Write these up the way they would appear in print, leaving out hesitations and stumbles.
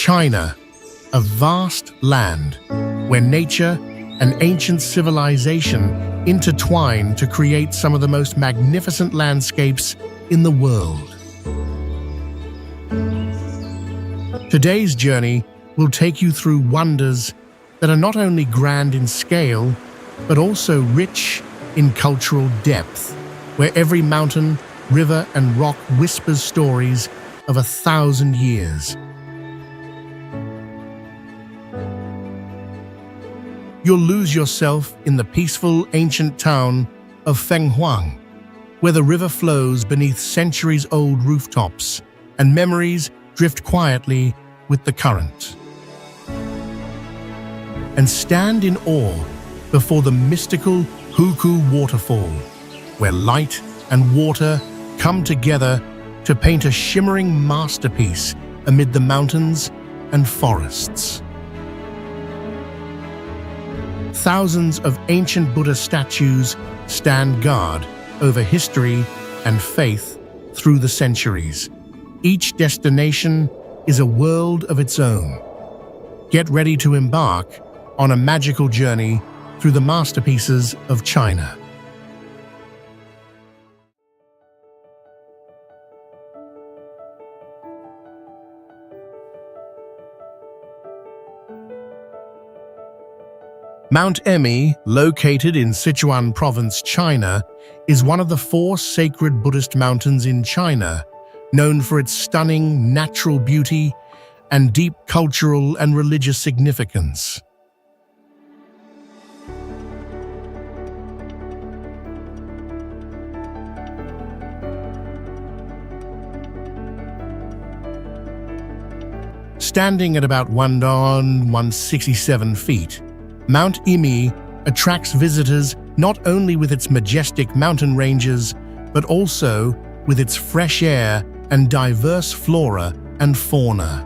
China, a vast land where nature and ancient civilization intertwine to create some of the most magnificent landscapes in the world. Today's journey will take you through wonders that are not only grand in scale, but also rich in cultural depth, where every mountain, river, and rock whispers stories of 1,000 years. You'll lose yourself in the peaceful ancient town of Fenghuang, where the river flows beneath centuries-old rooftops and memories drift quietly with the current. And stand in awe before the mystical Huku Waterfall, where light and water come together to paint a shimmering masterpiece amid the mountains and forests. Thousands of ancient Buddha statues stand guard over history and faith through the centuries. Each destination is a world of its own. Get ready to embark on a magical journey through the masterpieces of China. Mount Emi, located in Sichuan Province, China, is one of the 4 sacred Buddhist mountains in China, known for its stunning natural beauty and deep cultural and religious significance. Standing at about 167 feet, Mount Emi attracts visitors not only with its majestic mountain ranges, but also with its fresh air and diverse flora and fauna.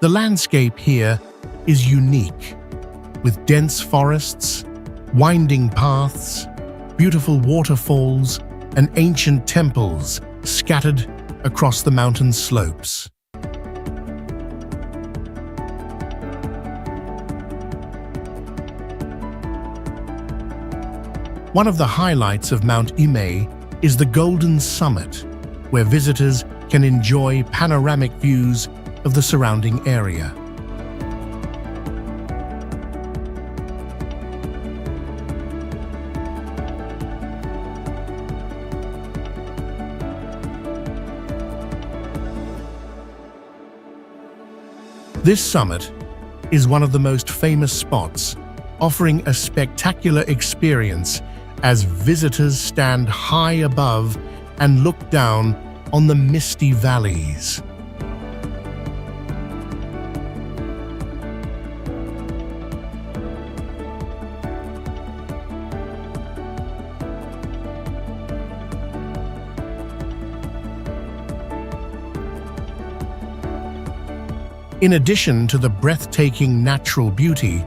The landscape here is unique, with dense forests, winding paths, beautiful waterfalls, and ancient temples scattered across the mountain slopes. One of the highlights of Mount Emi is the Golden Summit, where visitors can enjoy panoramic views of the surrounding area. This summit is one of the most famous spots, offering a spectacular experience as visitors stand high above and look down on the misty valleys. In addition to the breathtaking natural beauty,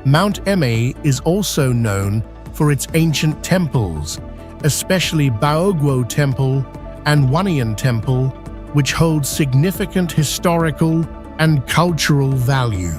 Mount Emi is also known for its ancient temples, especially Baoguo Temple and Wannian Temple, which hold significant historical and cultural value.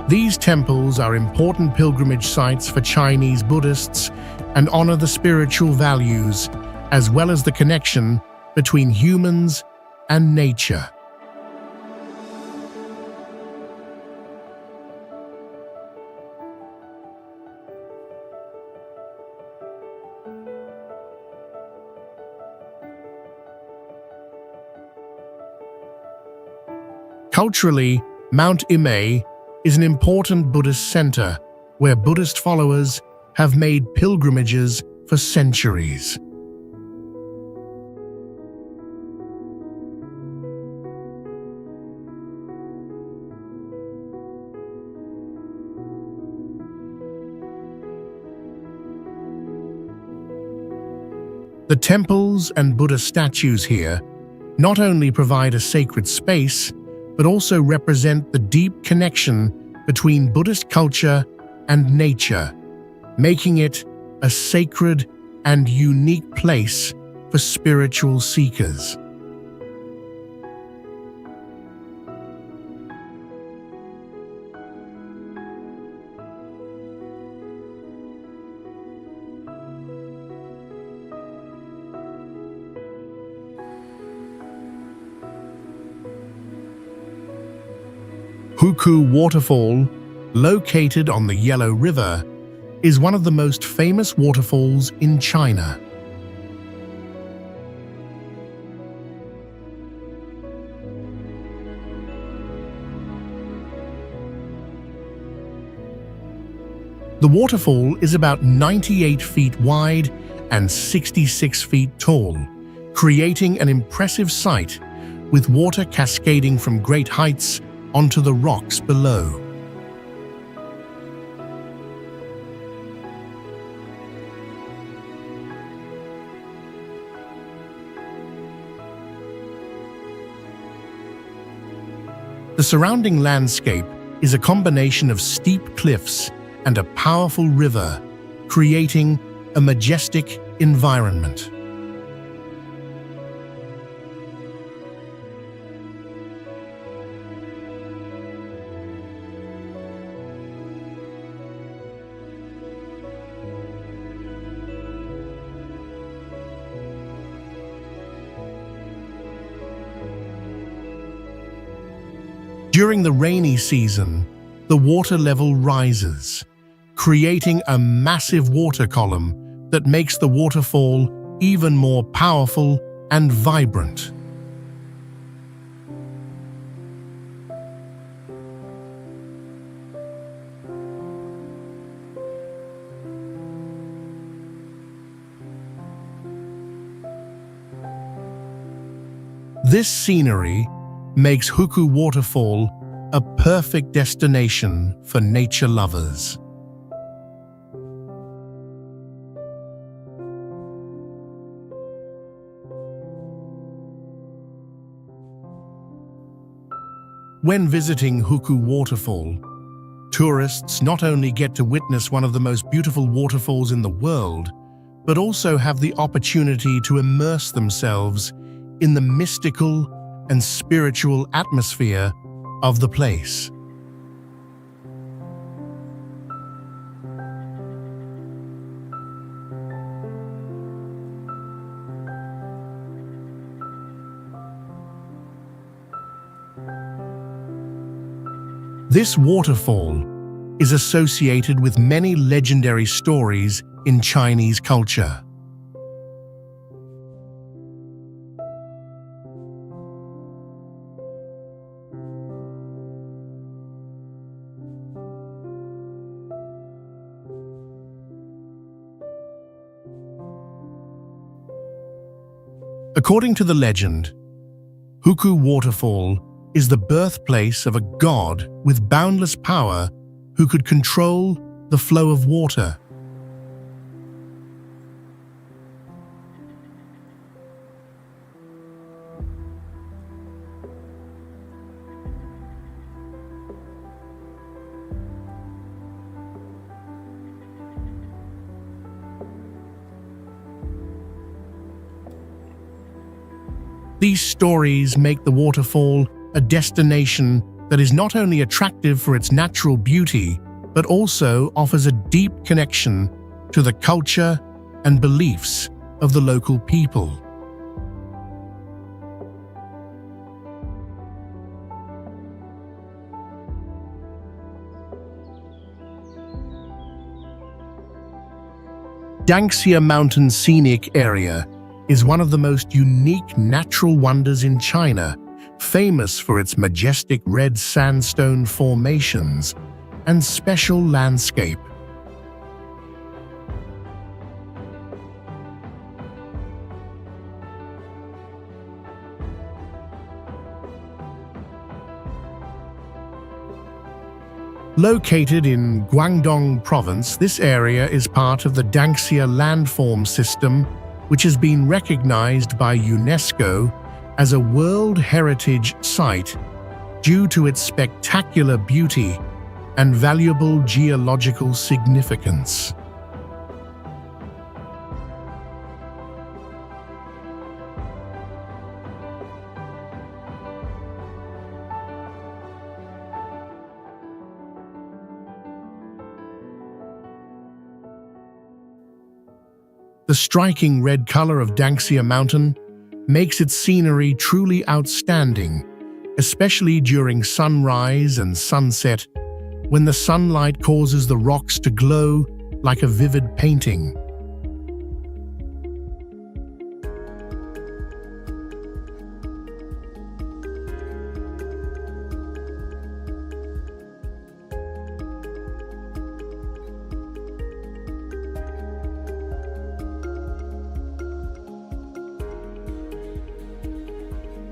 These temples are important pilgrimage sites for Chinese Buddhists and honor the spiritual values, as well as the connection between humans and nature. Culturally, Mount Emi is an important Buddhist center where Buddhist followers have made pilgrimages for centuries. The temples and Buddha statues here not only provide a sacred space, but also represent the deep connection between Buddhist culture and nature, making it a sacred and unique place for spiritual seekers. Hukou Waterfall, located on the Yellow River, is one of the most famous waterfalls in China. The waterfall is about 98 feet wide and 66 feet tall, creating an impressive sight with water cascading from great heights onto the rocks below. The surrounding landscape is a combination of steep cliffs and a powerful river, creating a majestic environment. During the rainy season, the water level rises, creating a massive water column that makes the waterfall even more powerful and vibrant. This scenery makes Hukou Waterfall a perfect destination for nature lovers. When visiting Hukou Waterfall, tourists not only get to witness one of the most beautiful waterfalls in the world, but also have the opportunity to immerse themselves in the mystical and spiritual atmosphere of the place. This waterfall is associated with many legendary stories in Chinese culture. According to the legend, Hukou Waterfall is the birthplace of a god with boundless power who could control the flow of water. These stories make the waterfall a destination that is not only attractive for its natural beauty, but also offers a deep connection to the culture and beliefs of the local people. Dangxia Mountain Scenic Area is one of the most unique natural wonders in China, famous for its majestic red sandstone formations and special landscape. Located in Guangdong Province, this area is part of the Danxia landform system, which has been recognized by UNESCO as a World Heritage Site due to its spectacular beauty and valuable geological significance. The striking red color of Danxia Mountain makes its scenery truly outstanding, especially during sunrise and sunset, when the sunlight causes the rocks to glow like a vivid painting.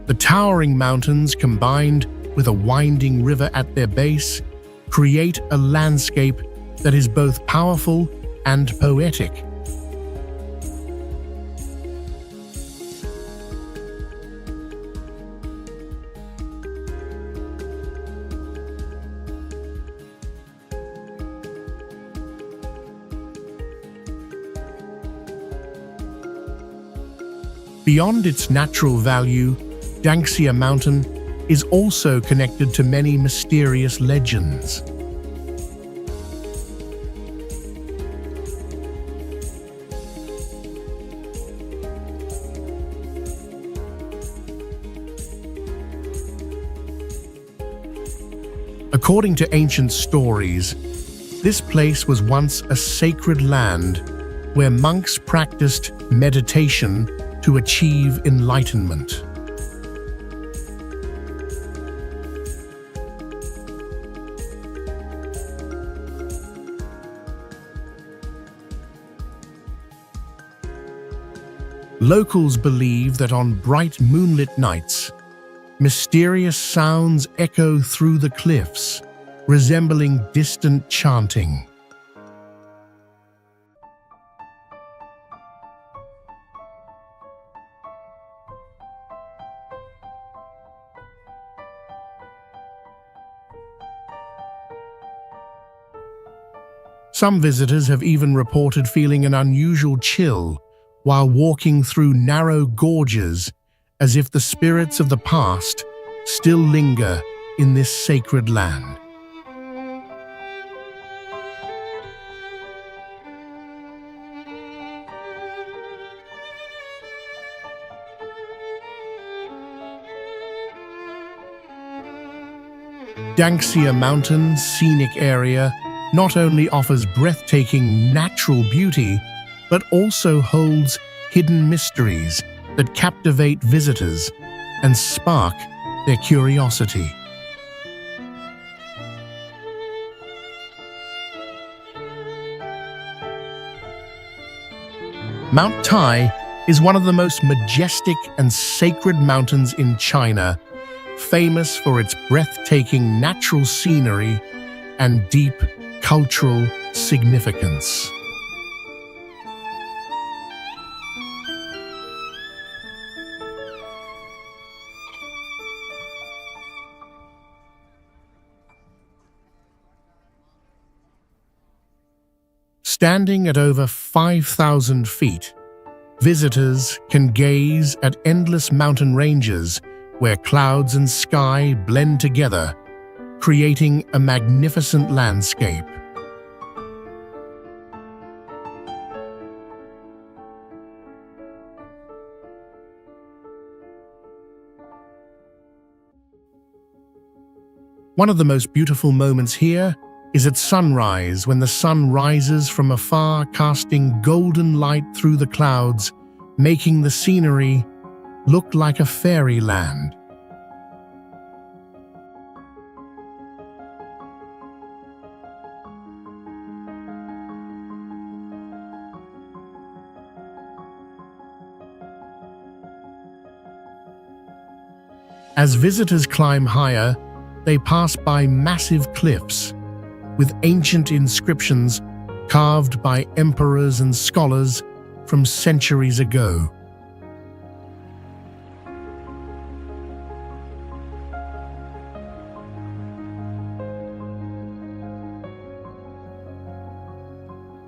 The towering mountains, combined with a winding river at their base, create a landscape that is both powerful and poetic. Beyond its natural value, Danxia Mountain is also connected to many mysterious legends. According to ancient stories, this place was once a sacred land where monks practiced meditation to achieve enlightenment. Locals believe that on bright moonlit nights, mysterious sounds echo through the cliffs, resembling distant chanting. Some visitors have even reported feeling an unusual chill while walking through narrow gorges, as if the spirits of the past still linger in this sacred land. Danxia Mountain Scenic Area not only offers breathtaking natural beauty, but also holds hidden mysteries that captivate visitors and spark their curiosity. Mount Tai is one of the most majestic and sacred mountains in China, famous for its breathtaking natural scenery and deep cultural significance. Standing at over 5,000 feet, visitors can gaze at endless mountain ranges where clouds and sky blend together, creating a magnificent landscape. One of the most beautiful moments here is at sunrise, when the sun rises from afar, casting golden light through the clouds, making the scenery look like a fairyland. As visitors climb higher, they pass by massive cliffs, with ancient inscriptions carved by emperors and scholars from centuries ago.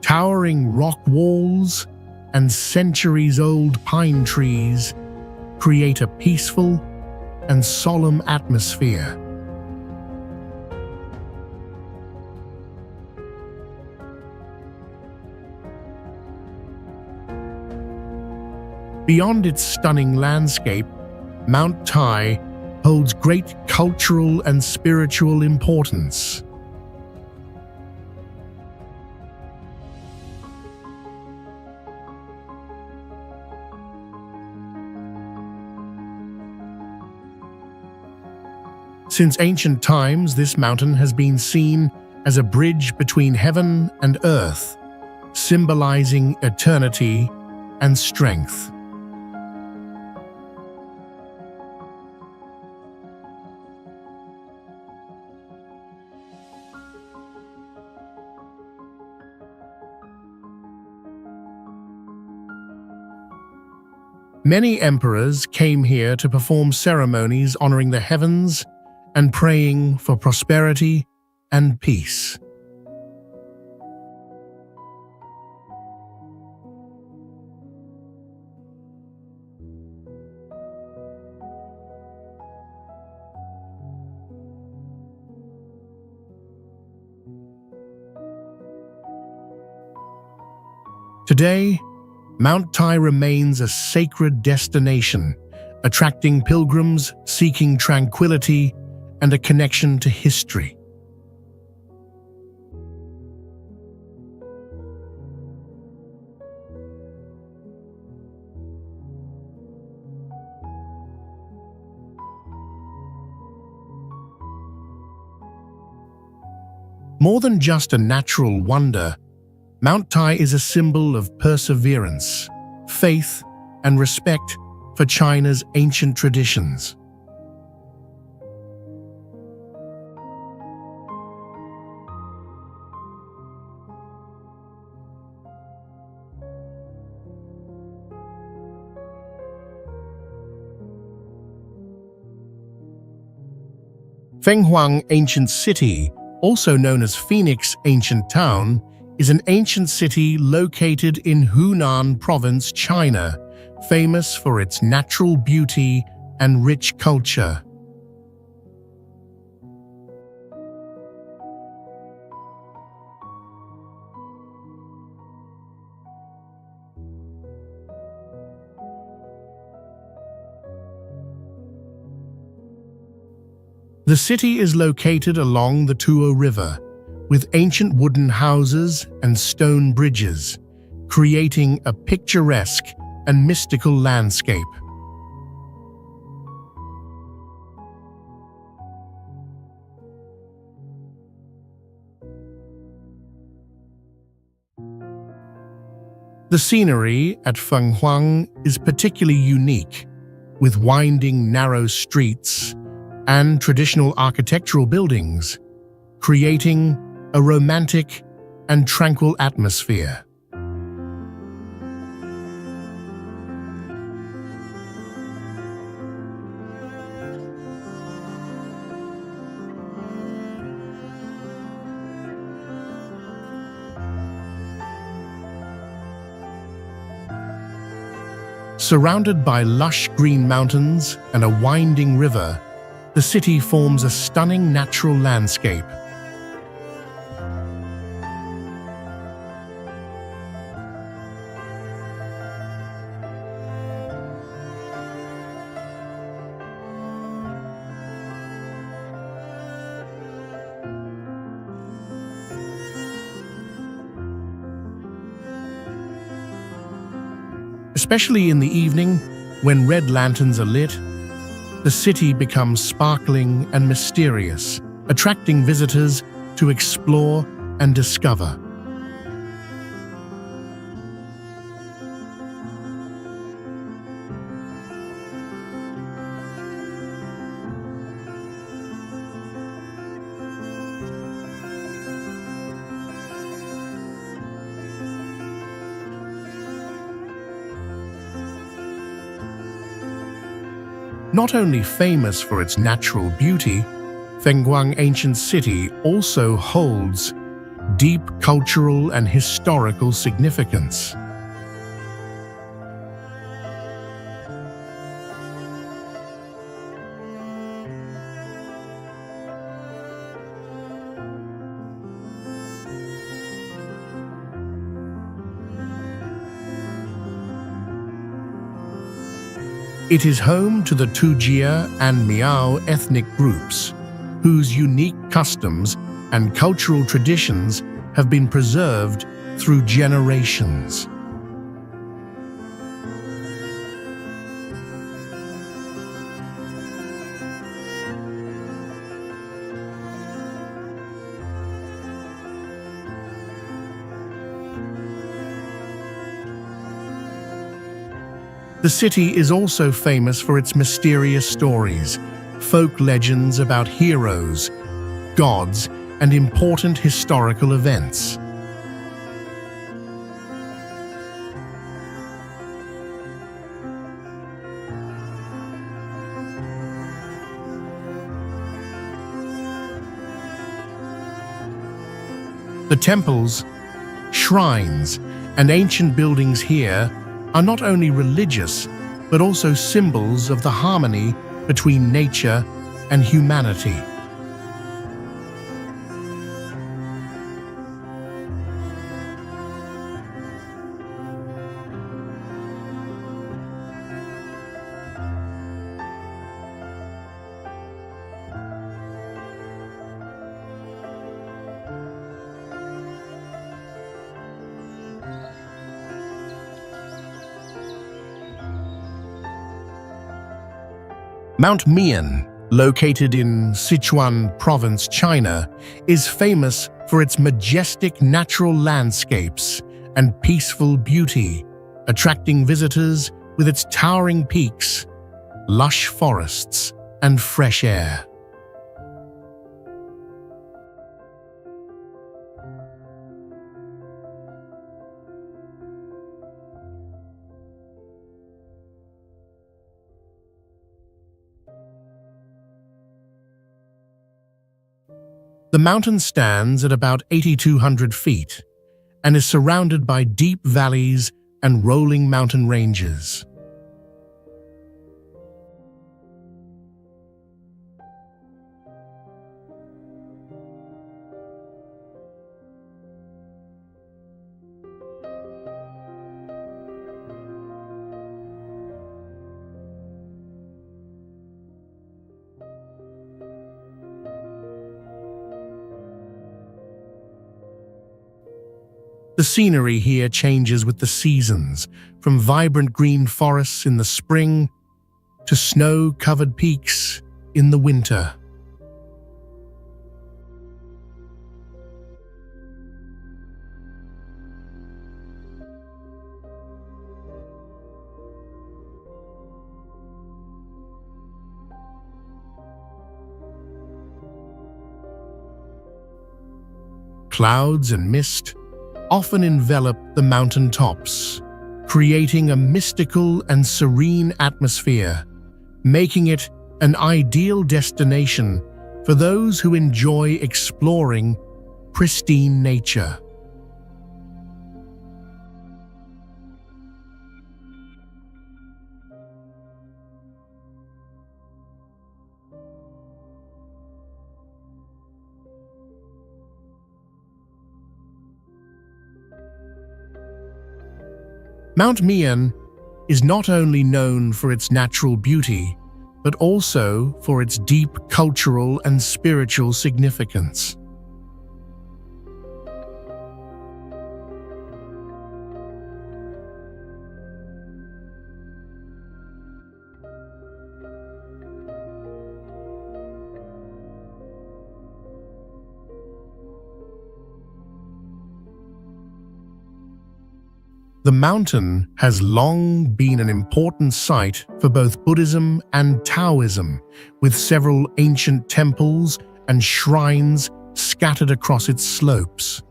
Towering rock walls and centuries-old pine trees create a peaceful and solemn atmosphere. Beyond its stunning landscape, Mount Tai holds great cultural and spiritual importance. Since ancient times, this mountain has been seen as a bridge between heaven and earth, symbolizing eternity and strength. Many emperors came here to perform ceremonies honoring the heavens and praying for prosperity and peace. Today, Mount Tai remains a sacred destination, attracting pilgrims seeking tranquility and a connection to history. More than just a natural wonder, Mount Tai is a symbol of perseverance, faith, and respect for China's ancient traditions. Fenghuang Ancient City, also known as Phoenix Ancient Town, is an ancient city located in Hunan Province, China, famous for its natural beauty and rich culture. The city is located along the Tuo River, with ancient wooden houses and stone bridges, creating a picturesque and mystical landscape. The scenery at Fenghuang is particularly unique, with winding, narrow streets and traditional architectural buildings, creating a romantic and tranquil atmosphere. Surrounded by lush green mountains and a winding river, the city forms a stunning natural landscape. Especially in the evening, when red lanterns are lit, the city becomes sparkling and mysterious, attracting visitors to explore and discover. Not only famous for its natural beauty, Fengguang Ancient City also holds deep cultural and historical significance. It is home to the Tujia and Miao ethnic groups, whose unique customs and cultural traditions have been preserved through generations. The city is also famous for its mysterious stories, folk legends about heroes, gods, and important historical events. The temples, shrines, and ancient buildings here are not only religious, but also symbols of the harmony between nature and humanity. Mount Mian, located in Sichuan Province, China, is famous for its majestic natural landscapes and peaceful beauty, attracting visitors with its towering peaks, lush forests, and fresh air. The mountain stands at about 8,200 feet and is surrounded by deep valleys and rolling mountain ranges. The scenery here changes with the seasons, from vibrant green forests in the spring to snow-covered peaks in the winter. Clouds and mist often envelop the mountain tops, creating a mystical and serene atmosphere, making it an ideal destination for those who enjoy exploring pristine nature. Mount Mian is not only known for its natural beauty, but also for its deep cultural and spiritual significance. The mountain has long been an important site for both Buddhism and Taoism, with several ancient temples and shrines scattered across its slopes.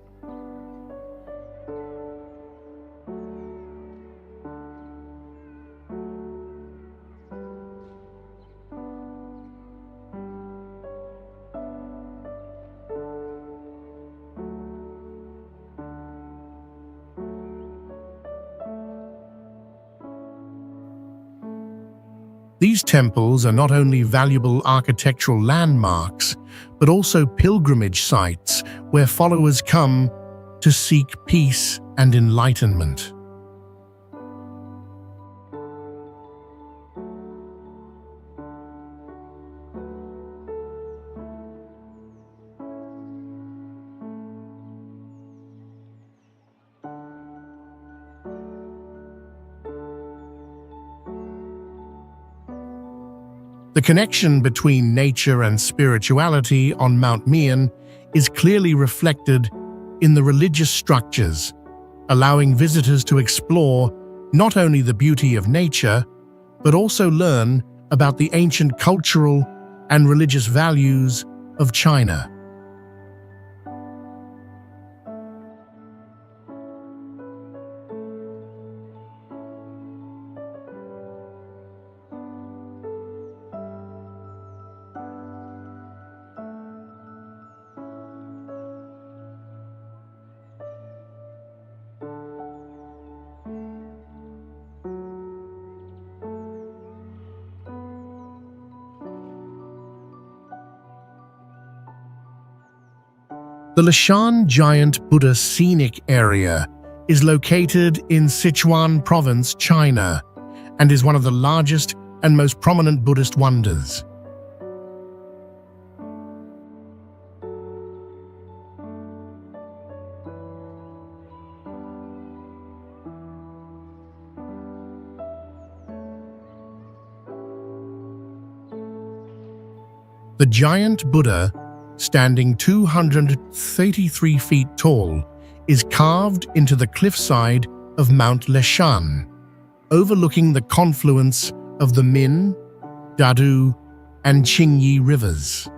These temples are not only valuable architectural landmarks, but also pilgrimage sites where followers come to seek peace and enlightenment. The connection between nature and spirituality on Mount Meon is clearly reflected in the religious structures, allowing visitors to explore not only the beauty of nature, but also learn about the ancient cultural and religious values of China. The Leshan Giant Buddha Scenic Area is located in Sichuan Province, China, and is one of the largest and most prominent Buddhist wonders. The giant Buddha, standing 233 feet tall, is carved into the cliffside of Mount Leshan, overlooking the confluence of the Min, Dadu, and Qingyi rivers.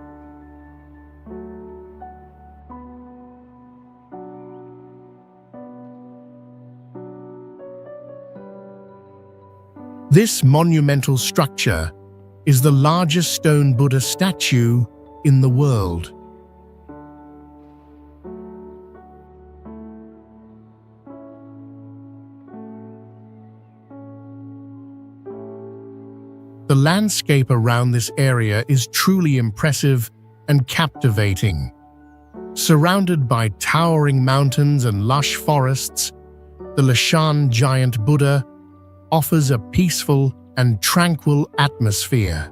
This monumental structure is the largest stone Buddha statue in the world. The landscape around this area is truly impressive and captivating. Surrounded by towering mountains and lush forests, the Leshan Giant Buddha offers a peaceful and tranquil atmosphere.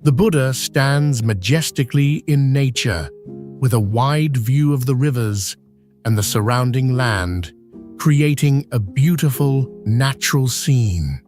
The Buddha stands majestically in nature, with a wide view of the rivers and the surrounding land, creating a beautiful natural scene.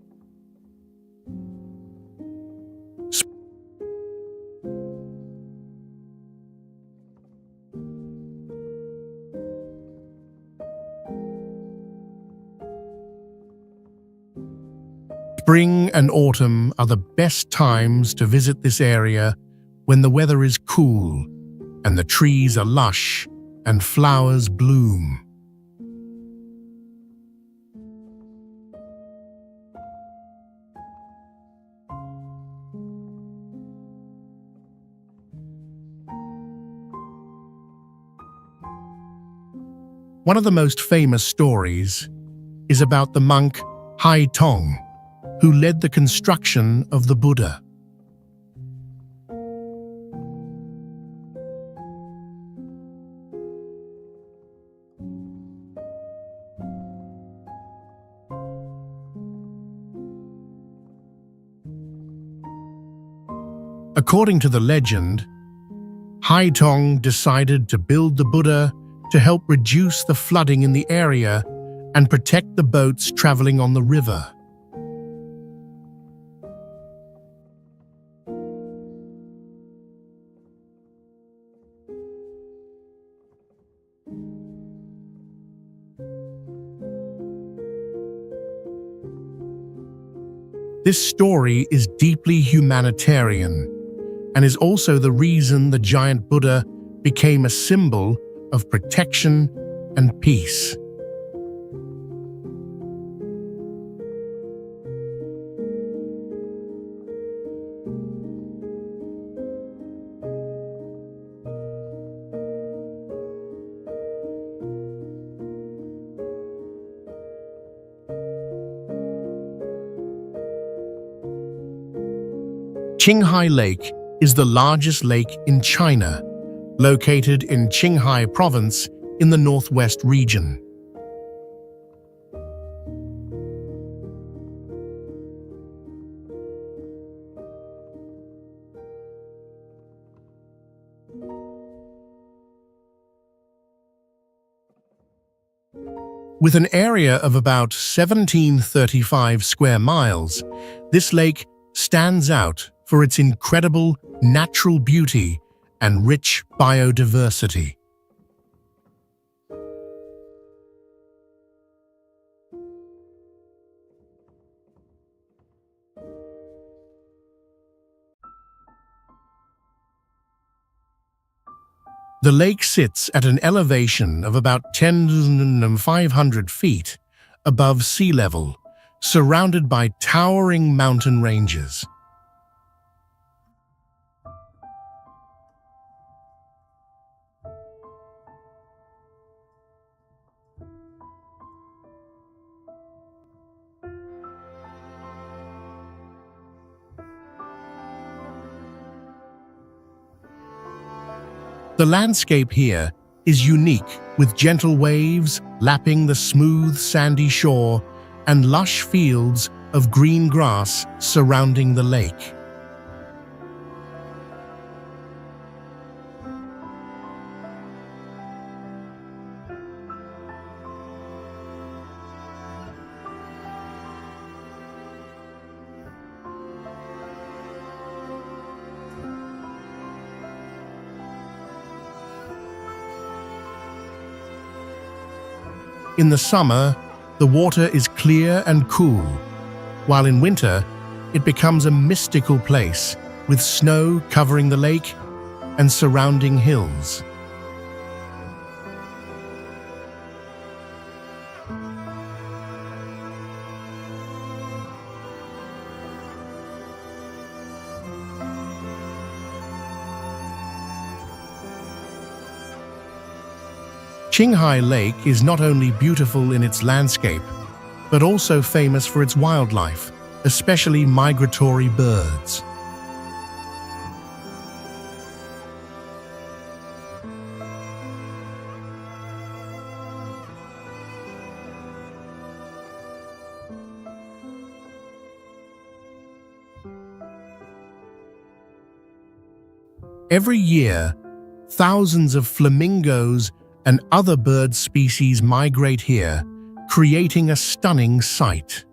Spring and autumn are the best times to visit this area when the weather is cool and the trees are lush and flowers bloom. One of the most famous stories is about the monk Hai Tong, who led the construction of the Buddha. According to the legend, Hai Tong decided to build the Buddha to help reduce the flooding in the area and protect the boats traveling on the river. This story is deeply humanitarian and is also the reason the giant Buddha became a symbol of protection and peace. Qinghai Lake is the largest lake in China, located in Qinghai Province in the northwest region. With an area of about 1735 square miles, this lake stands out for its incredible natural beauty and rich biodiversity. The lake sits at an elevation of about 10,500 feet above sea level, surrounded by towering mountain ranges. The landscape here is unique, with gentle waves lapping the smooth, sandy shore and lush fields of green grass surrounding the lake. In the summer, the water is clear and cool, while in winter, it becomes a mystical place with snow covering the lake and surrounding hills. Qinghai Lake is not only beautiful in its landscape, but also famous for its wildlife, especially migratory birds. Every year, thousands of flamingos and other bird species migrate here, creating a stunning sight.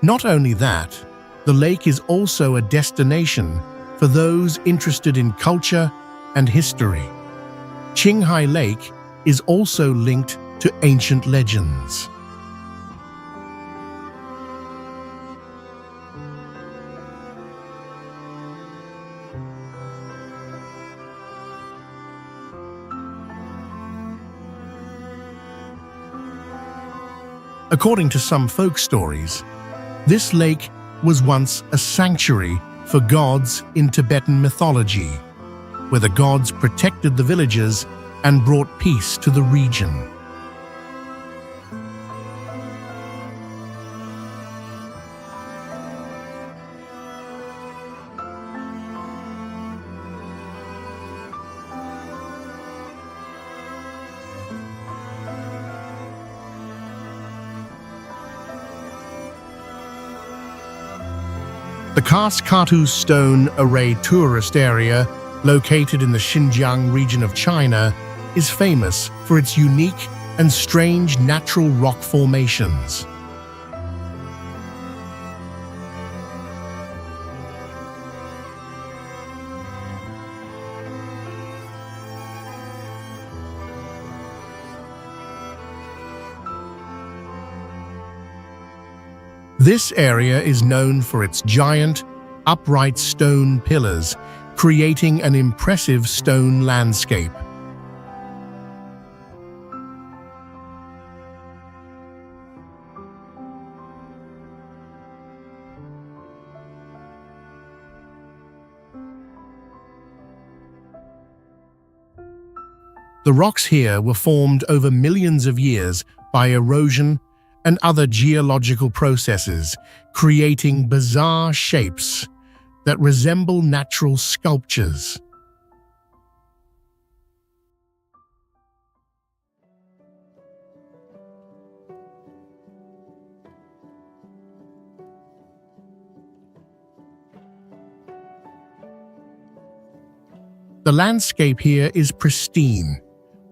Not only that, the lake is also a destination for those interested in culture and history. Qinghai Lake is also linked to ancient legends. According to some folk stories, this lake was once a sanctuary for gods in Tibetan mythology, where the gods protected the villagers and brought peace to the region. The Khas Katu Stone Array tourist area, located in the Xinjiang region of China, is famous for its unique and strange natural rock formations. This area is known for its giant, upright stone pillars, creating an impressive stone landscape. The rocks here were formed over millions of years by erosion and other geological processes, creating bizarre shapes that resemble natural sculptures. The landscape here is pristine,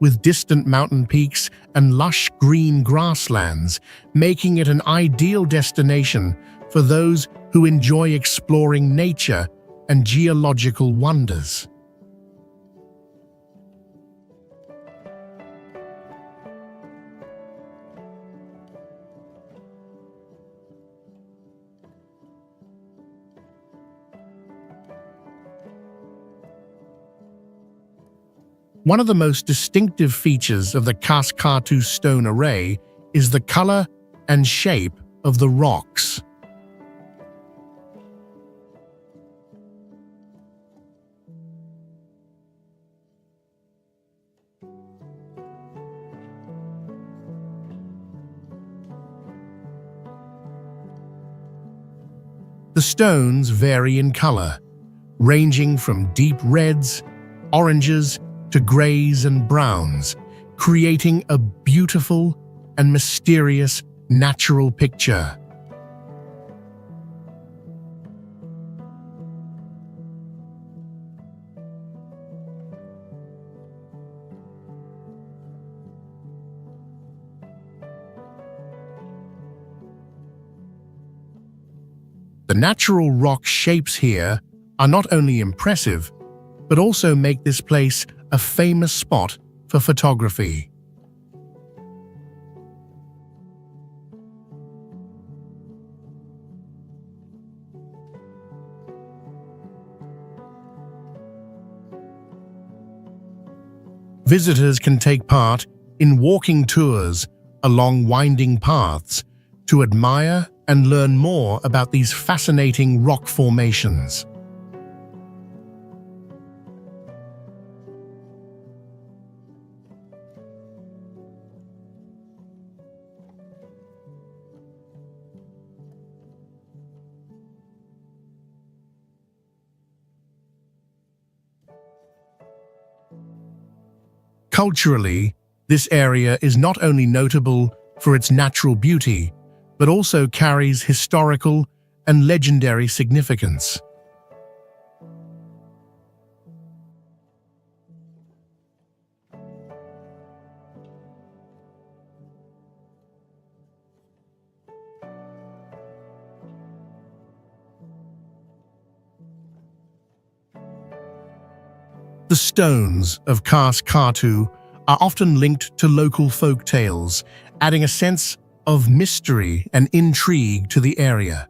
with distant mountain peaks and lush green grasslands, making it an ideal destination for those who enjoy exploring nature and geological wonders. One of the most distinctive features of the Khas Khatu stone array is the color and shape of the rocks. The stones vary in color, ranging from deep reds, oranges, to grays and browns, creating a beautiful and mysterious natural picture. The natural rock shapes here are not only impressive, but also make this place a famous spot for photography. Visitors can take part in walking tours along winding paths to admire and learn more about these fascinating rock formations. Culturally, this area is not only notable for its natural beauty, but also carries historical and legendary significance. The stones of Khas Khatu are often linked to local folk tales, adding a sense of mystery and intrigue to the area.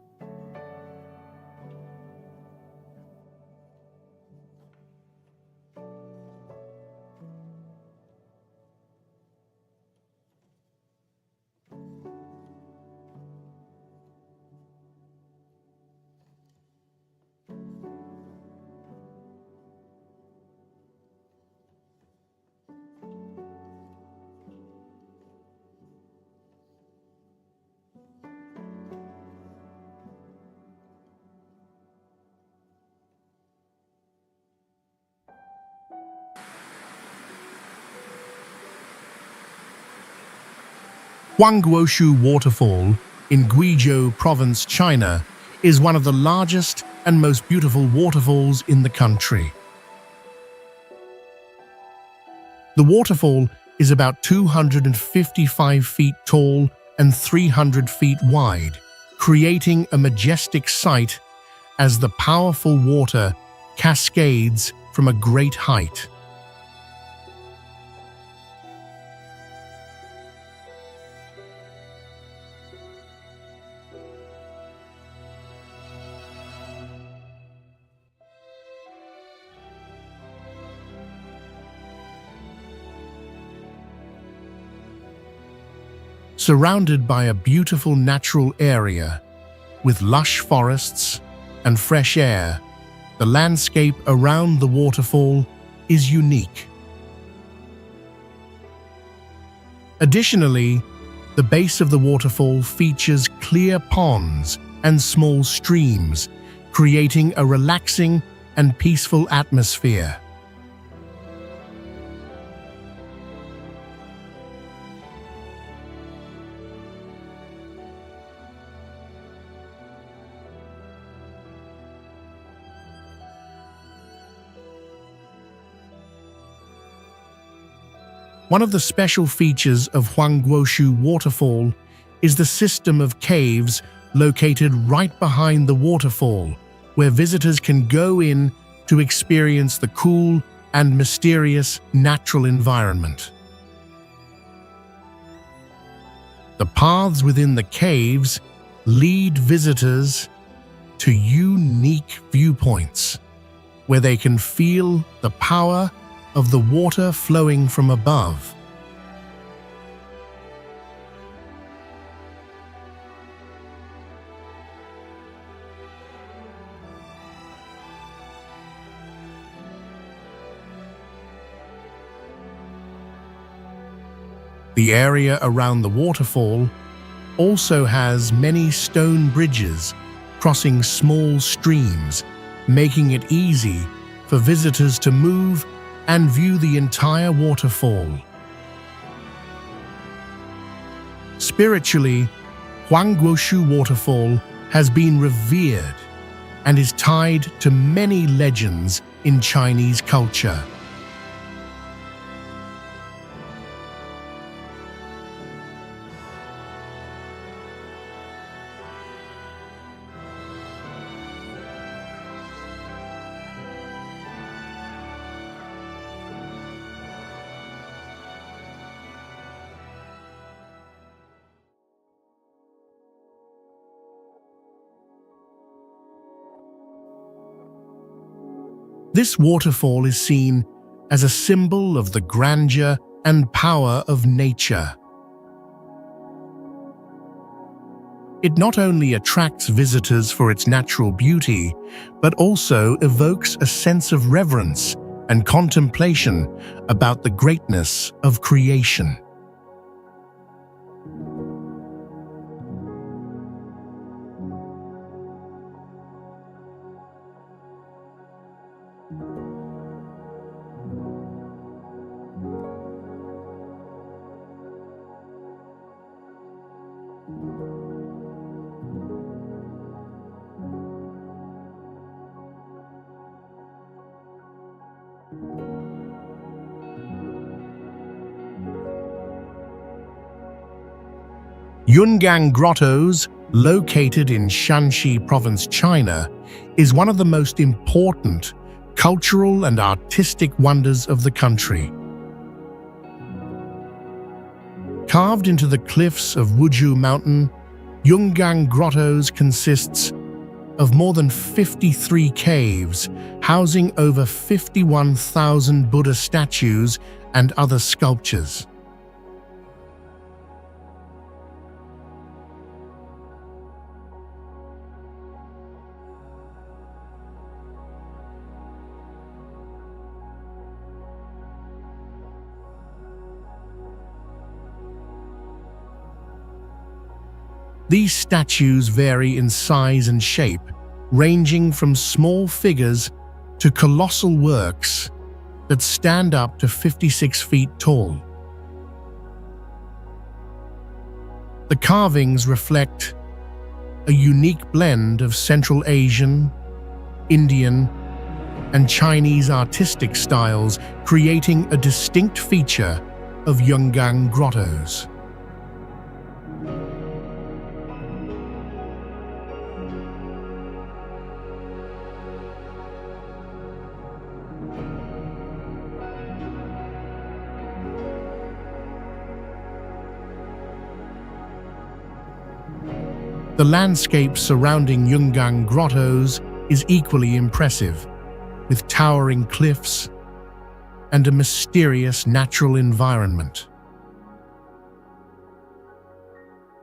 Huangguoshu Waterfall in Guizhou Province, China, is one of the largest and most beautiful waterfalls in the country. The waterfall is about 255 feet tall and 300 feet wide, creating a majestic sight as the powerful water cascades from a great height. Surrounded by a beautiful natural area with lush forests and fresh air, the landscape around the waterfall is unique. Additionally, the base of the waterfall features clear ponds and small streams, creating a relaxing and peaceful atmosphere. One of the special features of Huangguoshu Waterfall is the system of caves located right behind the waterfall, where visitors can go in to experience the cool and mysterious natural environment. The paths within the caves lead visitors to unique viewpoints, where they can feel the power of the water flowing from above. The area around the waterfall also has many stone bridges crossing small streams, making it easy for visitors to move and view the entire waterfall. Spiritually, Huangguoshu Waterfall has been revered and is tied to many legends in Chinese culture. This waterfall is seen as a symbol of the grandeur and power of nature. It not only attracts visitors for its natural beauty, but also evokes a sense of reverence and contemplation about the greatness of creation. Yungang Grottoes, located in Shanxi Province, China, is one of the most important cultural and artistic wonders of the country. Carved into the cliffs of Wuzhou Mountain, Yungang Grottoes consists of more than 53 caves, housing over 51,000 Buddha statues and other sculptures. These statues vary in size and shape, ranging from small figures to colossal works that stand up to 56 feet tall. The carvings reflect a unique blend of Central Asian, Indian, and Chinese artistic styles, creating a distinct feature of Yungang Grottoes. The landscape surrounding Yungang Grottoes is equally impressive, with towering cliffs and a mysterious natural environment.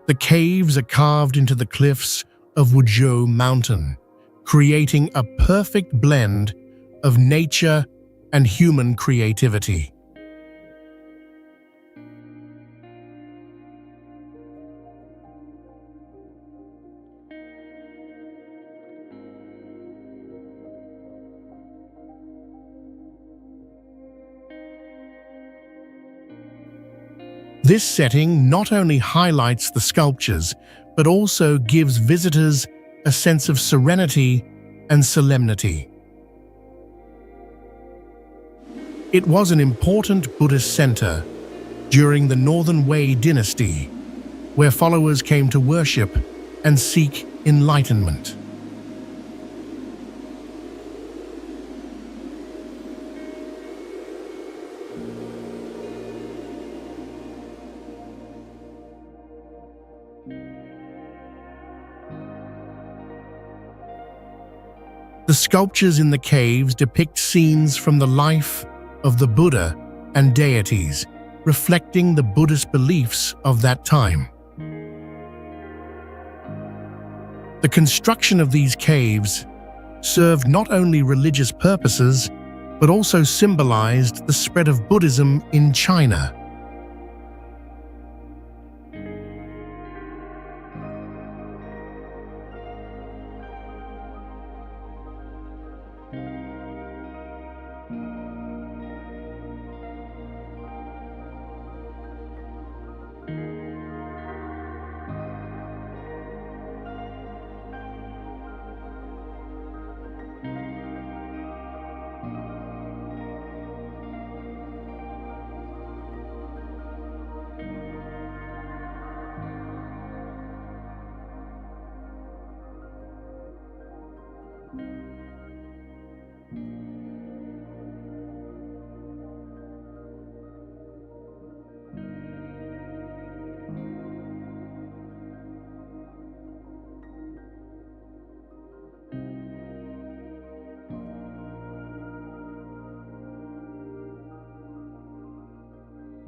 The caves are carved into the cliffs of Wuzhou Mountain, creating a perfect blend of nature and human creativity. This setting not only highlights the sculptures, but also gives visitors a sense of serenity and solemnity. It was an important Buddhist center during the Northern Wei dynasty, where followers came to worship and seek enlightenment. The sculptures in the caves depict scenes from the life of the Buddha and deities, reflecting the Buddhist beliefs of that time. The construction of these caves served not only religious purposes, but also symbolized the spread of Buddhism in China.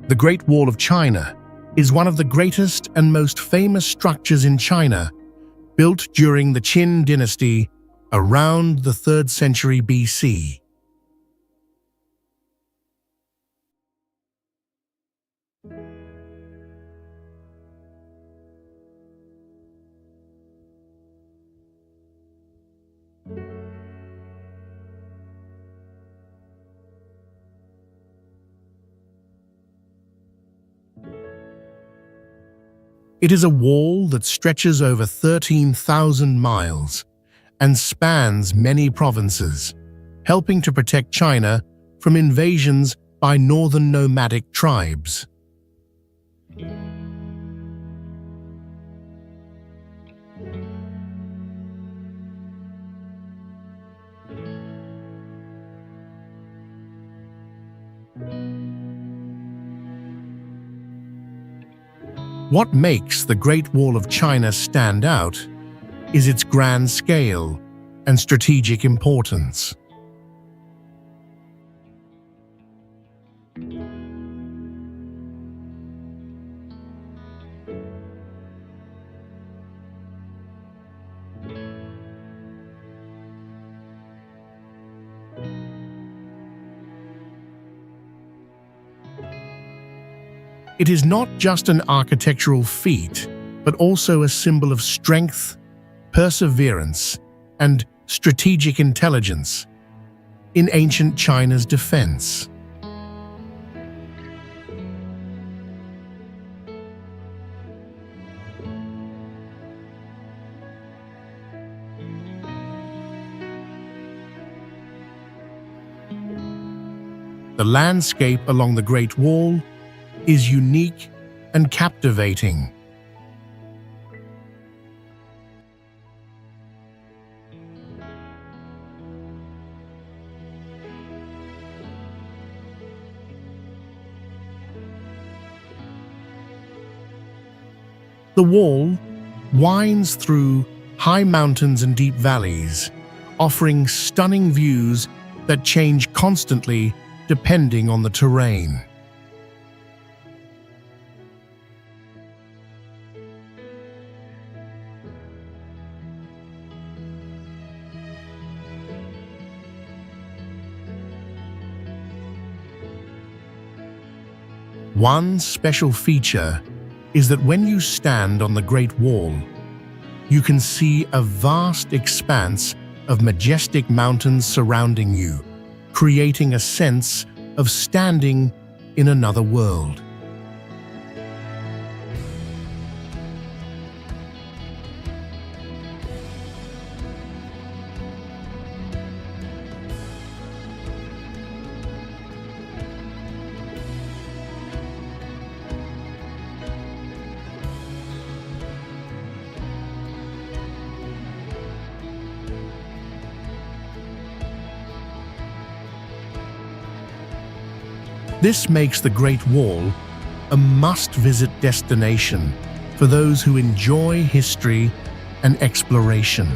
The Great Wall of China is one of the greatest and most famous structures in China, built during the Qin dynasty around the 3rd century BC. It is a wall that stretches over 13,000 miles and spans many provinces, helping to protect China from invasions by northern nomadic tribes. What makes the Great Wall of China stand out is its grand scale and strategic importance. It is not just an architectural feat, but also a symbol of strength, perseverance, and strategic intelligence in ancient China's defense. The landscape along the Great Wall is unique and captivating. The wall winds through high mountains and deep valleys, offering stunning views that change constantly depending on the terrain. One special feature is that when you stand on the Great Wall, you can see a vast expanse of majestic mountains surrounding you, creating a sense of standing in another world. This makes the Great Wall a must-visit destination for those who enjoy history and exploration.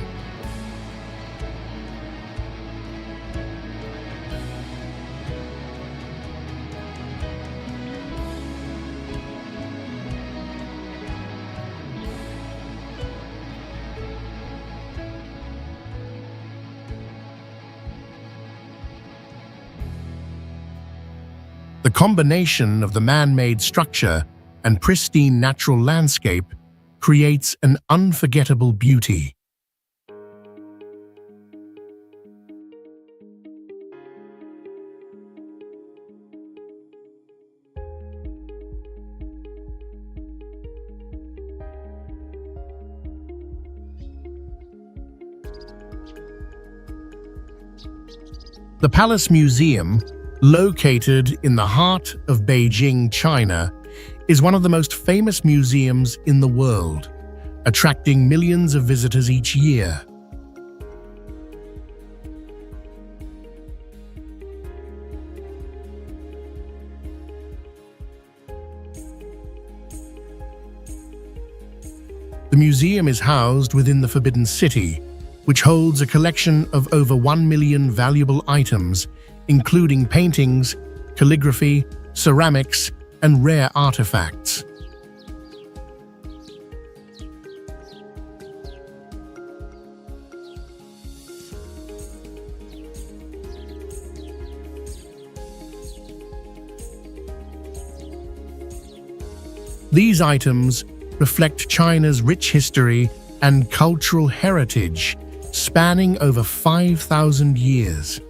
The combination of the man-made structure and pristine natural landscape creates an unforgettable beauty. The Palace Museum, located in the heart of Beijing, China, is one of the most famous museums in the world, attracting millions of visitors each year. The museum is housed within the Forbidden City, which holds a collection of over 1 million valuable items, including paintings, calligraphy, ceramics, and rare artifacts. These items reflect China's rich history and cultural heritage, spanning over 5,000 years.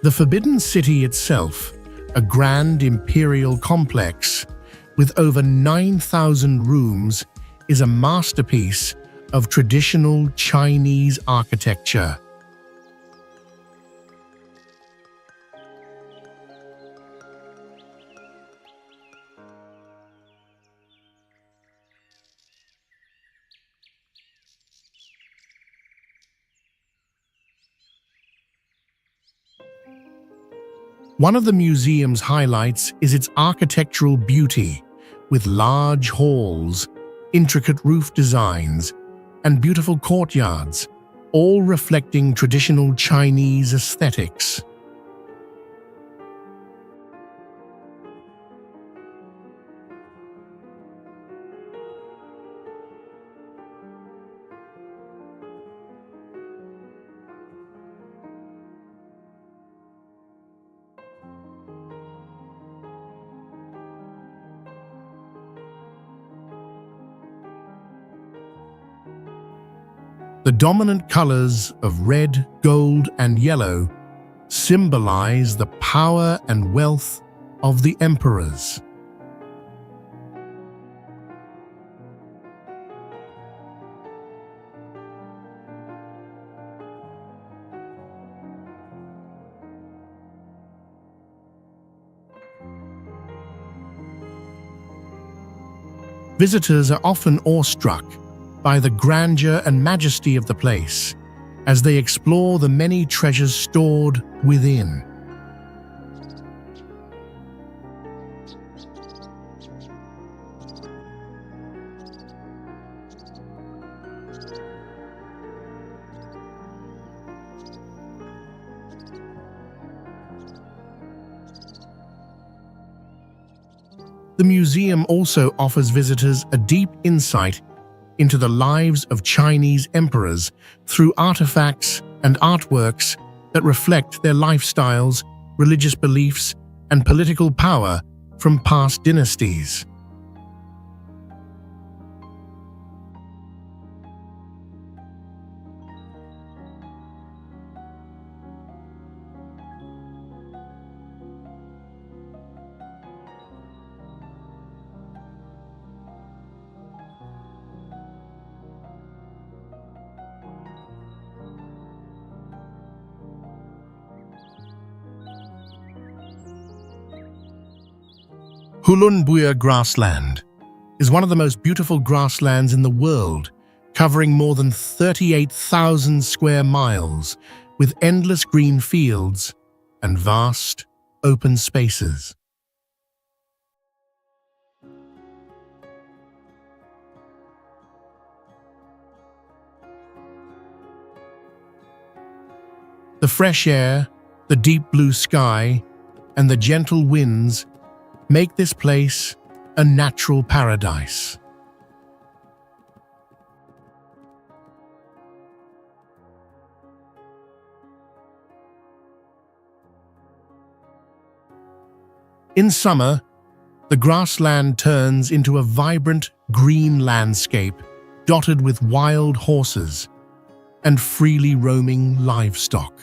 The Forbidden City itself, a grand imperial complex with over 9,000 rooms, is a masterpiece of traditional Chinese architecture. One of the museum's highlights is its architectural beauty, with large halls, intricate roof designs, and beautiful courtyards, all reflecting traditional Chinese aesthetics. The dominant colors of red, gold, and yellow symbolize the power and wealth of the emperors. Visitors are often awestruck by the grandeur and majesty of the place as they explore the many treasures stored within. The museum also offers visitors a deep insight into the lives of Chinese emperors through artifacts and artworks that reflect their lifestyles, religious beliefs, and political power from past dynasties. Hulun Buir grassland is one of the most beautiful grasslands in the world, covering more than 38,000 square miles with endless green fields and vast, open spaces. The fresh air, the deep blue sky, and the gentle winds make this place a natural paradise. In summer, the grassland turns into a vibrant green landscape dotted with wild horses and freely roaming livestock.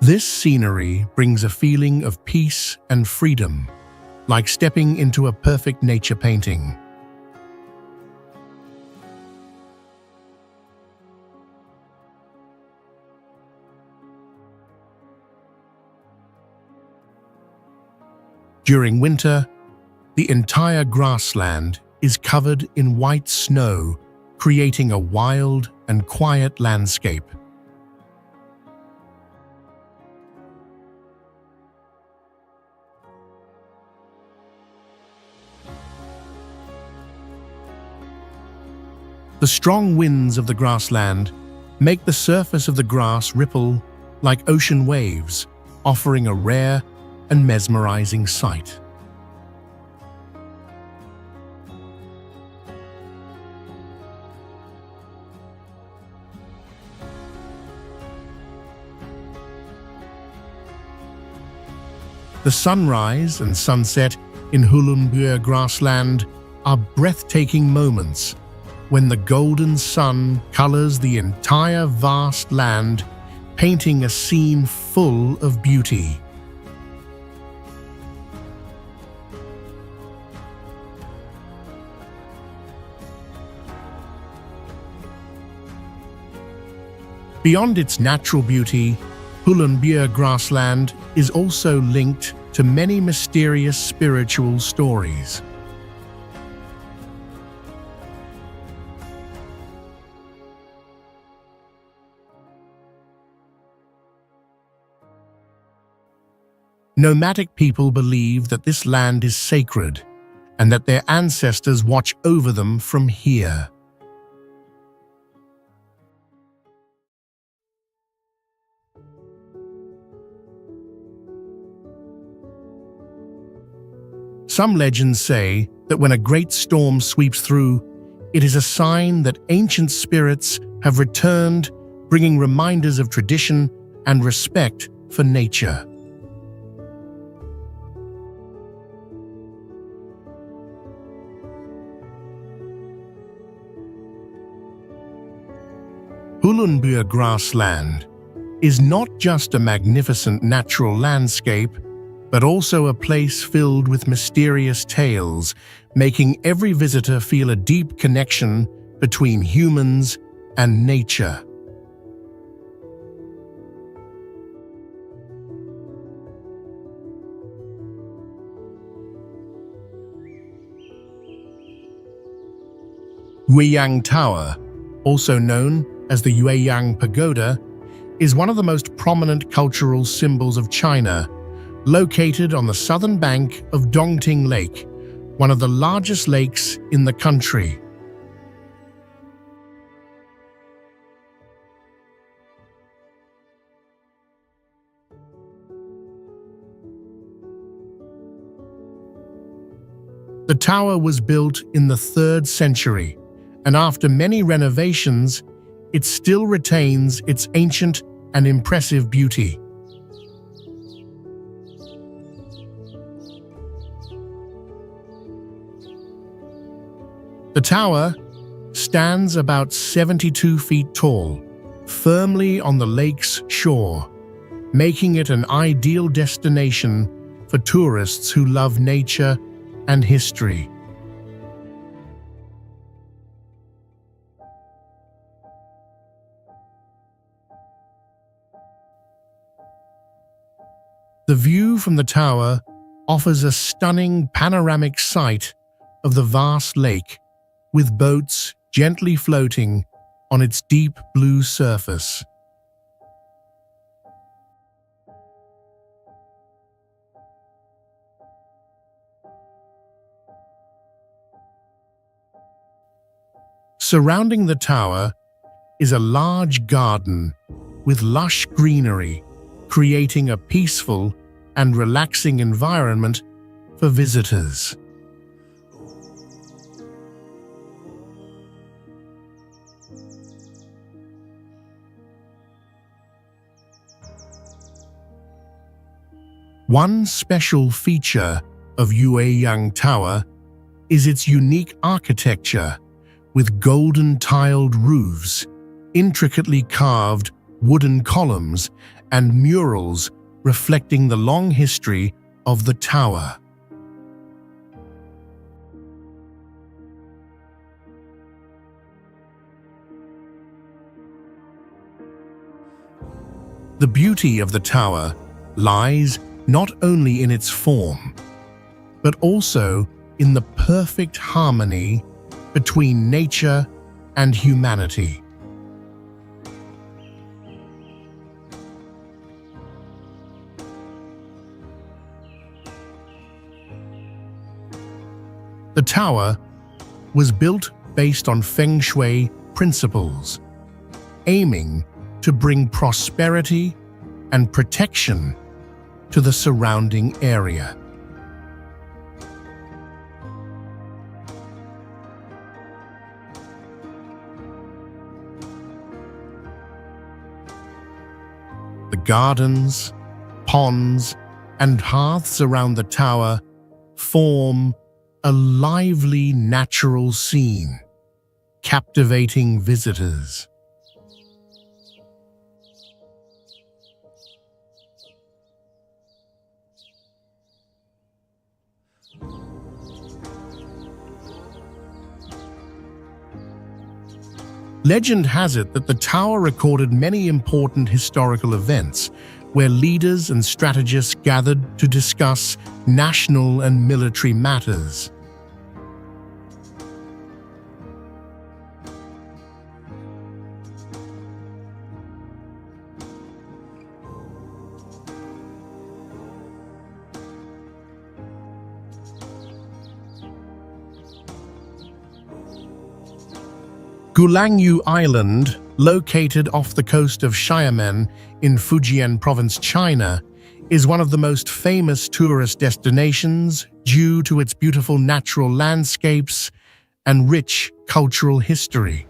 This scenery brings a feeling of peace and freedom, like stepping into a perfect nature painting. During winter, the entire grassland is covered in white snow, creating a wild and quiet landscape. The strong winds of the grassland make the surface of the grass ripple like ocean waves, offering a rare and mesmerizing sight. The sunrise and sunset in Hulun Buir grassland are breathtaking moments when the golden sun colors the entire vast land, painting a scene full of beauty. Beyond its natural beauty, Hulun Buir grassland is also linked to many mysterious spiritual stories. Nomadic people believe that this land is sacred and that their ancestors watch over them from here. Some legends say that when a great storm sweeps through, it is a sign that ancient spirits have returned, bringing reminders of tradition and respect for nature. Hulun Buir grassland is not just a magnificent natural landscape, but also a place filled with mysterious tales, making every visitor feel a deep connection between humans and nature. Guiyang Tower, also known as the Yueyang Pagoda, is one of the most prominent cultural symbols of China, located on the southern bank of Dongting Lake, one of the largest lakes in the country. The tower was built in the 3rd century, and after many renovations, it still retains its ancient and impressive beauty. The tower stands about 72 feet tall, firmly on the lake's shore, making it an ideal destination for tourists who love nature and history. The view from the tower offers a stunning panoramic sight of the vast lake, with boats gently floating on its deep blue surface. Surrounding the tower is a large garden with lush greenery, creating a peaceful and relaxing environment for visitors. One special feature of Yueyang Tower is its unique architecture, with golden tiled roofs, intricately carved wooden columns, and murals reflecting the long history of the tower. The beauty of the tower lies not only in its form, but also in the perfect harmony between nature and humanity. The tower was built based on Feng Shui principles, aiming to bring prosperity and protection to the surrounding area. The gardens, ponds, and hearths around the tower form a lively natural scene, captivating visitors. Legend has it that the tower recorded many important historical events, where leaders and strategists gathered to discuss national and military matters. Gulangyu Island, located off the coast of Xiamen in Fujian Province, China, is one of the most famous tourist destinations due to its beautiful natural landscapes and rich cultural history.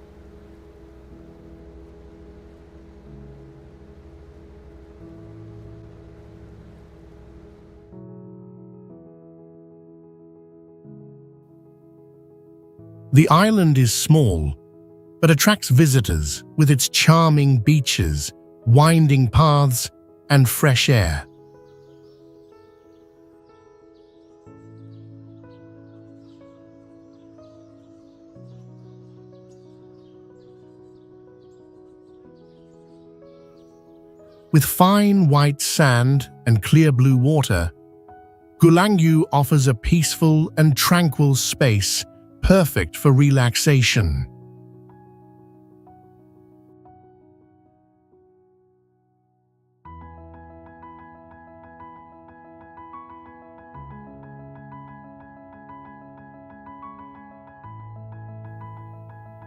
The island is small, but attracts visitors with its charming beaches, winding paths, and fresh air. With fine white sand and clear blue water, Gulangyu offers a peaceful and tranquil space perfect for relaxation.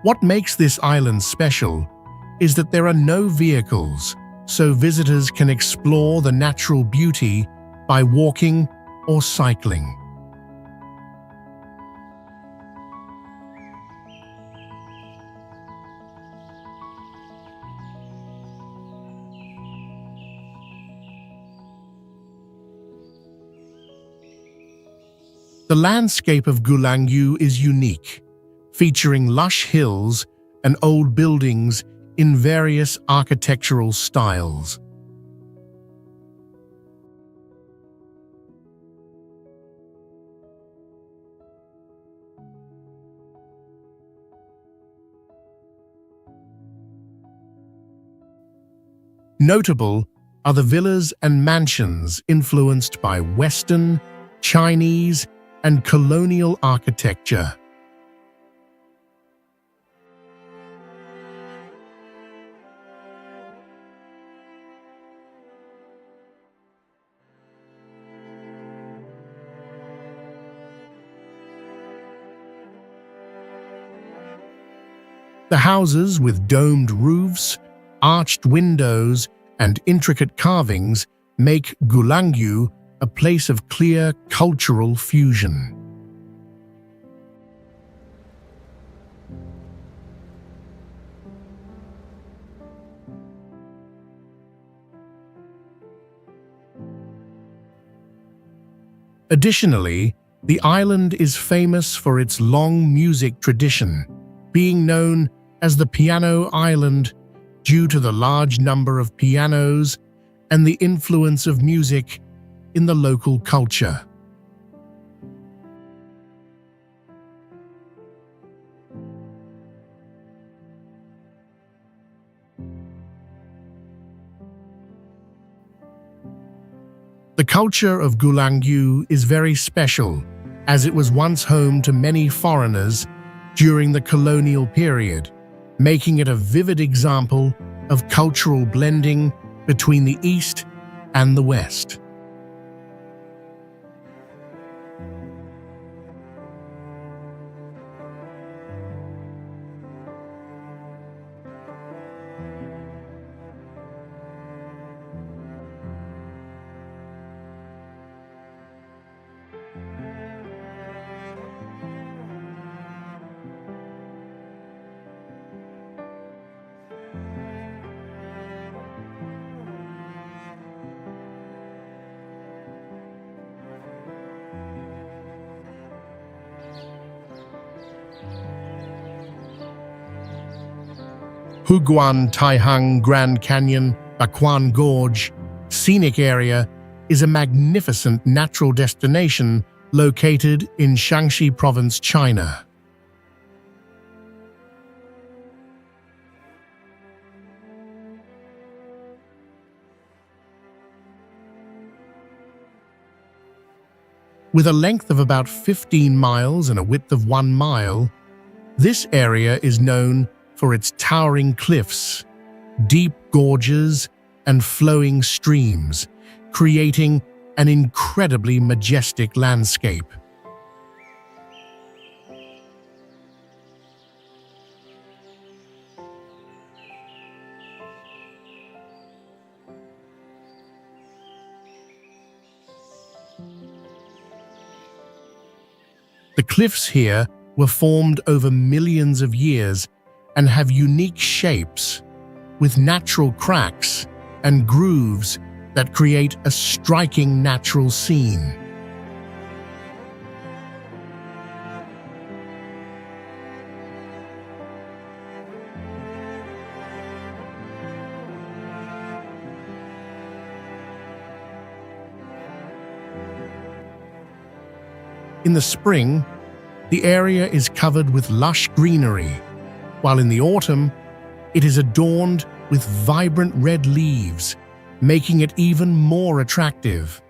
What makes this island special is that there are no vehicles, so visitors can explore the natural beauty by walking or cycling. The landscape of Gulangyu is unique, featuring lush hills and old buildings in various architectural styles. Notable are the villas and mansions influenced by Western, Chinese, and colonial architecture. The houses with domed roofs, arched windows, and intricate carvings make Gulangyu a place of clear cultural fusion. Additionally, the island is famous for its long music tradition, being known as the Piano Island due to the large number of pianos and the influence of music in the local culture. The culture of Gulangyu is very special, as it was once home to many foreigners during the colonial period, making it a vivid example of cultural blending between the East and the West. Huguan Taihang Grand Canyon, Baquan Gorge Scenic Area is a magnificent natural destination located in Shaanxi Province, China. With a length of about 15 miles and a width of 1 mile, this area is known for its towering cliffs, deep gorges, and flowing streams, creating an incredibly majestic landscape. The cliffs here were formed over millions of years and have unique shapes, with natural cracks and grooves that create a striking natural scene. In the spring, the area is covered with lush greenery, while in the autumn, it is adorned with vibrant red leaves, making it even more attractive.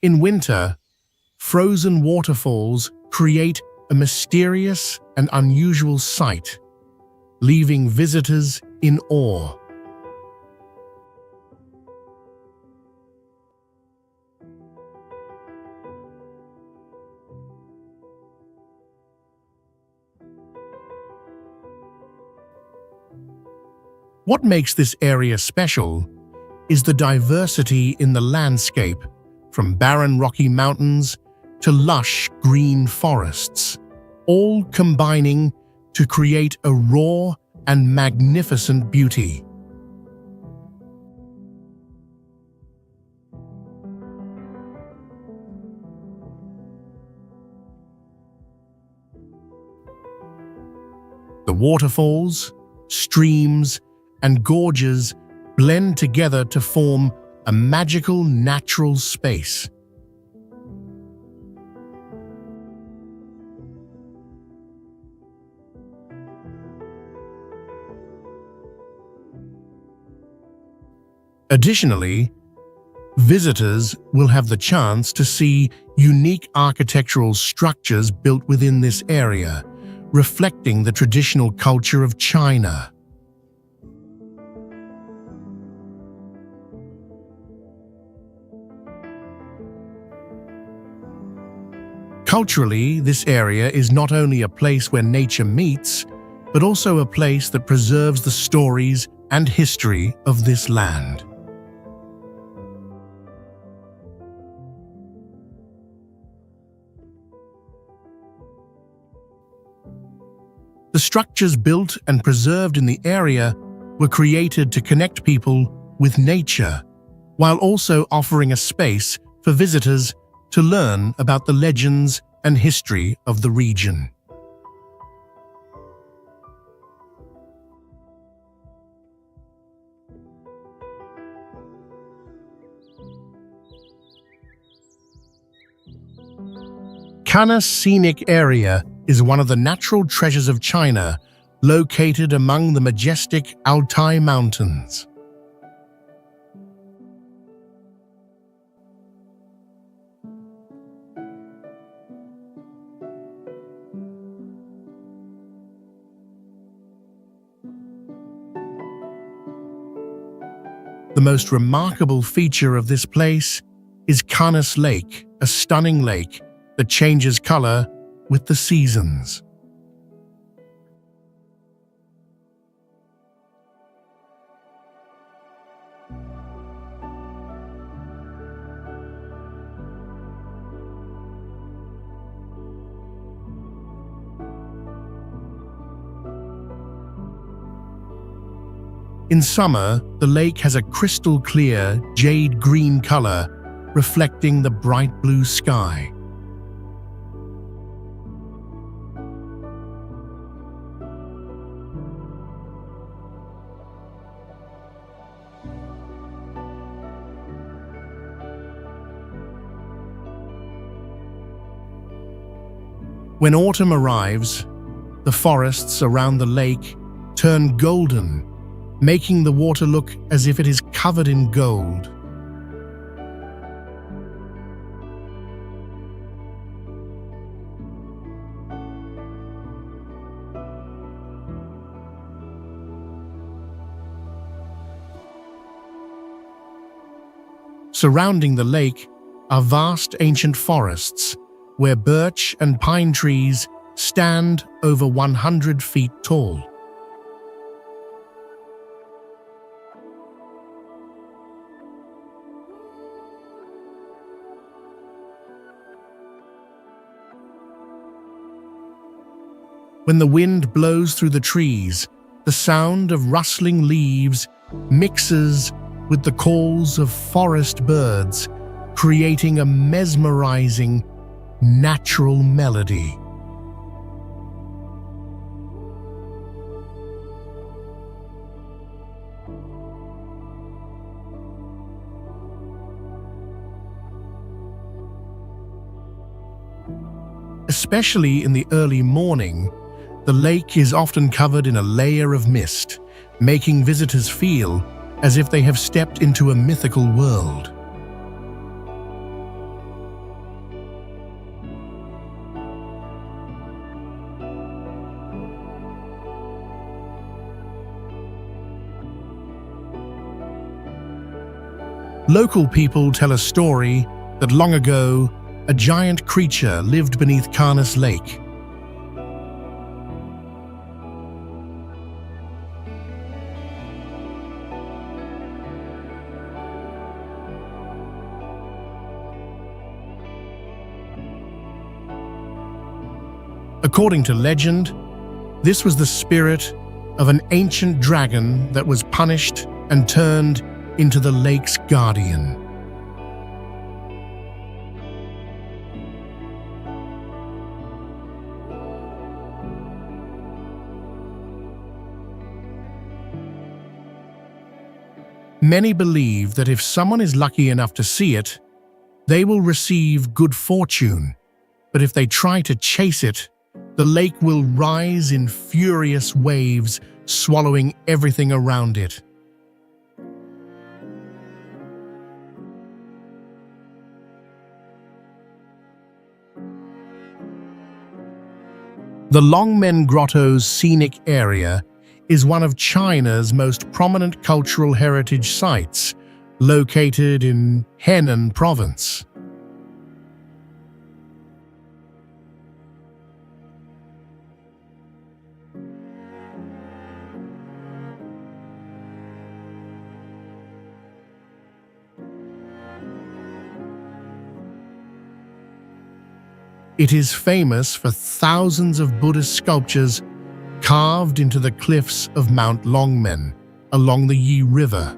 In winter, frozen waterfalls create a mysterious and unusual sight, leaving visitors in awe. What makes this area special is the diversity in the landscape, from barren rocky mountains to lush green forests, all combining to create a raw and magnificent beauty. The waterfalls, streams, and gorges blend together to form a magical natural space. Additionally, visitors will have the chance to see unique architectural structures built within this area, reflecting the traditional culture of China. Culturally, this area is not only a place where nature meets, but also a place that preserves the stories and history of this land. The structures built and preserved in the area were created to connect people with nature, while also offering a space for visitors to learn about the legends and history of the region. Canas Scenic Area is one of the natural treasures of China, located among the majestic Altai Mountains. The most remarkable feature of this place is Canas Lake, a stunning lake that changes color with the seasons. In summer, the lake has a crystal clear jade green color, reflecting the bright blue sky. When autumn arrives, the forests around the lake turn golden, making the water look as if it is covered in gold. Surrounding the lake are vast ancient forests, where birch and pine trees stand over 100 feet tall. When the wind blows through the trees, the sound of rustling leaves mixes with the calls of forest birds, creating a mesmerizing, natural melody. Especially in the early morning, the lake is often covered in a layer of mist, making visitors feel as if they have stepped into a mythical world. Local people tell a story that long ago, a giant creature lived beneath Canas Lake. According to legend, this was the spirit of an ancient dragon that was punished and turned into the lake's guardian. Many believe that if someone is lucky enough to see it, they will receive good fortune, but if they try to chase it, the lake will rise in furious waves, swallowing everything around it. The Longmen Grotto's scenic area is one of China's most prominent cultural heritage sites, located in Henan Province. It is famous for thousands of Buddhist sculptures carved into the cliffs of Mount Longmen along the Yi River.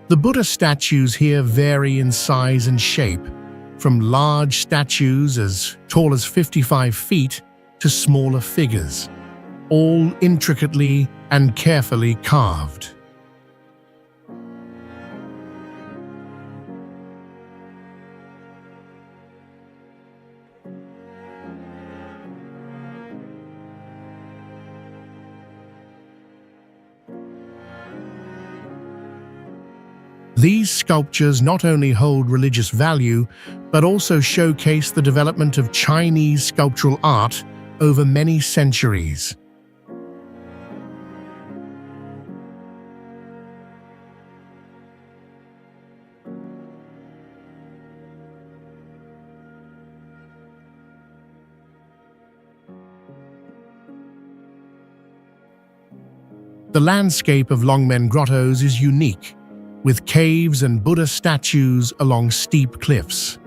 The Buddha statues here vary in size and shape, from large statues as tall as 55 feet to smaller figures, all intricately and carefully carved. These sculptures not only hold religious value, but also showcase the development of Chinese sculptural art over many centuries. The landscape of Longmen Grottoes is unique, with caves and Buddha statues along steep cliffs.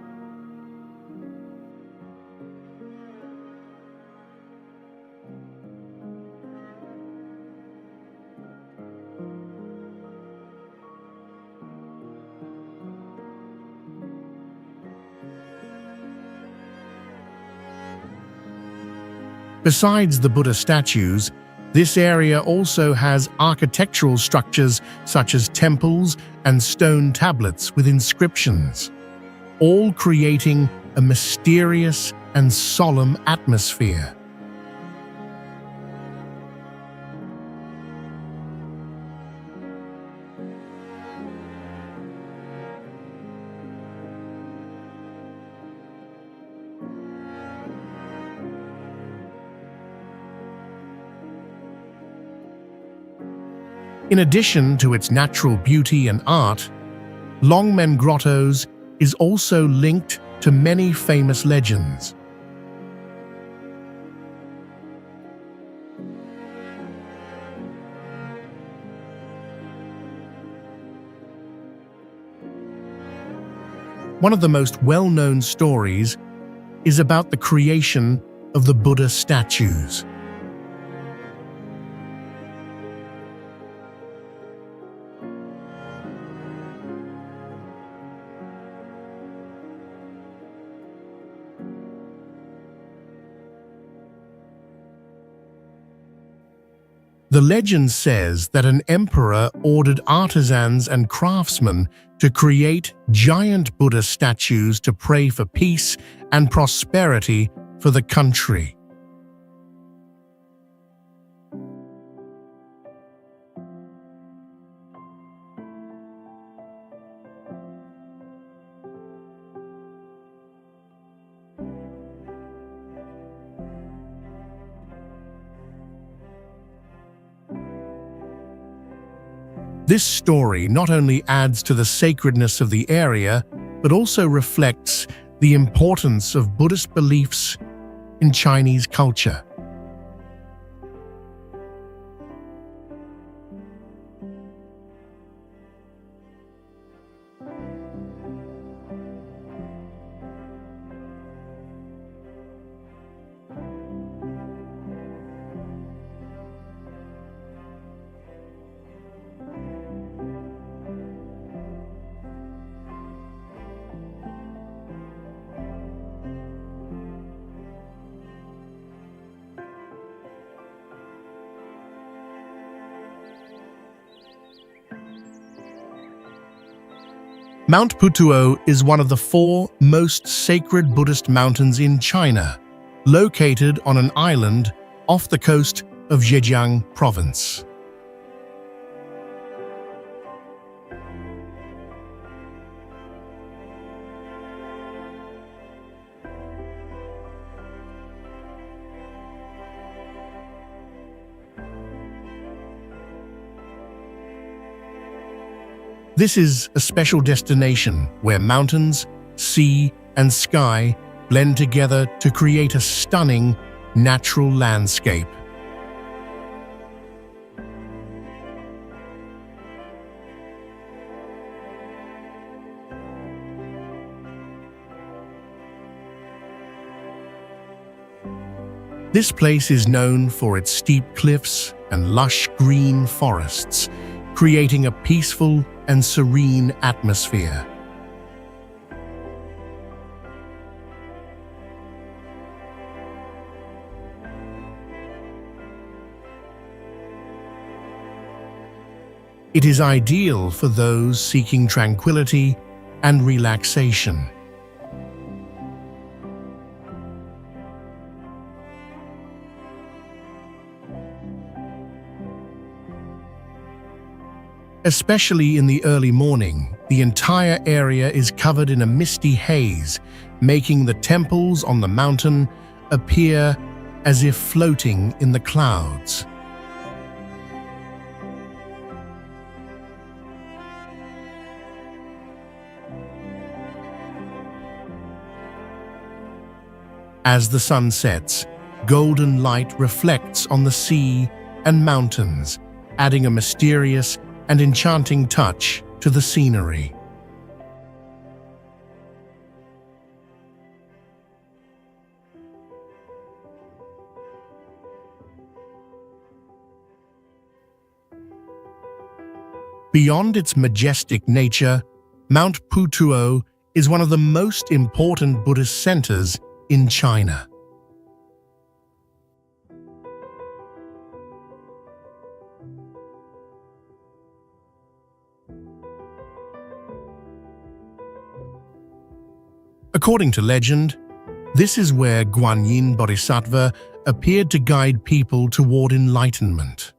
Besides the Buddha statues, this area also has architectural structures such as temples and stone tablets with inscriptions, all creating a mysterious and solemn atmosphere. In addition to its natural beauty and art, Longmen Grottoes is also linked to many famous legends. One of the most well-known stories is about the creation of the Buddha statues. The legend says that an emperor ordered artisans and craftsmen to create giant Buddha statues to pray for peace and prosperity for the country. This story not only adds to the sacredness of the area, but also reflects the importance of Buddhist beliefs in Chinese culture. Mount Putuo is one of the 4 most sacred Buddhist mountains in China, located on an island off the coast of Zhejiang province. This is a special destination where mountains, sea, and sky blend together to create a stunning natural landscape. This place is known for its steep cliffs and lush green forests, creating a peaceful and serene atmosphere. It is ideal for those seeking tranquility and relaxation. Especially in the early morning, the entire area is covered in a misty haze, making the temples on the mountain appear as if floating in the clouds. As the sun sets, golden light reflects on the sea and mountains, adding a mysterious and enchanting touch to the scenery. Beyond its majestic nature, Mount Putuo is one of the most important Buddhist centers in China. According to legend, this is where Guanyin Bodhisattva appeared to guide people toward enlightenment.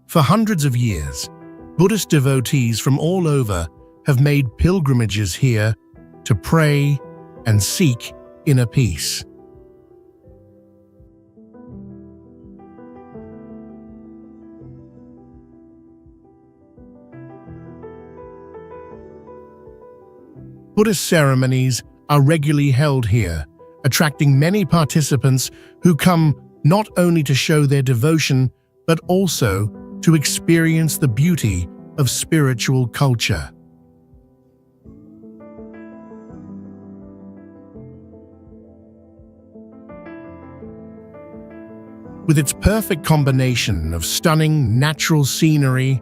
For hundreds of years, Buddhist devotees from all over have made pilgrimages here to pray and seek inner peace. Buddhist ceremonies are regularly held here, attracting many participants who come not only to show their devotion, but also to experience the beauty of spiritual culture. With its perfect combination of stunning natural scenery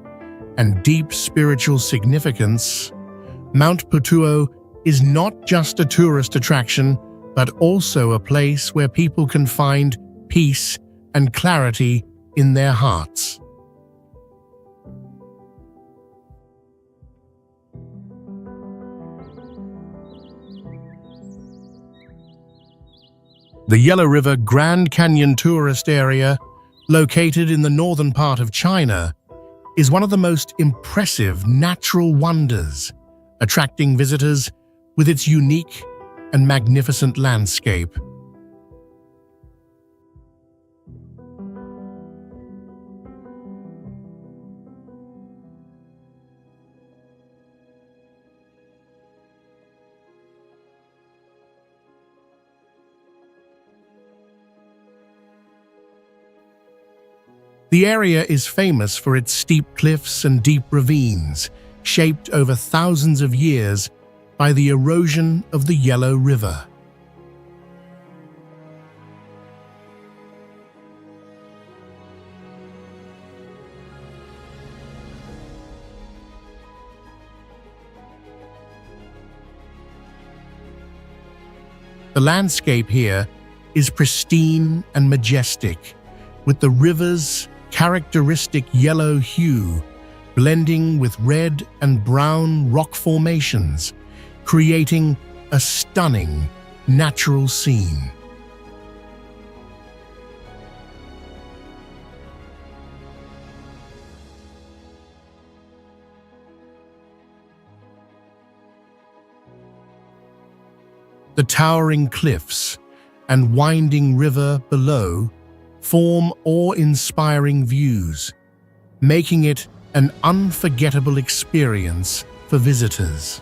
and deep spiritual significance, Mount Putuo is not just a tourist attraction, but also a place where people can find peace and clarity in their hearts. The Yellow River Grand Canyon tourist area, located in the northern part of China, is one of the most impressive natural wonders, attracting visitors with its unique and magnificent landscape. The area is famous for its steep cliffs and deep ravines, shaped over thousands of years by the erosion of the Yellow River. The landscape here is pristine and majestic, with the river's characteristic yellow hue blending with red and brown rock formations, creating a stunning natural scene. The towering cliffs and winding river below form awe-inspiring views, making it an unforgettable experience for visitors.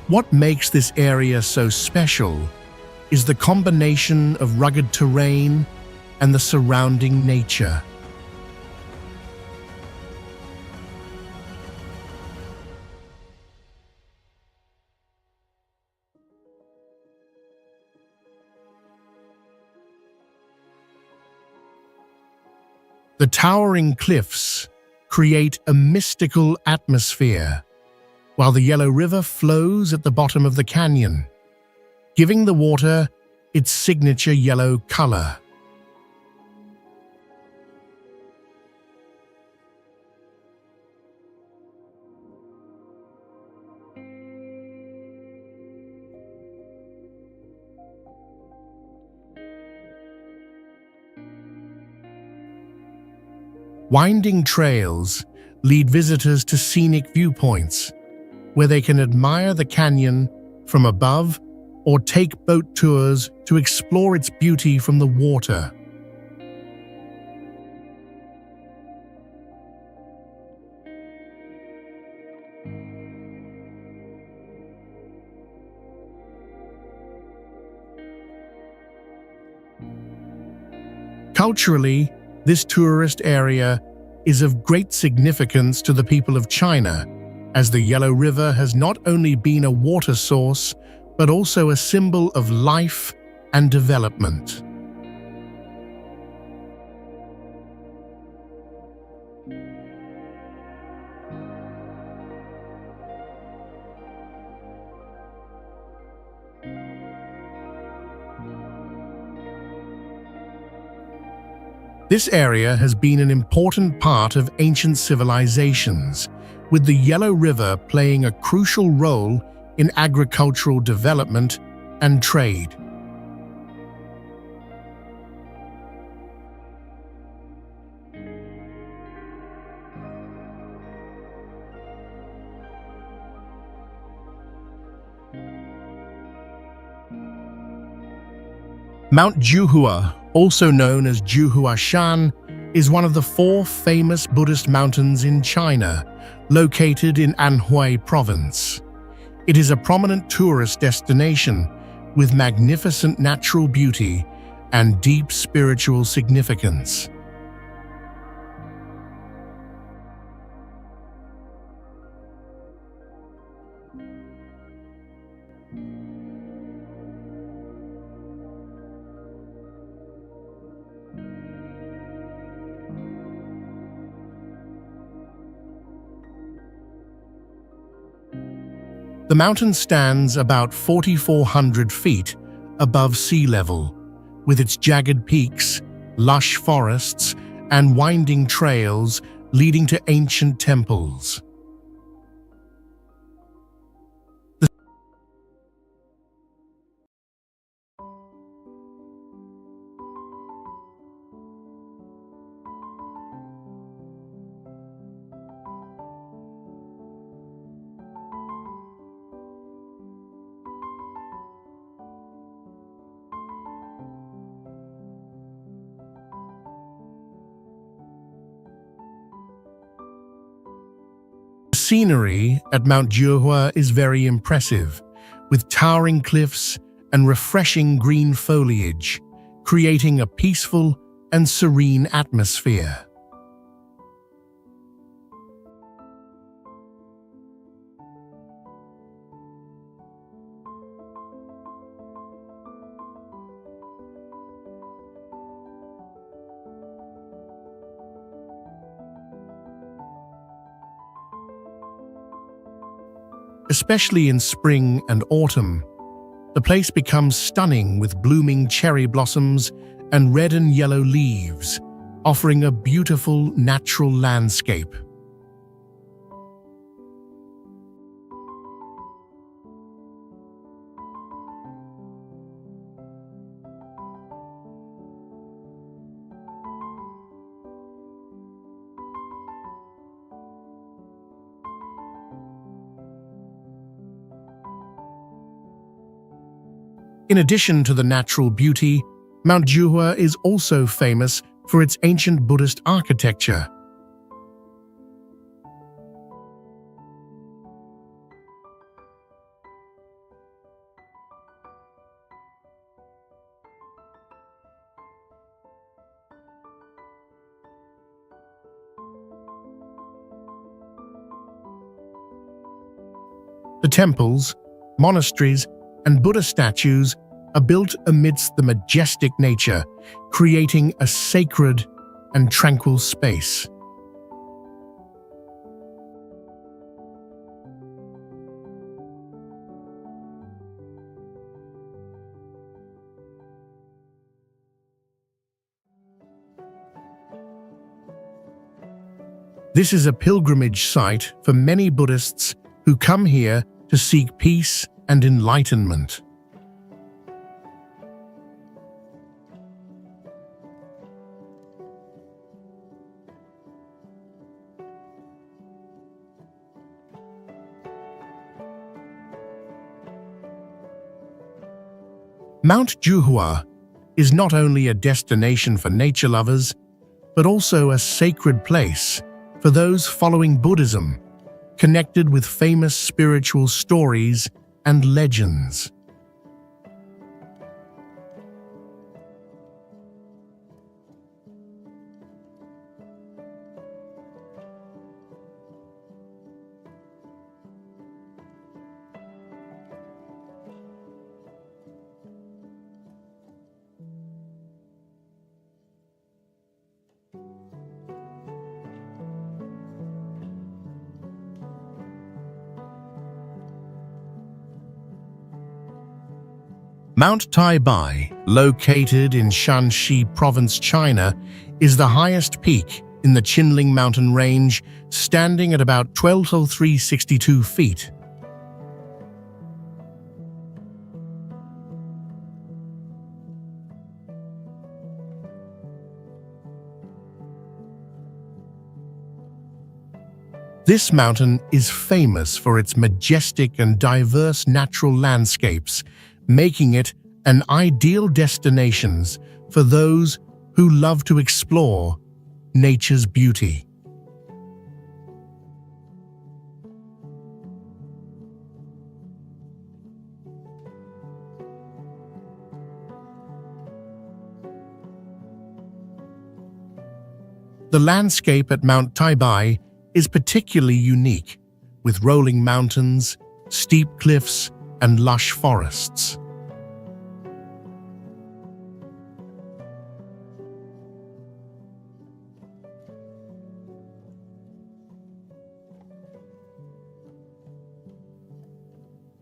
What makes this area so special is the combination of rugged terrain and the surrounding nature. The towering cliffs create a mystical atmosphere, while the Yellow River flows at the bottom of the canyon, giving the water its signature yellow color. Winding trails lead visitors to scenic viewpoints, where they can admire the canyon from above or take boat tours to explore its beauty from the water. Culturally, this tourist area is of great significance to the people of China, as the Yellow River has not only been a water source, but also a symbol of life and development. This area has been an important part of ancient civilizations, with the Yellow River playing a crucial role in agricultural development and trade. Mount Zhuhua, also known as Zhuhuashan, is one of the 4 famous Buddhist mountains in China, located in Anhui Province. It is a prominent tourist destination with magnificent natural beauty and deep spiritual significance. The mountain stands about 4,400 feet above sea level, with its jagged peaks, lush forests, and winding trails leading to ancient temples. The scenery at Mount Zhuhua is very impressive, with towering cliffs and refreshing green foliage, creating a peaceful and serene atmosphere. Especially in spring and autumn, the place becomes stunning with blooming cherry blossoms and red and yellow leaves, offering a beautiful natural landscape. In addition to the natural beauty, Mount Juhua is also famous for its ancient Buddhist architecture. The temples, monasteries, and Buddha statues are built amidst the majestic nature, creating a sacred and tranquil space. This is a pilgrimage site for many Buddhists who come here to seek peace and enlightenment. Mount Juhua is not only a destination for nature lovers, but also a sacred place for those following Buddhism, connected with famous spiritual stories and legends. Mount Taibai, located in Shanxi Province, China, is the highest peak in the Qinling mountain range, standing at about 12,362 feet. This mountain is famous for its majestic and diverse natural landscapes, making it an ideal destination for those who love to explore nature's beauty. The landscape at Mount Taibai is particularly unique, with rolling mountains, steep cliffs, and lush forests.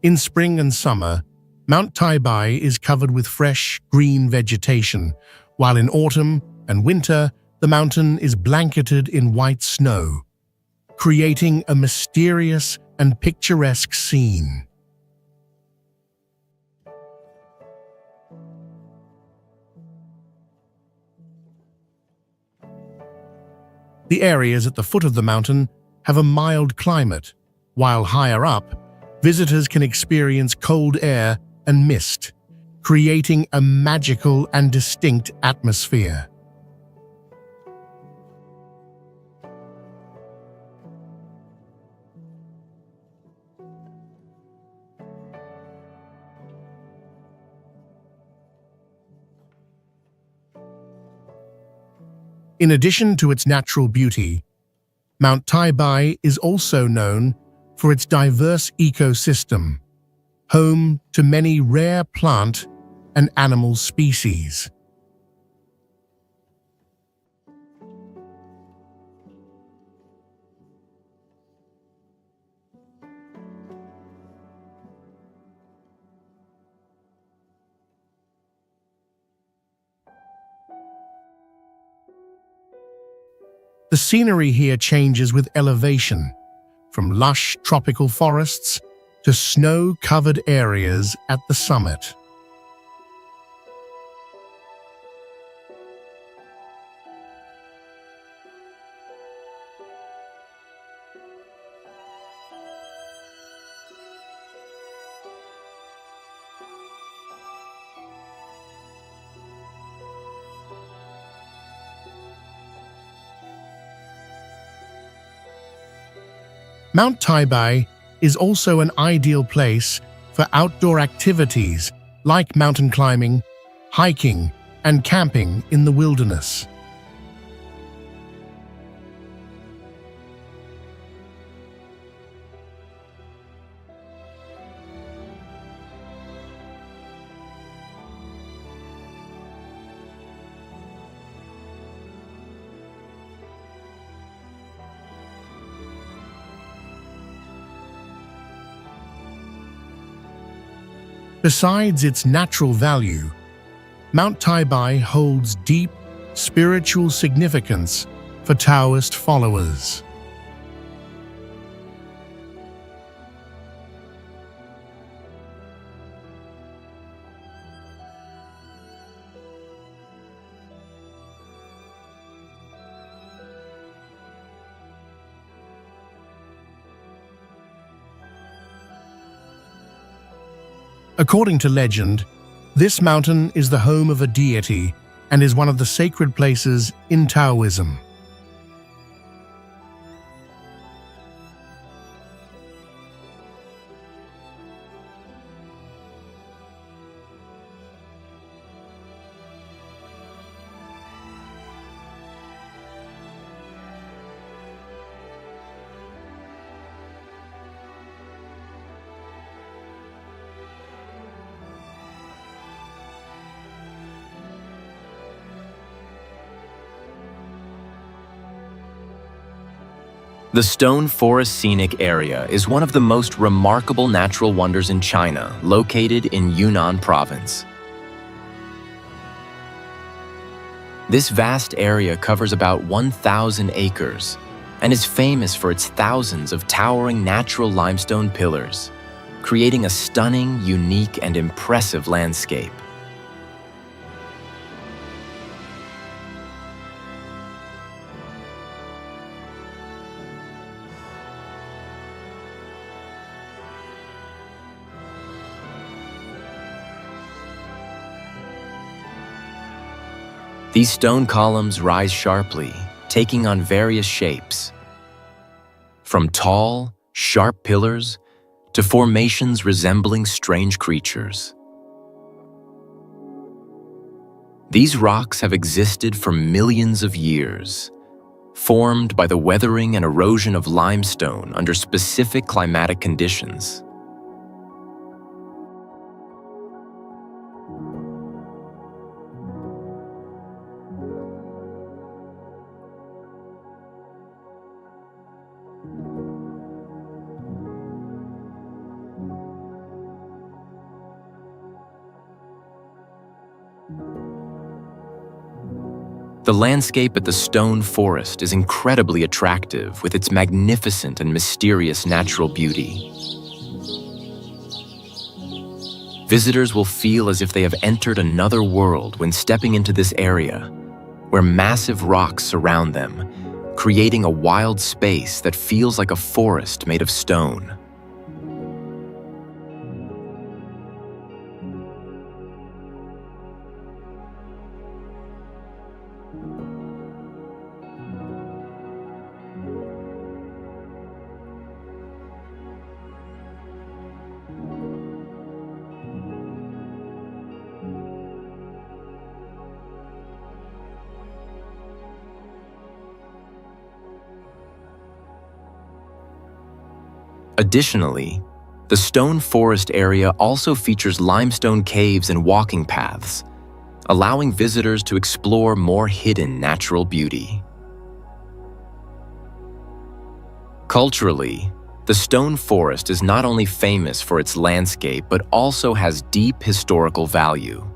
In spring and summer, Mount Taibai is covered with fresh, green vegetation, while in autumn and winter, the mountain is blanketed in white snow, creating a mysterious and picturesque scene. The areas at the foot of the mountain have a mild climate, while higher up, visitors can experience cold air and mist, creating a magical and distinct atmosphere. In addition to its natural beauty, Mount Taibai is also known for its diverse ecosystem, home to many rare plant and animal species. The scenery here changes with elevation, from lush tropical forests to snow-covered areas at the summit. Mount Taibai is also an ideal place for outdoor activities like mountain climbing, hiking, and camping in the wilderness. Besides its natural value, Mount Taibai holds deep spiritual significance for Taoist followers. According to legend, this mountain is the home of a deity and is one of the sacred places in Taoism. The Stone Forest Scenic Area is one of the most remarkable natural wonders in China, located in Yunnan Province. This vast area covers about 1,000 acres and is famous for its thousands of towering natural limestone pillars, creating a stunning, unique, and impressive landscape. These stone columns rise sharply, taking on various shapes, from tall, sharp pillars to formations resembling strange creatures. These rocks have existed for millions of years, formed by the weathering and erosion of limestone under specific climatic conditions. The landscape at the Stone Forest is incredibly attractive with its magnificent and mysterious natural beauty. Visitors will feel as if they have entered another world when stepping into this area, where massive rocks surround them, creating a wild space that feels like a forest made of stone. Additionally, the Stone Forest area also features limestone caves and walking paths, allowing visitors to explore more hidden natural beauty. Culturally, the Stone Forest is not only famous for its landscape but also has deep historical value.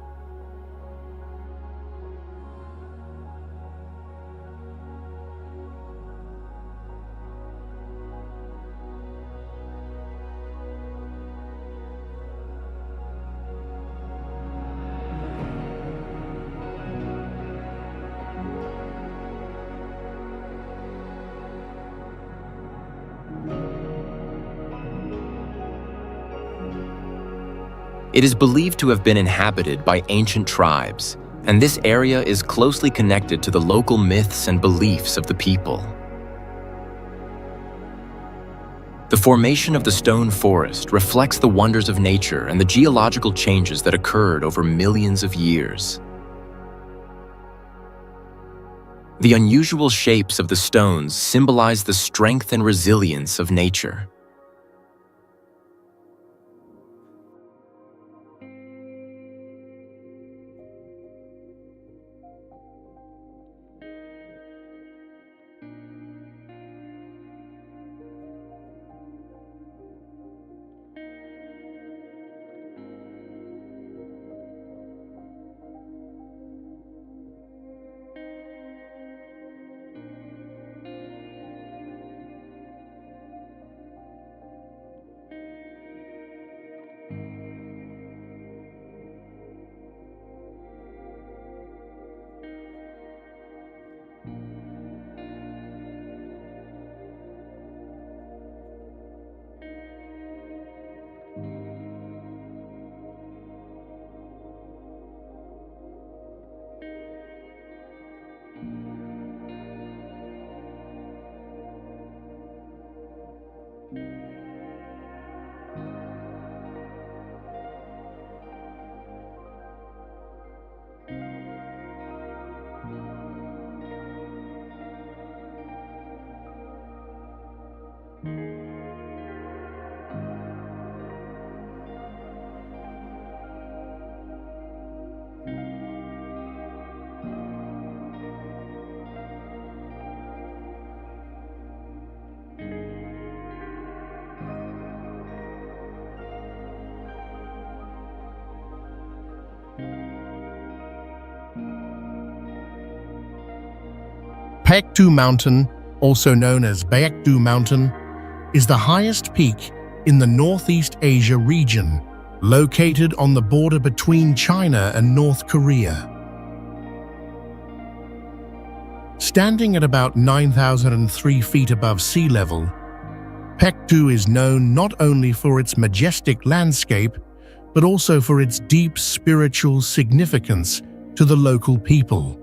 It is believed to have been inhabited by ancient tribes, and this area is closely connected to the local myths and beliefs of the people. The formation of the stone forest reflects the wonders of nature and the geological changes that occurred over millions of years. The unusual shapes of the stones symbolize the strength and resilience of nature. Paektu Mountain, also known as Baekdu Mountain, is the highest peak in the Northeast Asia region, located on the border between China and North Korea. Standing at about 9,003 feet above sea level, Paektu is known not only for its majestic landscape, but also for its deep spiritual significance to the local people.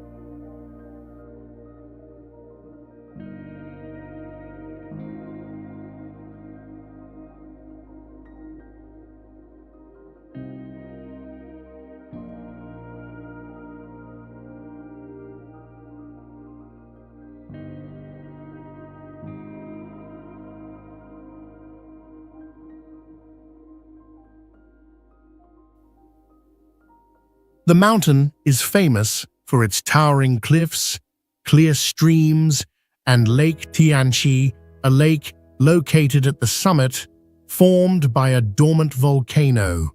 The mountain is famous for its towering cliffs, clear streams, and Lake Tianqi, a lake located at the summit, formed by a dormant volcano.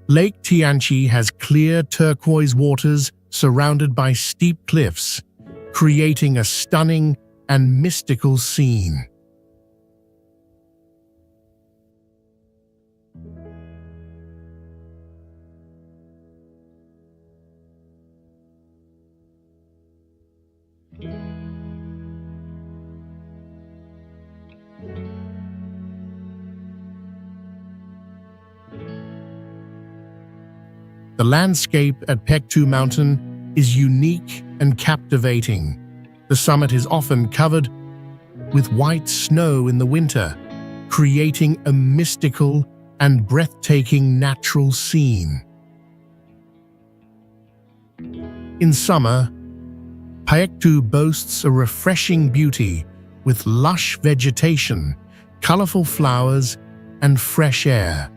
Lake Tianqi has clear turquoise waters surrounded by steep cliffs, creating a stunning and mystical scene. The landscape at Paektu Mountain is unique and captivating. The summit is often covered with white snow in the winter, creating a mystical and breathtaking natural scene. In summer, Paektu boasts a refreshing beauty with lush vegetation, colorful flowers, and fresh air.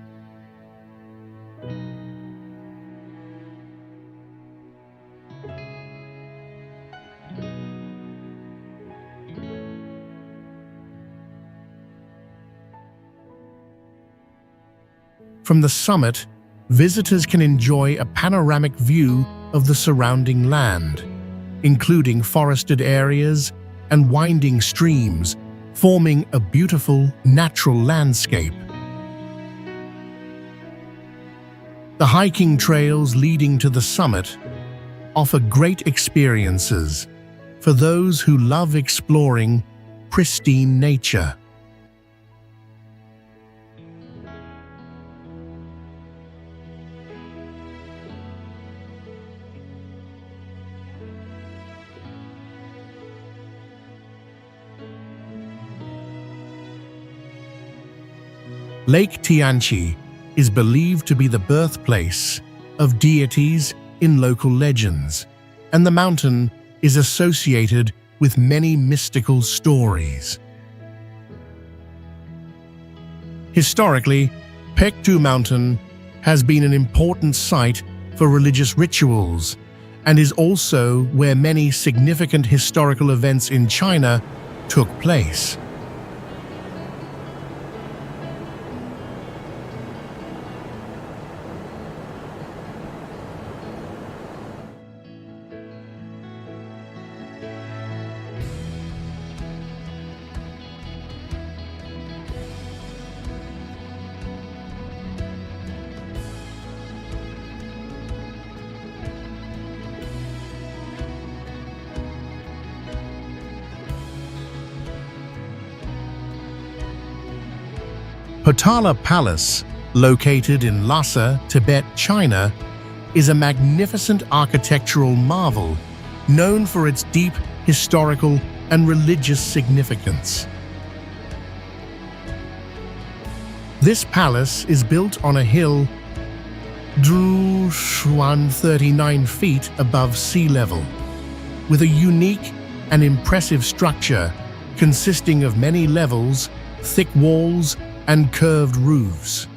From the summit, visitors can enjoy a panoramic view of the surrounding land, including forested areas and winding streams, forming a beautiful natural landscape. The hiking trails leading to the summit offer great experiences for those who love exploring pristine nature. Lake Tianqi is believed to be the birthplace of deities in local legends, and the mountain is associated with many mystical stories. Historically, Pektu Mountain has been an important site for religious rituals and is also where many significant historical events in China took place. Potala Palace, located in Lhasa, Tibet, China, is a magnificent architectural marvel known for its deep historical and religious significance. This palace is built on a hill 39 feet above sea level, with a unique and impressive structure consisting of many levels, thick walls, and curved roofs.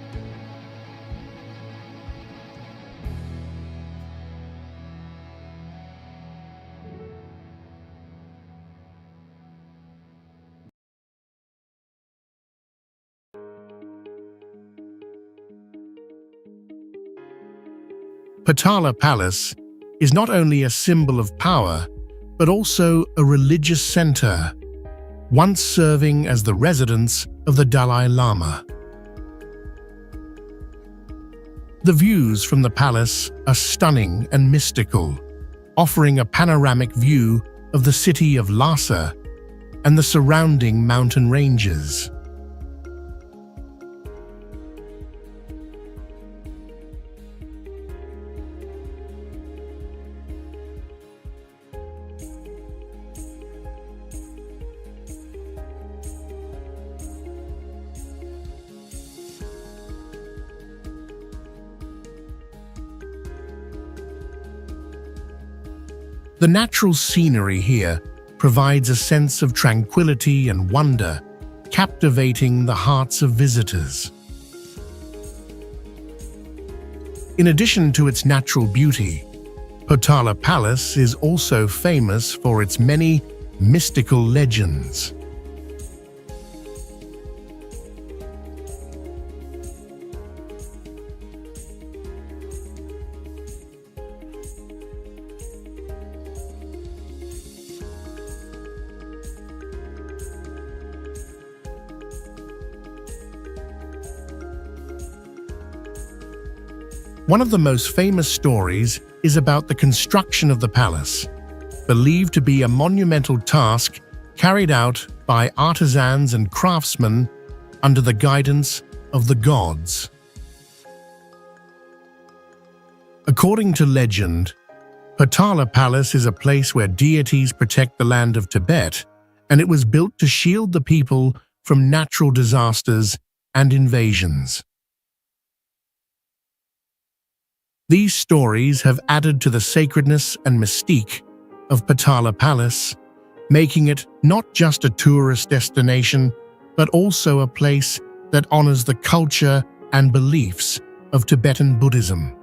Potala Palace is not only a symbol of power, but also a religious center, once serving as the residence of the Dalai Lama. The views from the palace are stunning and mystical, offering a panoramic view of the city of Lhasa and the surrounding mountain ranges. The natural scenery here provides a sense of tranquility and wonder, captivating the hearts of visitors. In addition to its natural beauty, Potala Palace is also famous for its many mystical legends. One of the most famous stories is about the construction of the palace, believed to be a monumental task carried out by artisans and craftsmen under the guidance of the gods. According to legend, Potala Palace is a place where deities protect the land of Tibet, and it was built to shield the people from natural disasters and invasions. These stories have added to the sacredness and mystique of Potala Palace, making it not just a tourist destination, but also a place that honors the culture and beliefs of Tibetan Buddhism.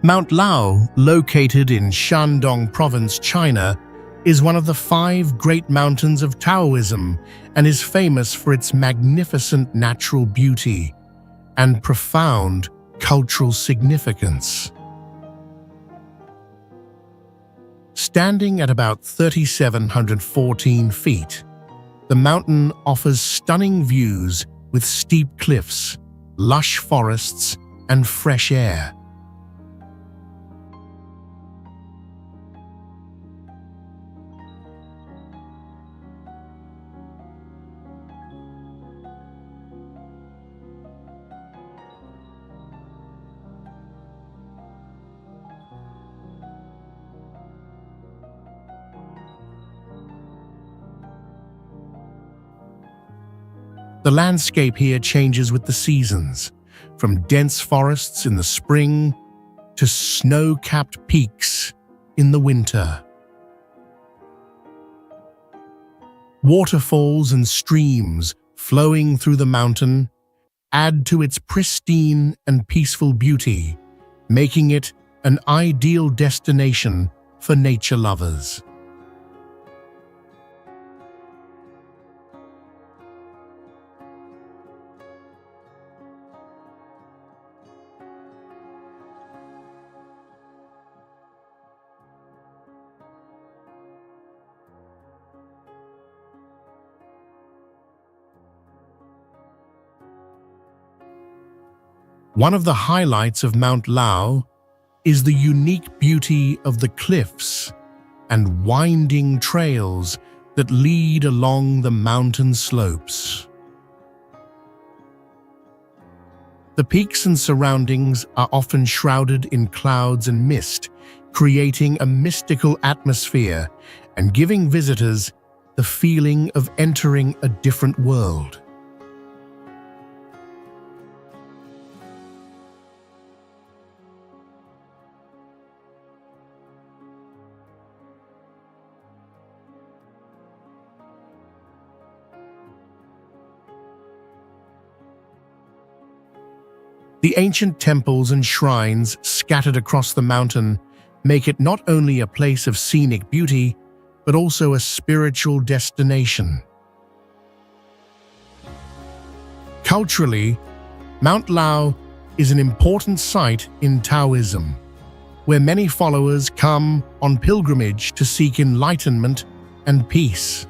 Mount Lao, located in Shandong Province, China, is one of the 5 great mountains of Taoism and is famous for its magnificent natural beauty and profound cultural significance. Standing at about 3,714 feet, the mountain offers stunning views with steep cliffs, lush forests, and fresh air. The landscape here changes with the seasons, from dense forests in the spring to snow-capped peaks in the winter. Waterfalls and streams flowing through the mountain add to its pristine and peaceful beauty, making it an ideal destination for nature lovers. One of the highlights of Mount Lao is the unique beauty of the cliffs and winding trails that lead along the mountain slopes. The peaks and surroundings are often shrouded in clouds and mist, creating a mystical atmosphere and giving visitors the feeling of entering a different world. The ancient temples and shrines scattered across the mountain make it not only a place of scenic beauty, but also a spiritual destination. Culturally, Mount Lao is an important site in Taoism, where many followers come on pilgrimage to seek enlightenment and peace.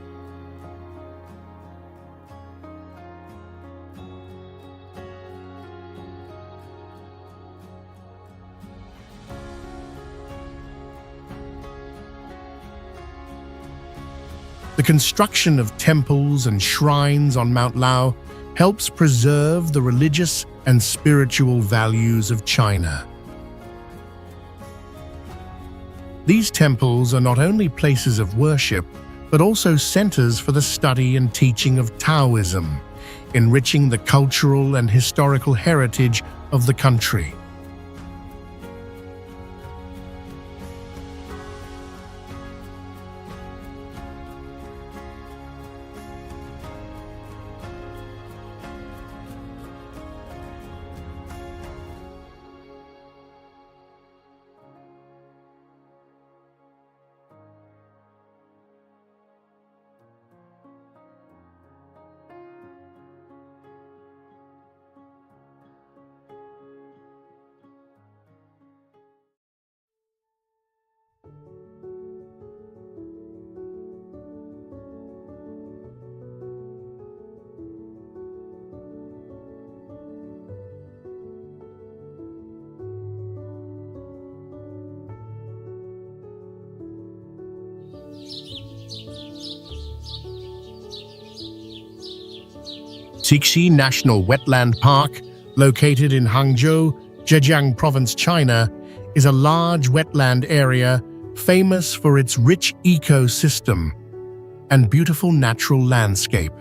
The construction of temples and shrines on Mount Lao helps preserve the religious and spiritual values of China. These temples are not only places of worship, but also centers for the study and teaching of Taoism, enriching the cultural and historical heritage of the country. Tixi National Wetland Park, located in Hangzhou, Zhejiang Province, China, is a large wetland area famous for its rich ecosystem and beautiful natural landscape.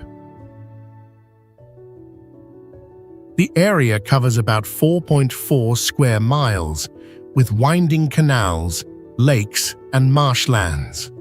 The area covers about 4.4 square miles, with winding canals, lakes, and marshlands.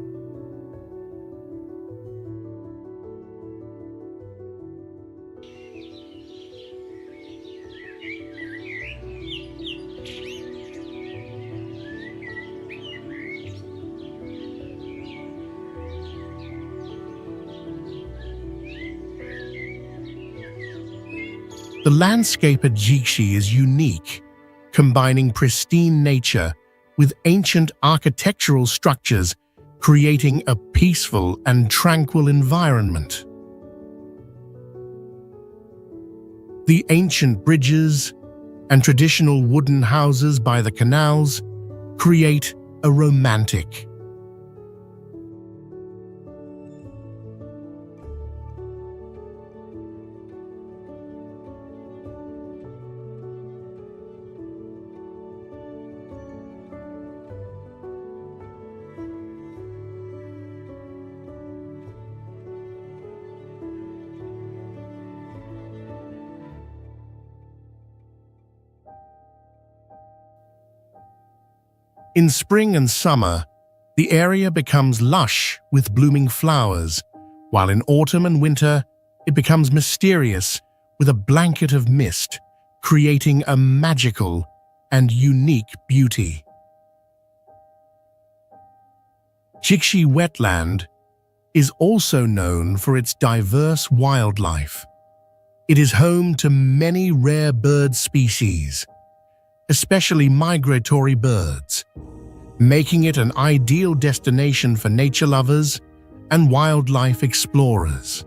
The landscape at Jixi is unique, combining pristine nature with ancient architectural structures, creating a peaceful and tranquil environment. The ancient bridges and traditional wooden houses by the canals create a romantic. In spring and summer, the area becomes lush with blooming flowers, while in autumn and winter, it becomes mysterious with a blanket of mist, creating a magical and unique beauty. Jixi Wetland is also known for its diverse wildlife. It is home to many rare bird species, especially migratory birds, making it an ideal destination for nature lovers and wildlife explorers.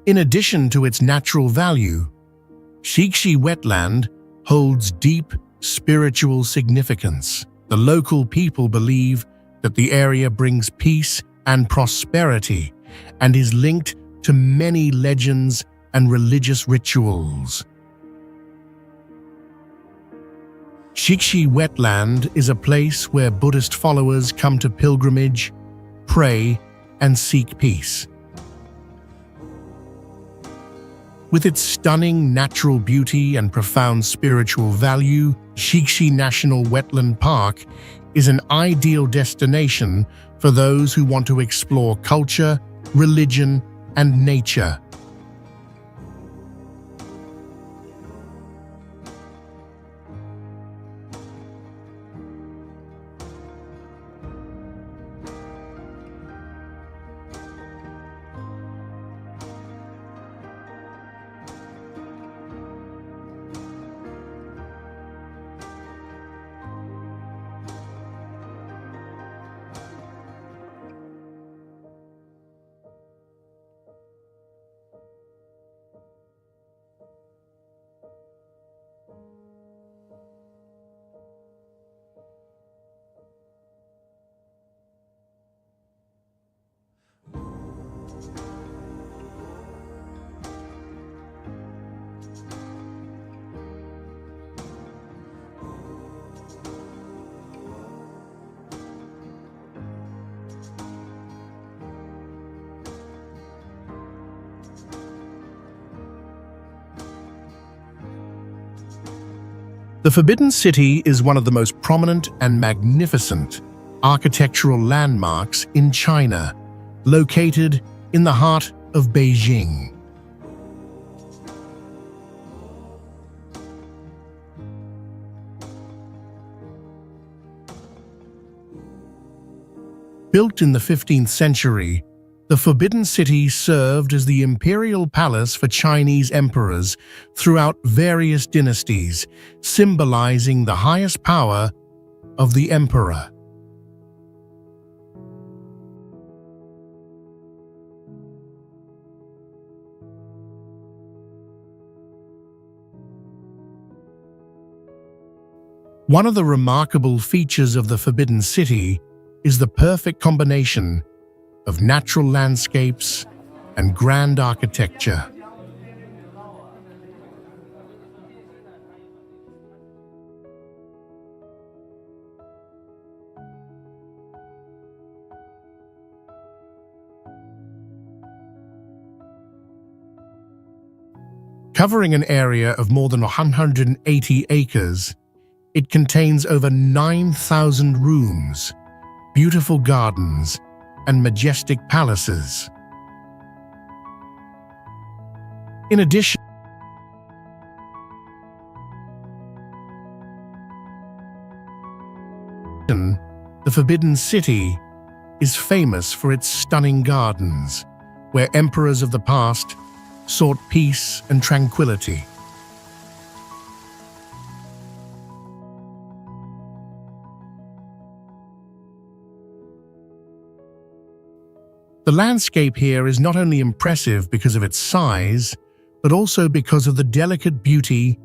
In addition to its natural value, Jixi Wetland holds deep spiritual significance. The local people believe that the area brings peace and prosperity and is linked to many legends and religious rituals. Jixi Wetland is a place where Buddhist followers come to pilgrimage, pray, and seek peace. With its stunning natural beauty and profound spiritual value, Jixi National Wetland Park is an ideal destination for those who want to explore culture, religion, and nature. The Forbidden City is one of the most prominent and magnificent architectural landmarks in China, located in the heart of Beijing. Built in the 15th century, the Forbidden City served as the imperial palace for Chinese emperors throughout various dynasties, symbolizing the highest power of the emperor. One of the remarkable features of the Forbidden City is the perfect combination of natural landscapes and grand architecture. Covering an area of more than 180 acres, it contains over 9,000 rooms, beautiful gardens, and majestic palaces. In addition, the Forbidden City is famous for its stunning gardens, where emperors of the past sought peace and tranquility. The landscape here is not only impressive because of its size, but also because of the delicate beauty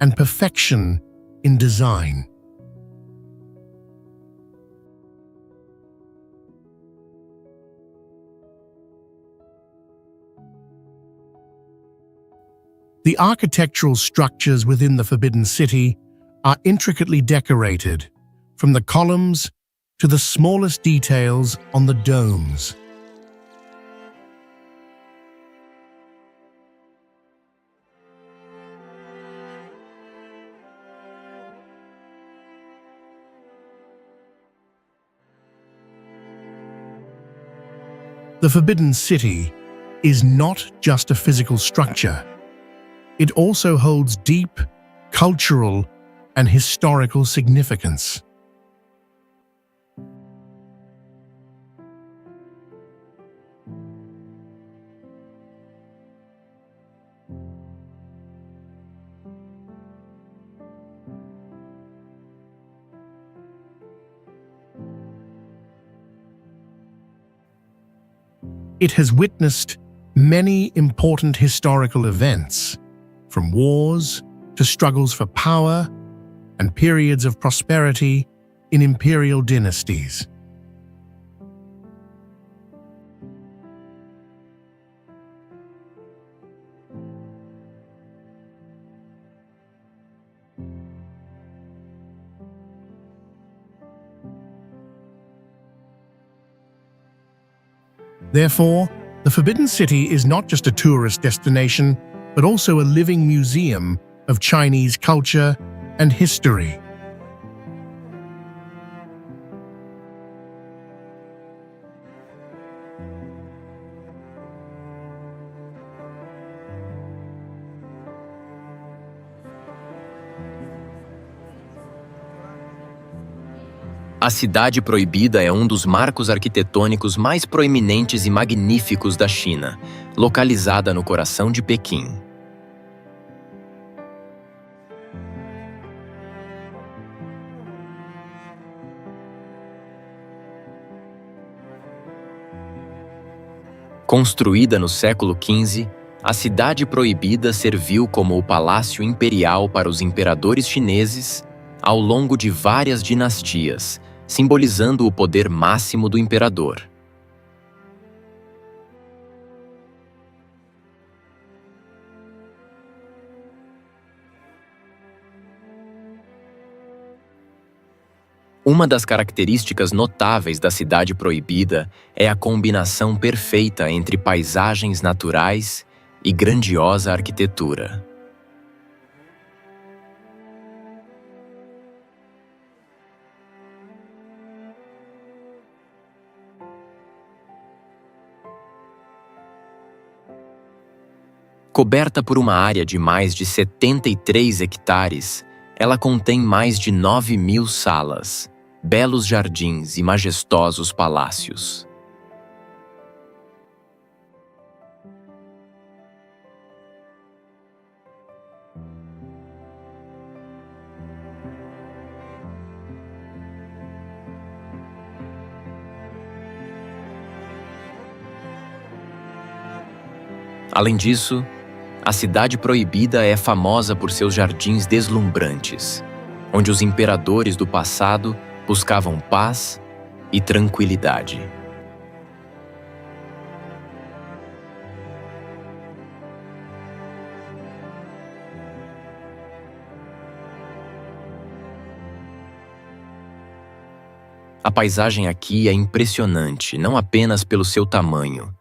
and perfection in design. The architectural structures within the Forbidden City are intricately decorated, from the columns to the smallest details on the domes. The Forbidden City is not just a physical structure. It also holds deep cultural and historical significance. It has witnessed many important historical events, from wars to struggles for power and periods of prosperity in imperial dynasties. Therefore, the Forbidden City is not just a tourist destination, but also a living museum of Chinese culture and history. A Cidade Proibida é um dos marcos arquitetônicos mais proeminentes e magníficos da China, localizada no coração de Pequim. Construída no século XV, a Cidade Proibida serviu como o palácio imperial para os imperadores chineses ao longo de várias dinastias, simbolizando o poder máximo do imperador. Uma das características notáveis da Cidade Proibida é a combinação perfeita entre paisagens naturais e grandiosa arquitetura. Coberta por uma área de mais de 73 hectares, ela contém mais de 9.000 salas, belos jardins e majestosos palácios. Além disso, a Cidade Proibida é famosa por seus jardins deslumbrantes, onde os imperadores do passado buscavam paz e tranquilidade. A paisagem aqui é impressionante, não apenas pelo seu tamanho,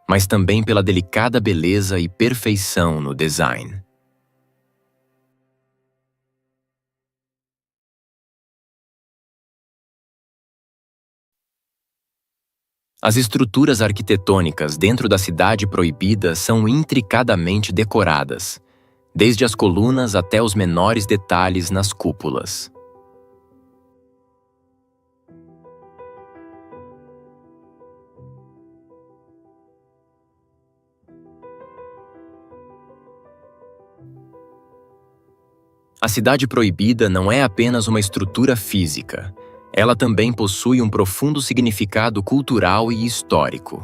mas também pela delicada beleza e perfeição no design. As estruturas arquitetônicas dentro da Cidade Proibida são intricadamente decoradas, desde as colunas até os menores detalhes nas cúpulas. A Cidade Proibida não é apenas uma estrutura física, ela também possui um profundo significado cultural e histórico.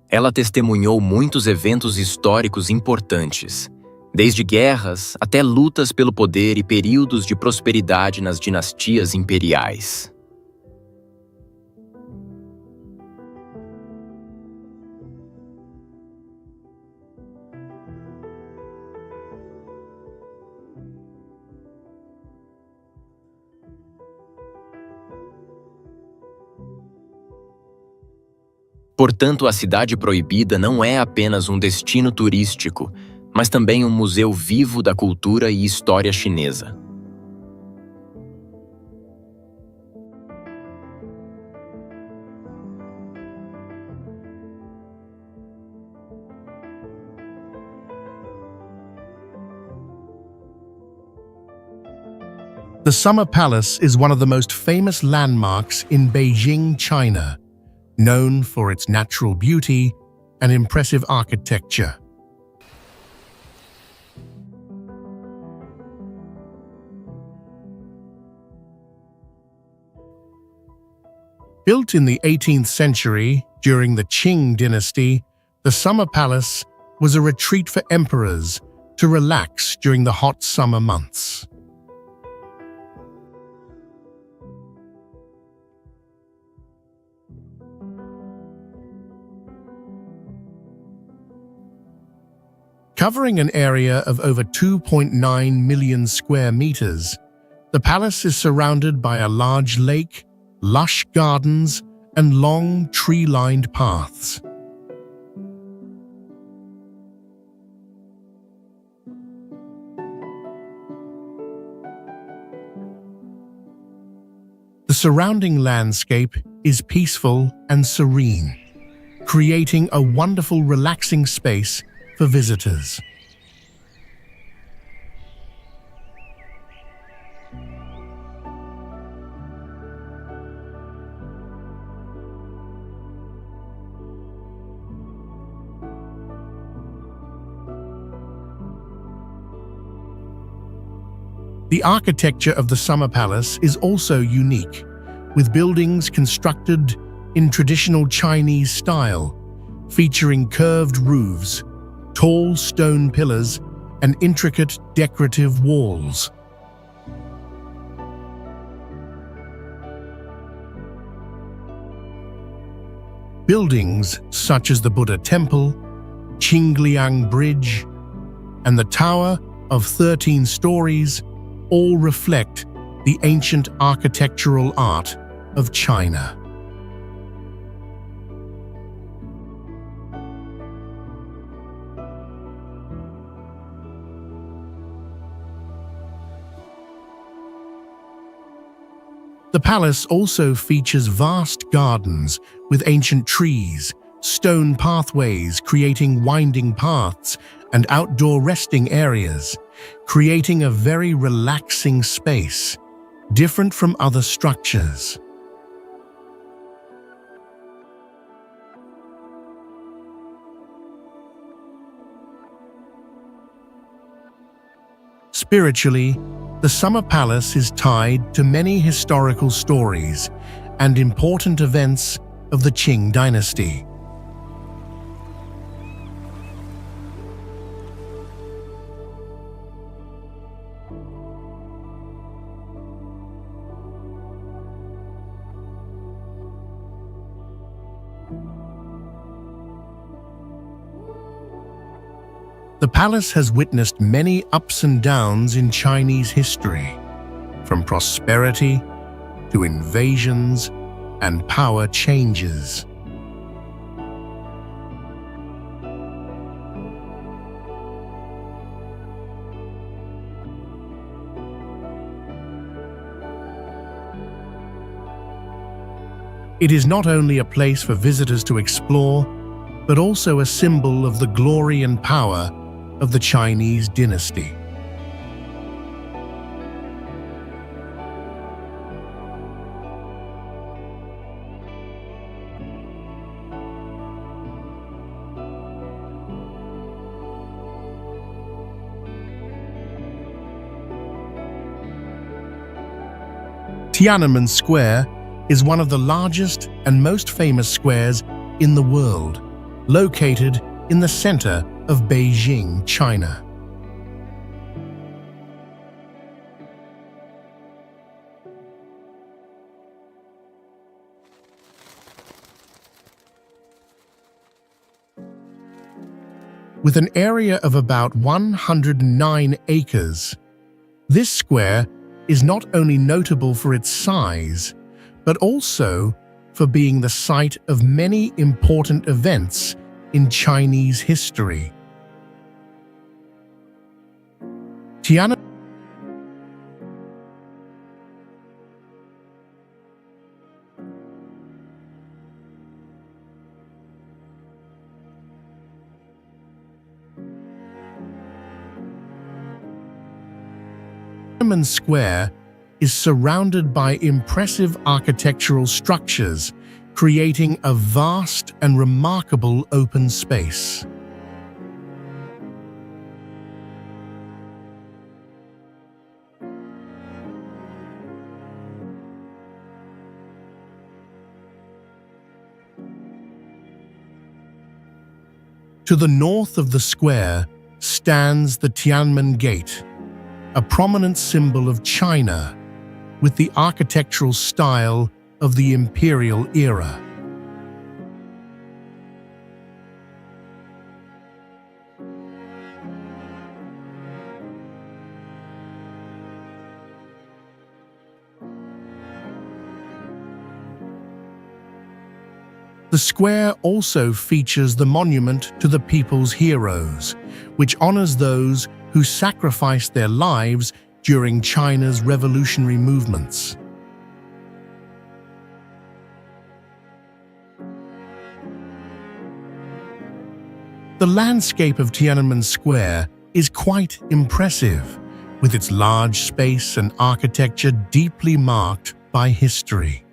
Ela testemunhou muitos eventos históricos importantes, desde guerras até lutas pelo poder e períodos de prosperidade nas dinastias imperiais. Portanto, a Cidade Proibida não é apenas um destino turístico, mas também um museu vivo da cultura e história chinesa. The Summer Palace is one of the most famous landmarks in Beijing, China, known for its natural beauty and impressive architecture. Built in the 18th century during the Qing dynasty, the Summer Palace was a retreat for emperors to relax during the hot summer months. Covering an area of over 2.9 million square meters, the palace is surrounded by a large lake, lush gardens, and long tree-lined paths. The surrounding landscape is peaceful and serene, creating a wonderful relaxing space for visitors. The architecture of the Summer Palace is also unique, with buildings constructed in traditional Chinese style, featuring curved roofs, tall stone pillars, and intricate decorative walls. Buildings such as the Buddha Temple, Qingliang Bridge, and the Tower of 13 Stories all reflect the ancient architectural art of China. The palace also features vast gardens with ancient trees, stone pathways creating winding paths, and outdoor resting areas, creating a very relaxing space, different from other structures. Spiritually, the Summer Palace is tied to many historical stories and important events of the Qing dynasty. The palace has witnessed many ups and downs in Chinese history, from prosperity to invasions and power changes. It is not only a place for visitors to explore, but also a symbol of the glory and power of the Chinese dynasty. Tiananmen Square is one of the largest and most famous squares in the world, located in the center of Beijing, China. With an area of about 109 acres, this square is not only notable for its size, but also for being the site of many important events in Chinese history. Tiananmen Square is surrounded by impressive architectural structures, creating a vast and remarkable open space. To the north of the square stands the Tiananmen Gate, a prominent symbol of China, with the architectural style of the imperial era. The square also features the monument to the people's heroes, which honors those who sacrificed their lives during China's revolutionary movements. The landscape of Tiananmen Square is quite impressive, with its large space and architecture deeply marked by history.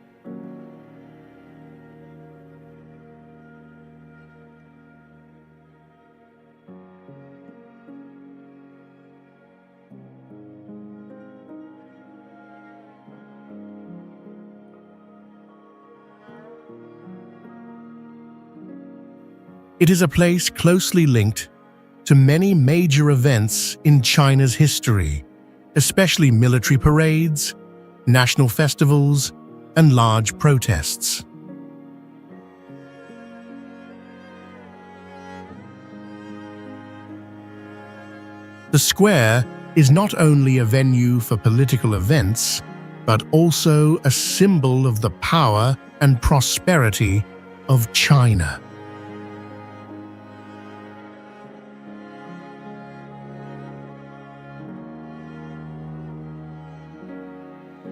It is a place closely linked to many major events in China's history, especially military parades, national festivals, and large protests. The square is not only a venue for political events, but also a symbol of the power and prosperity of China.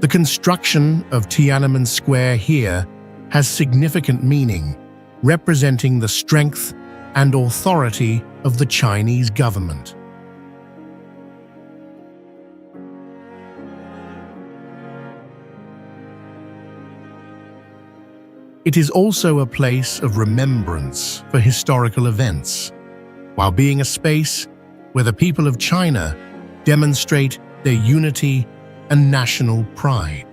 The construction of Tiananmen Square here has significant meaning, representing the strength and authority of the Chinese government. It is also a place of remembrance for historical events, while being a space where the people of China demonstrate their unity and national pride.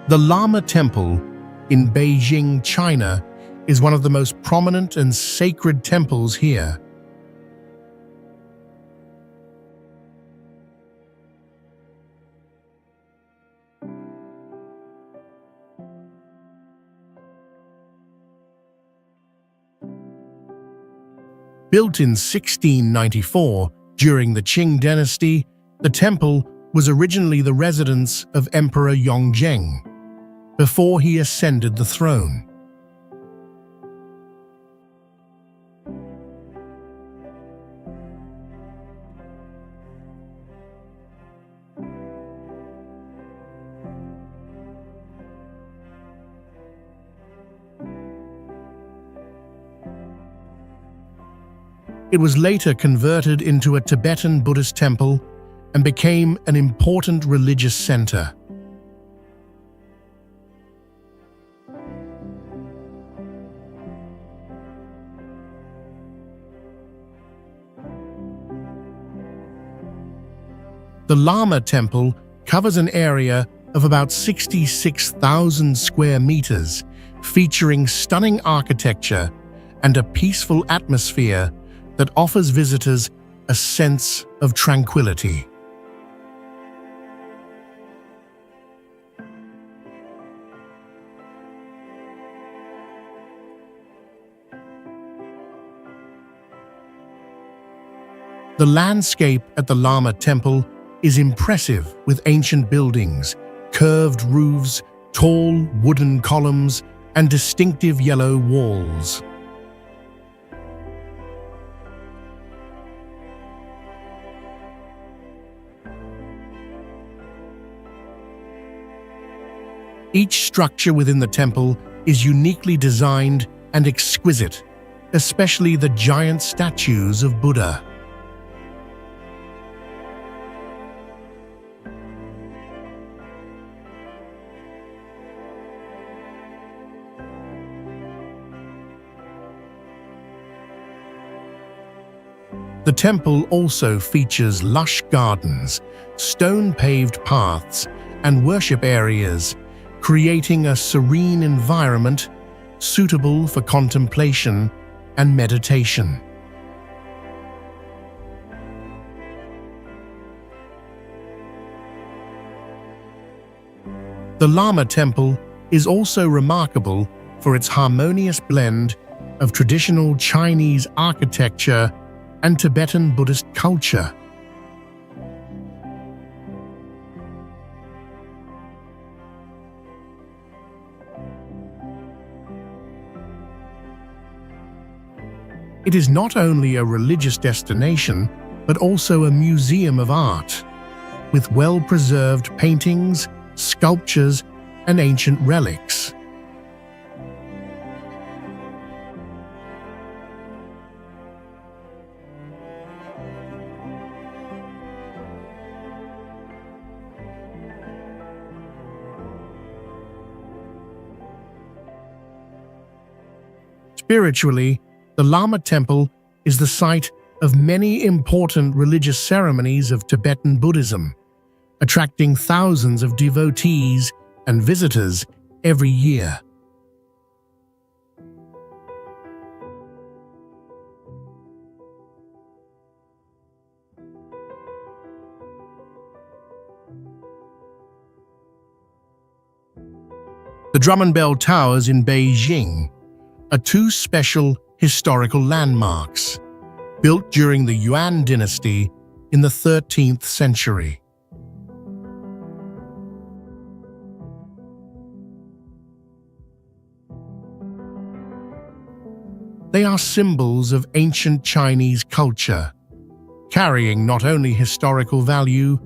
The Lama Temple in Beijing, China, is one of the most prominent and sacred temples here. Built in 1694 during the Qing dynasty, the temple was originally the residence of Emperor Yongzheng before he ascended the throne. It was later converted into a Tibetan Buddhist temple and became an important religious center. The Lama Temple covers an area of about 66,000 square meters, featuring stunning architecture and a peaceful atmosphere that offers visitors a sense of tranquility. The landscape at the Lama Temple is impressive, with ancient buildings, curved roofs, tall wooden columns, and distinctive yellow walls. Each structure within the temple is uniquely designed and exquisite, especially the giant statues of Buddha. The temple also features lush gardens, stone-paved paths, and worship areas, creating a serene environment suitable for contemplation and meditation. The Lama Temple is also remarkable for its harmonious blend of traditional Chinese architecture and Tibetan Buddhist culture. It is not only a religious destination, but also a museum of art, with well-preserved paintings, sculptures, and ancient relics. Spiritually, the Lama Temple is the site of many important religious ceremonies of Tibetan Buddhism, attracting thousands of devotees and visitors every year. The Drum and Bell Towers in Beijing are two special historical landmarks, built during the Yuan dynasty in the 13th century. They are symbols of ancient Chinese culture, carrying not only historical value,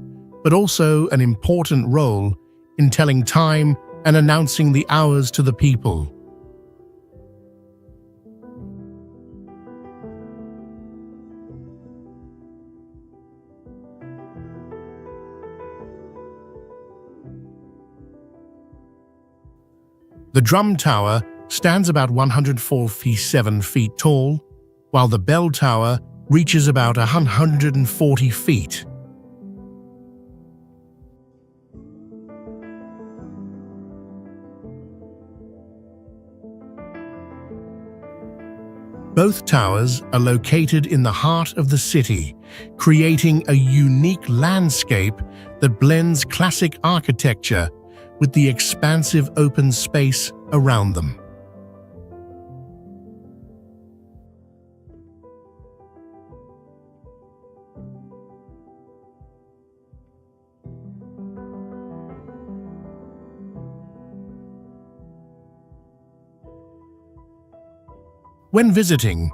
but also an important role in telling time and announcing the hours to the people. The Drum Tower stands about 147 feet tall, while the Bell Tower reaches about 140 feet. Both towers are located in the heart of the city, creating a unique landscape that blends classic architecture with the expansive open space around them. When visiting,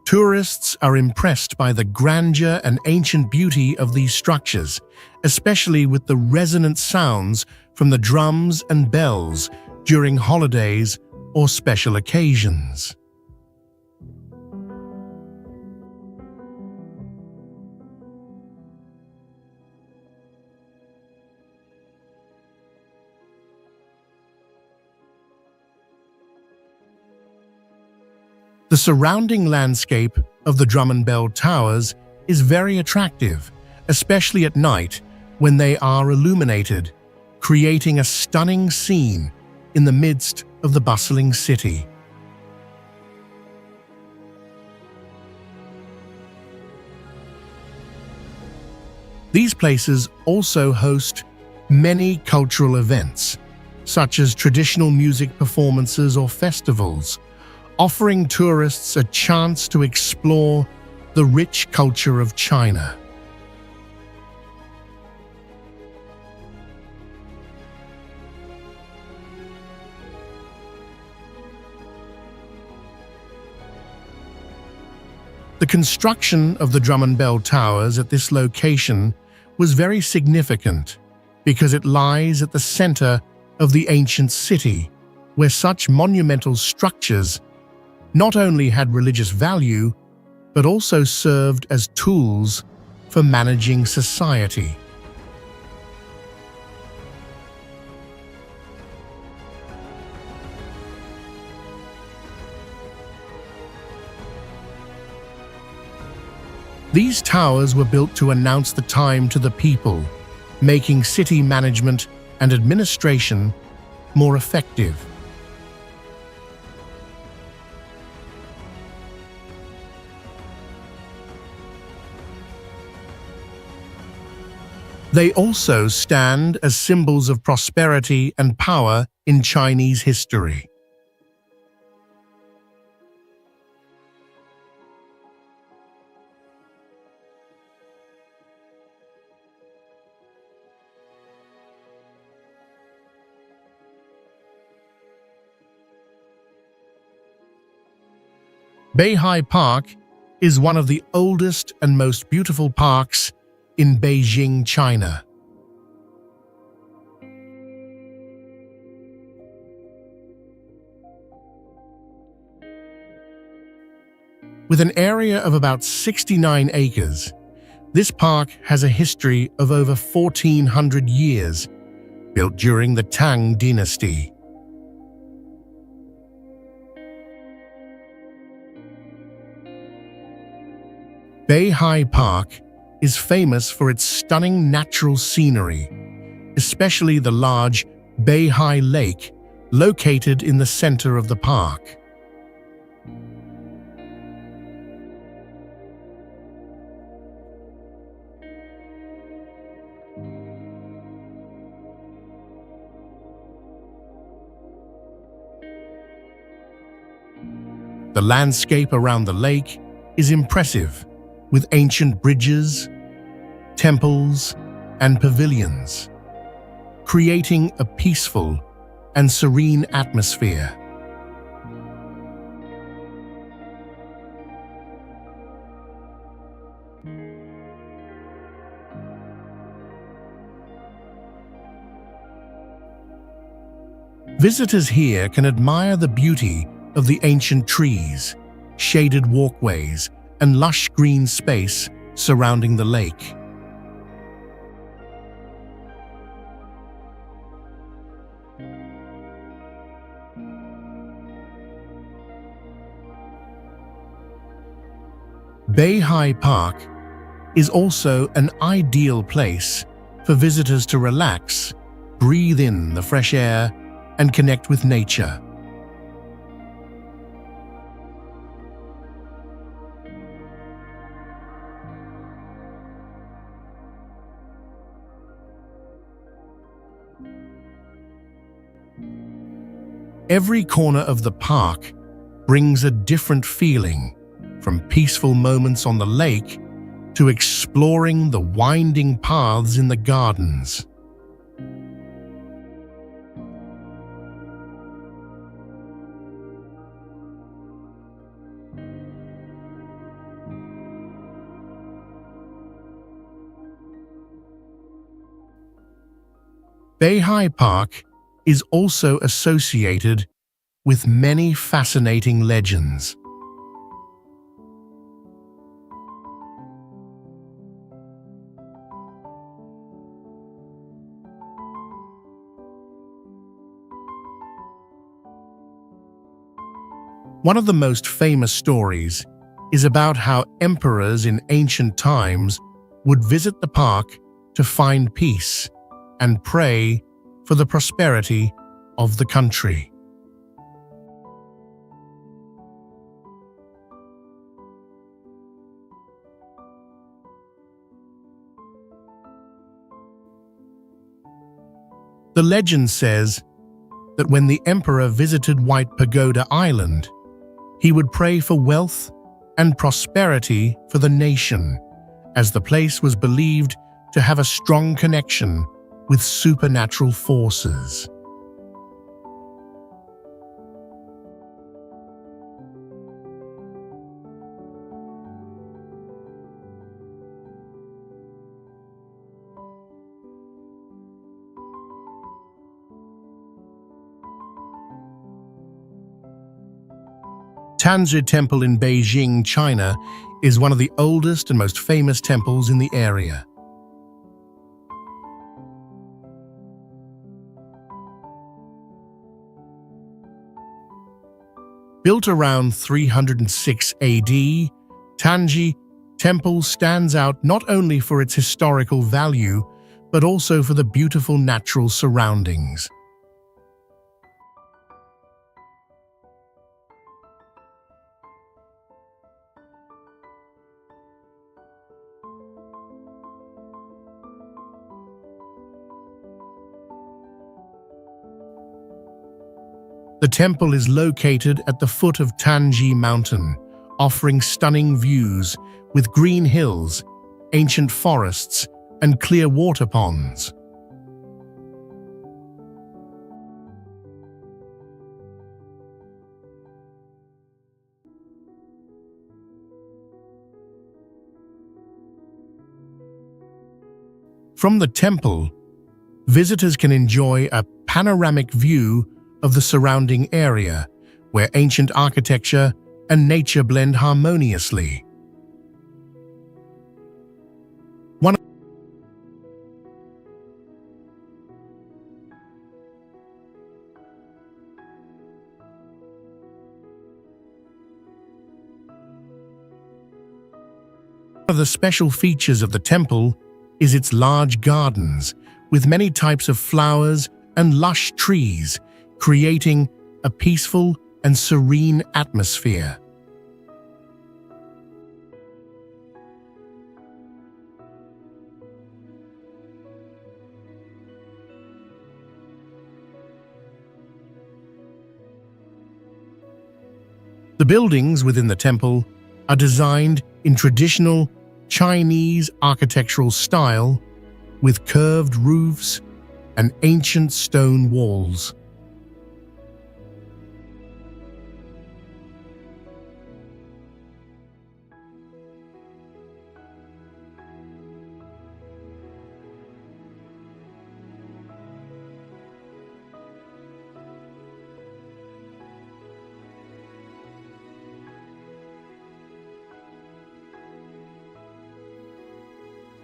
tourists are impressed by the grandeur and ancient beauty of these structures, especially with the resonant sounds from the drums and bells during holidays or special occasions. The surrounding landscape of the Drummond Towers is very attractive, especially at night when they are illuminated, creating a stunning scene in the midst of the bustling city. These places also host many cultural events, such as traditional music performances or festivals, offering tourists a chance to explore the rich culture of China. The construction of the Drummond Towers at this location was very significant because it lies at the center of the ancient city, where such monumental structures not only had religious value, but also served as tools for managing society. These towers were built to announce the time to the people, making city management and administration more effective. They also stand as symbols of prosperity and power in Chinese history. Beihai Park is one of the oldest and most beautiful parks in Beijing, China. With an area of about 69 acres, this park has a history of over 1,400 years, built during the Tang Dynasty. Beihai Park is famous for its stunning natural scenery, especially the large Beihai Lake located in the center of the park. The landscape around the lake is impressive, with ancient bridges, temples, and pavilions, creating a peaceful and serene atmosphere. Visitors here can admire the beauty of the ancient trees, shaded walkways, and lush green space surrounding the lake. Beihai Park is also an ideal place for visitors to relax, breathe in the fresh air, and connect with nature. Every corner of the park brings a different feeling, from peaceful moments on the lake to exploring the winding paths in the gardens. Beihai Park is also associated with many fascinating legends. One of the most famous stories is about how emperors in ancient times would visit the park to find peace and pray for the prosperity of the country. The legend says that when the emperor visited White Pagoda Island, he would pray for wealth and prosperity for the nation, as the place was believed to have a strong connection with supernatural forces. Tanzhi Temple in Beijing, China, is one of the oldest and most famous temples in the area. Built around 306 AD, Tanzhi Temple stands out not only for its historical value, but also for the beautiful natural surroundings. The temple is located at the foot of Tanzhi Mountain, offering stunning views with green hills, ancient forests, and clear water ponds. From the temple, visitors can enjoy a panoramic view of the surrounding area, where ancient architecture and nature blend harmoniously. One of the special features of the temple is its large gardens, with many types of flowers and lush trees, creating a peaceful and serene atmosphere. The buildings within the temple are designed in traditional Chinese architectural style, with curved roofs and ancient stone walls.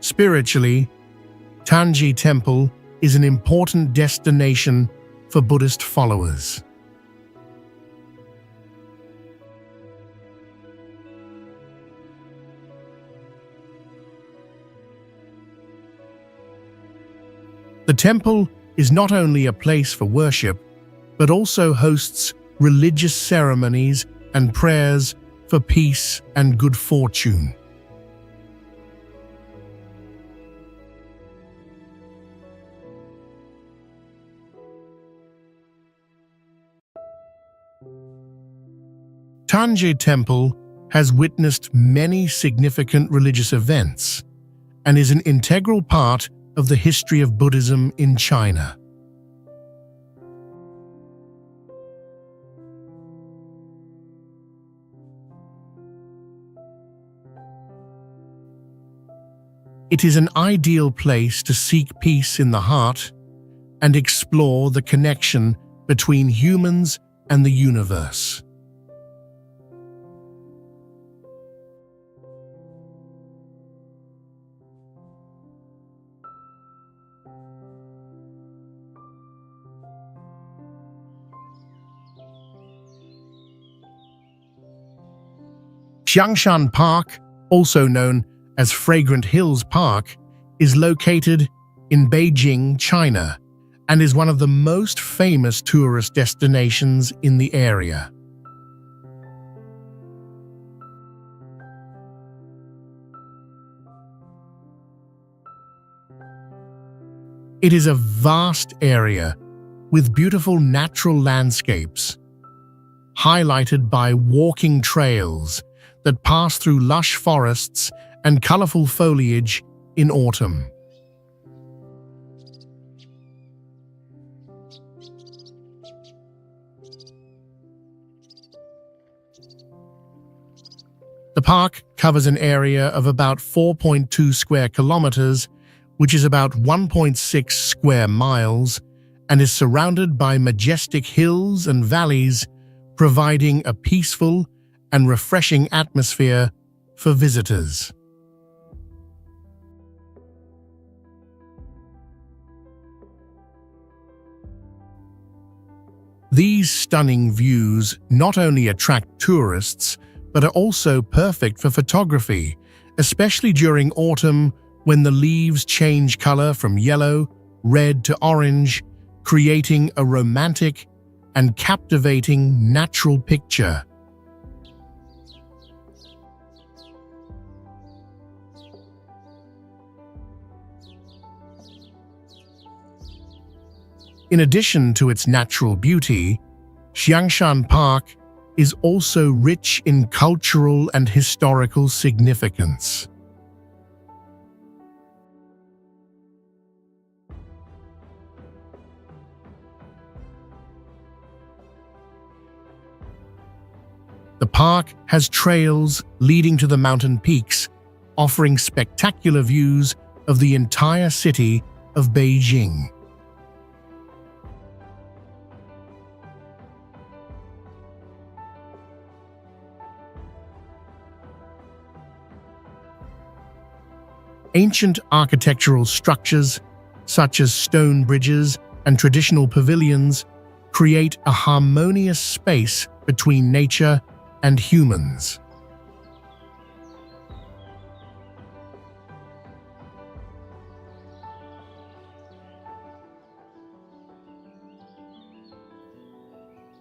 Spiritually, Tanzhi Temple is an important destination for Buddhist followers. The temple is not only a place for worship, but also hosts religious ceremonies and prayers for peace and good fortune. Tanzhi Temple has witnessed many significant religious events and is an integral part of the history of Buddhism in China. It is an ideal place to seek peace in the heart and explore the connection between humans and the universe. Xiangshan Park, also known as Fragrant Hills Park, is located in Beijing, China, and is one of the most famous tourist destinations in the area. It is a vast area with beautiful natural landscapes, highlighted by walking trails that pass through lush forests and colorful foliage in autumn. The park covers an area of about 4.2 square kilometers, which is about 1.6 square miles, and is surrounded by majestic hills and valleys, providing a peaceful and refreshing atmosphere for visitors. These stunning views not only attract tourists, but are also perfect for photography, especially during autumn when the leaves change color from yellow, red to orange, creating a romantic and captivating natural picture. In addition to its natural beauty, Xiangshan Park is also rich in cultural and historical significance. The park has trails leading to the mountain peaks, offering spectacular views of the entire city of Beijing. Ancient architectural structures, such as stone bridges and traditional pavilions, create a harmonious space between nature and humans.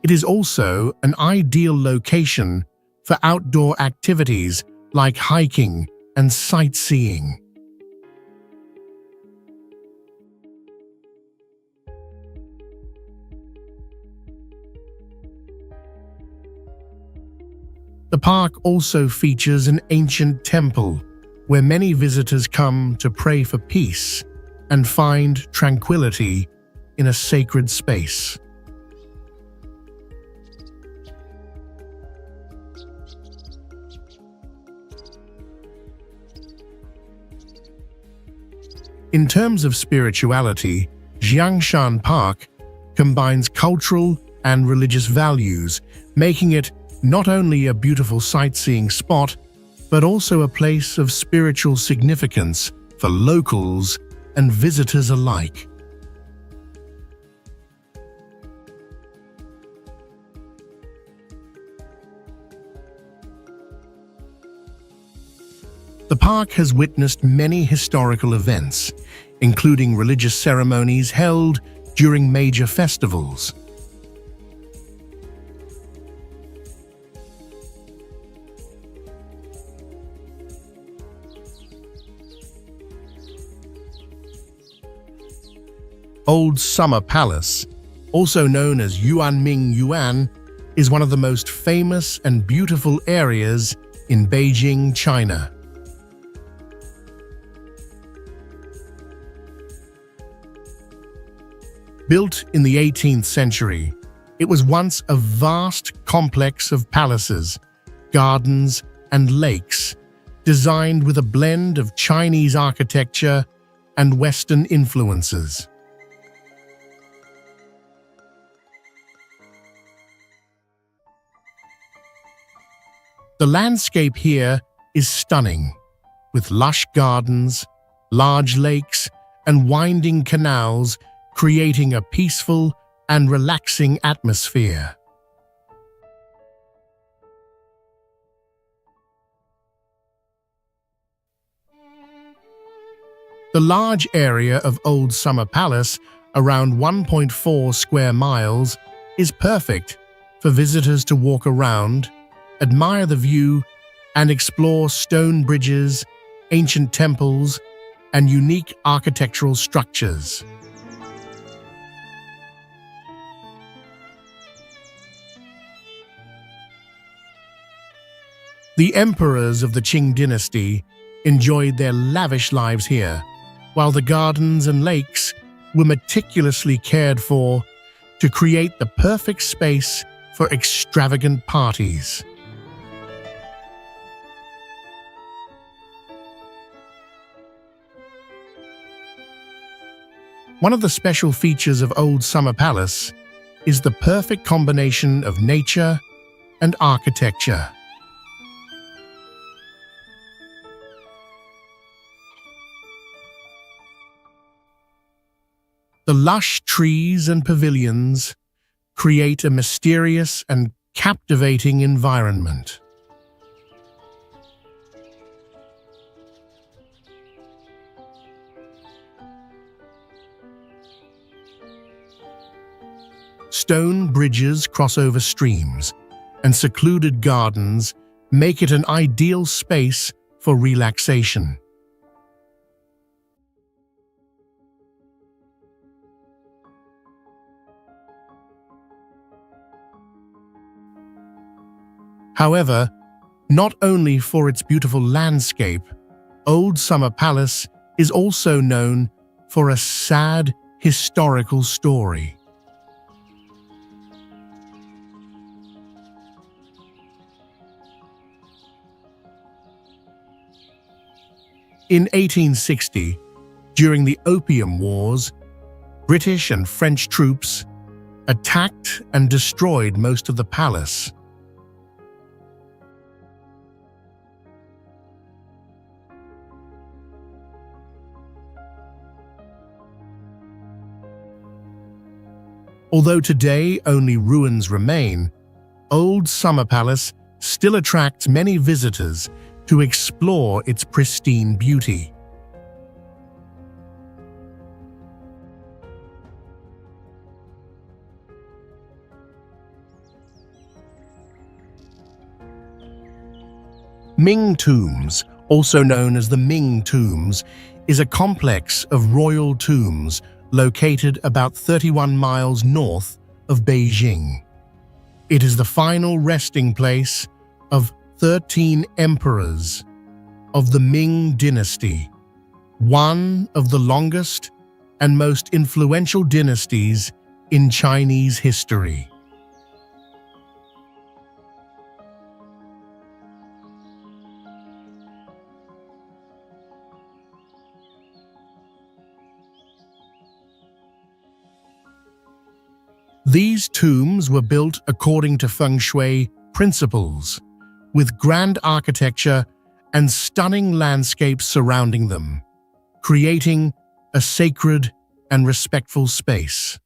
It is also an ideal location for outdoor activities like hiking and sightseeing. The park also features an ancient temple where many visitors come to pray for peace and find tranquility in a sacred space. In terms of spirituality, Xiangshan Park combines cultural and religious values, making it not only a beautiful sightseeing spot, but also a place of spiritual significance for locals and visitors alike. The park has witnessed many historical events, including religious ceremonies held during major festivals. Old Summer Palace, also known as Yuanming Yuan, is one of the most famous and beautiful areas in Beijing, China. Built in the 18th century, it was once a vast complex of palaces, gardens, and lakes, designed with a blend of Chinese architecture and Western influences. The landscape here is stunning, with lush gardens, large lakes, and winding canals, creating a peaceful and relaxing atmosphere. The large area of Old Summer Palace, around 1.4 square miles, is perfect for visitors to walk around, admire the view, and explore stone bridges, ancient temples, and unique architectural structures. The emperors of the Qing dynasty enjoyed their lavish lives here, while the gardens and lakes were meticulously cared for to create the perfect space for extravagant parties. One of the special features of Old Summer Palace is the perfect combination of nature and architecture. The lush trees and pavilions create a mysterious and captivating environment. Stone bridges cross over streams, and secluded gardens make it an ideal space for relaxation. However, not only for its beautiful landscape, Old Summer Palace is also known for a sad historical story. In 1860, during the Opium Wars, British and French troops attacked and destroyed most of the palace. Although today only ruins remain, Old Summer Palace still attracts many visitors to explore its pristine beauty. Ming Tombs, also known as the Ming Tombs, is a complex of royal tombs located about 31 miles north of Beijing. It is the final resting place of 13 emperors of the Ming dynasty, one of the longest and most influential dynasties in Chinese history. These tombs were built according to feng shui principles, with grand architecture and stunning landscapes surrounding them, creating a sacred and respectful space.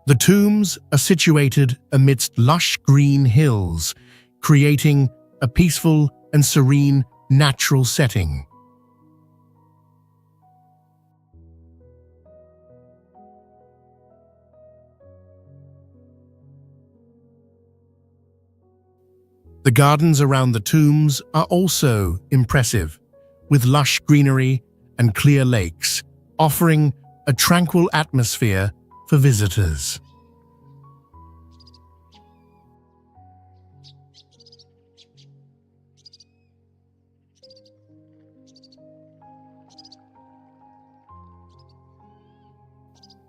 The tombs are situated amidst lush green hills, creating a peaceful and serene natural setting. The gardens around the tombs are also impressive, with lush greenery and clear lakes, offering a tranquil atmosphere for visitors.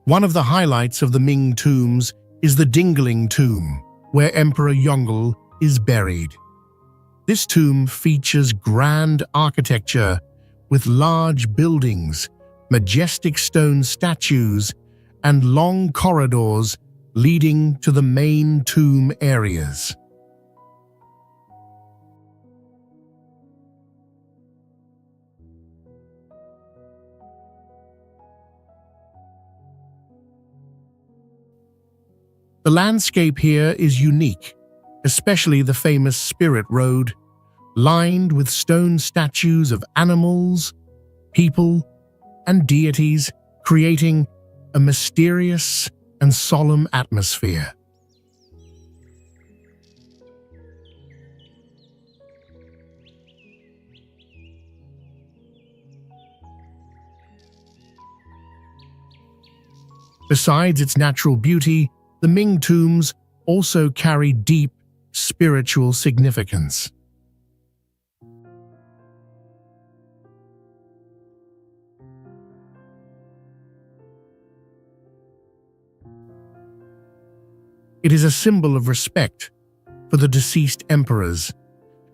One of the highlights of the Ming tombs is the Dingling Tomb, where Emperor Yongle is buried. This tomb features grand architecture with large buildings, majestic stone statues, and long corridors leading to the main tomb areas. The landscape here is unique, especially the famous Spirit Road, lined with stone statues of animals, people, and deities, creating a mysterious and solemn atmosphere. Besides its natural beauty, the Ming tombs also carry deep spiritual significance. It is a symbol of respect for the deceased emperors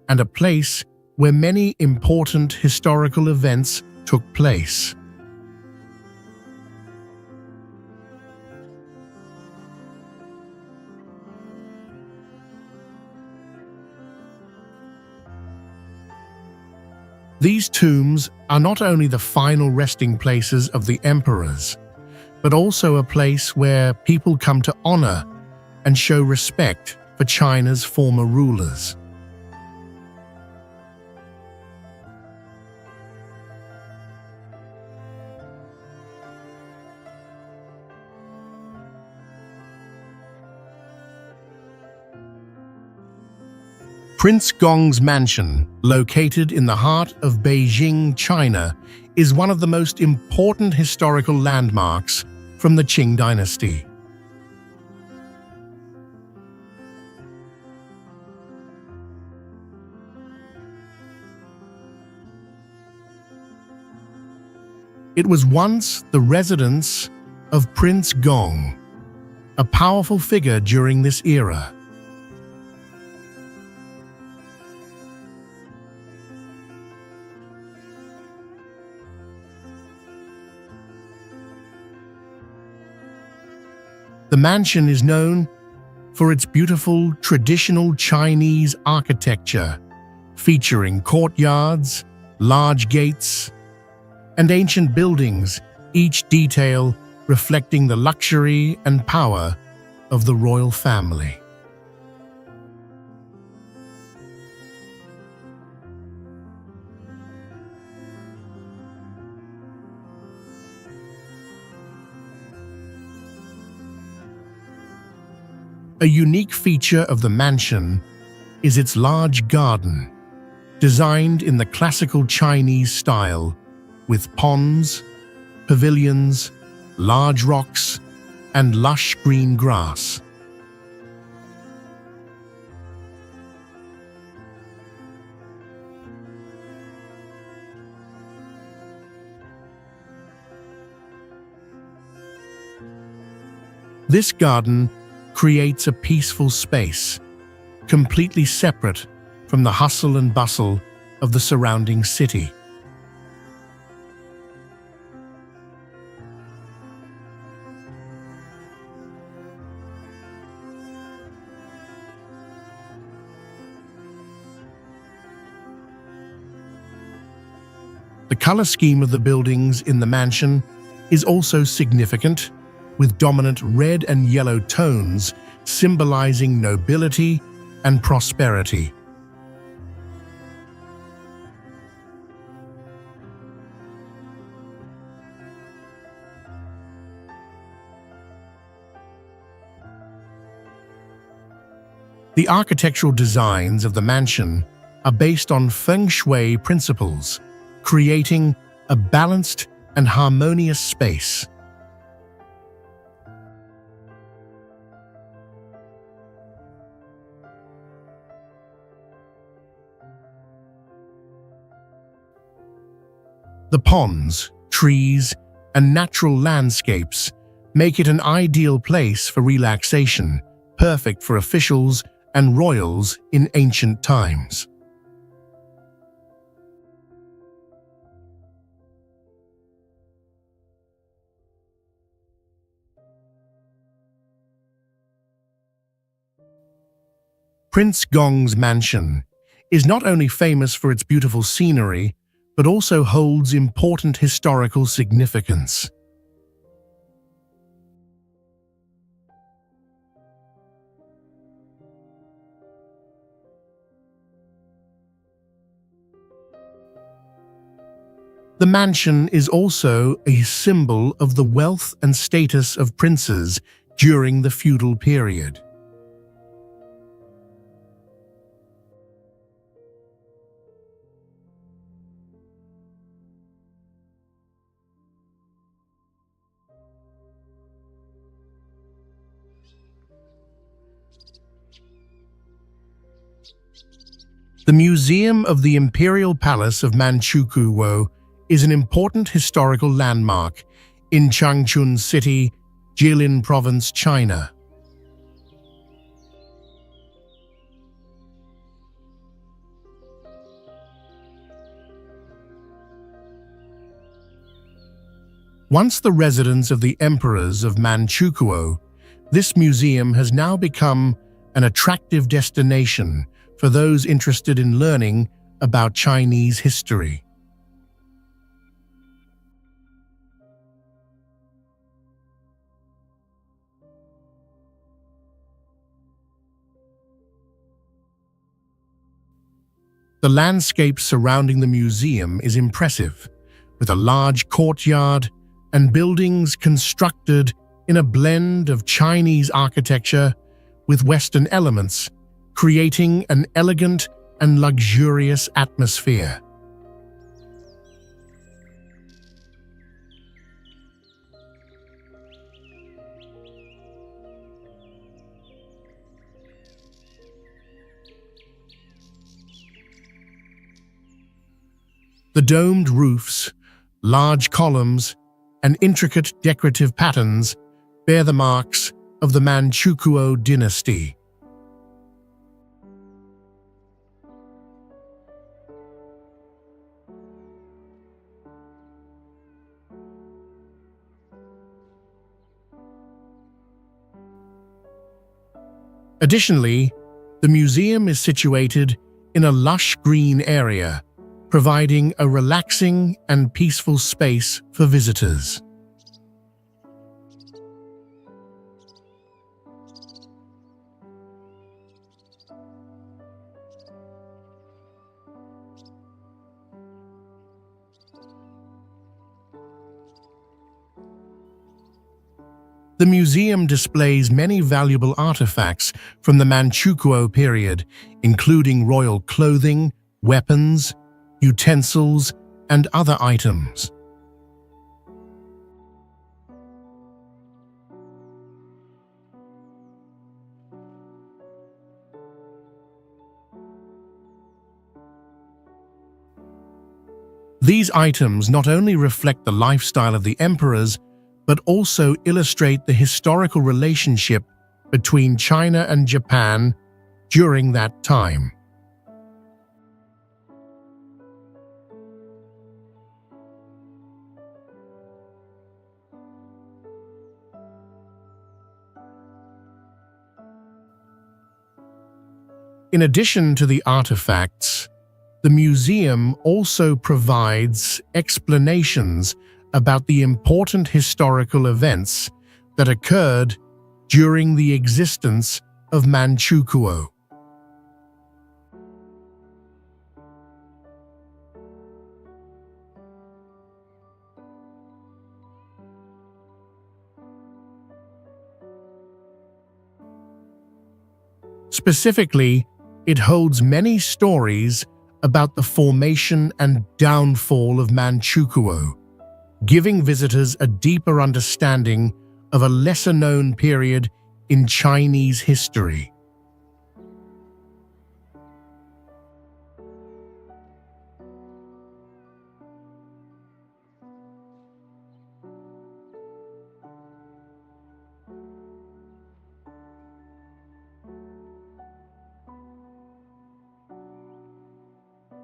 and a place where many important historical events took place. These tombs are not only the final resting places of the emperors, but also a place where people come to honor and show respect for China's former rulers. Prince Gong's mansion, located in the heart of Beijing, China, is one of the most important historical landmarks from the Qing dynasty. It was once the residence of Prince Gong, a powerful figure during this era. The mansion is known for its beautiful traditional Chinese architecture, featuring courtyards, large gates, and ancient buildings, each detail reflecting the luxury and power of the royal family. A unique feature of the mansion is its large garden, designed in the classical Chinese style, with ponds, pavilions, large rocks, and lush green grass. This garden creates a peaceful space, completely separate from the hustle and bustle of the surrounding city. The color scheme of the buildings in the mansion is also significant, with dominant red and yellow tones symbolizing nobility and prosperity. The architectural designs of the mansion are based on feng shui principles, creating a balanced and harmonious space. The ponds, trees, and natural landscapes make it an ideal place for relaxation, perfect for officials and royals in ancient times. Prince Gong's mansion is not only famous for its beautiful scenery, but also holds important historical significance. The mansion is also a symbol of the wealth and status of princes during the feudal period. The Museum of the Imperial Palace of Manchukuo is an important historical landmark in Changchun City, Jilin Province, China. Once the residence of the emperors of Manchukuo, this museum has now become an attractive destination for those interested in learning about Chinese history. The landscape surrounding the museum is impressive, with a large courtyard and buildings constructed in a blend of Chinese architecture with Western elements, creating an elegant and luxurious atmosphere. The domed roofs, large columns, and intricate decorative patterns bear the marks of the Manchukuo dynasty. Additionally, the museum is situated in a lush green area, providing a relaxing and peaceful space for visitors. The museum displays many valuable artifacts from the Manchukuo period, including royal clothing, weapons, utensils, and other items. These items not only reflect the lifestyle of the emperors, but also illustrate the historical relationship between China and Japan during that time. In addition to the artifacts, the museum also provides explanations about the important historical events that occurred during the existence of Manchukuo. Specifically, it holds many stories about the formation and downfall of Manchukuo, giving visitors a deeper understanding of a lesser-known period in Chinese history.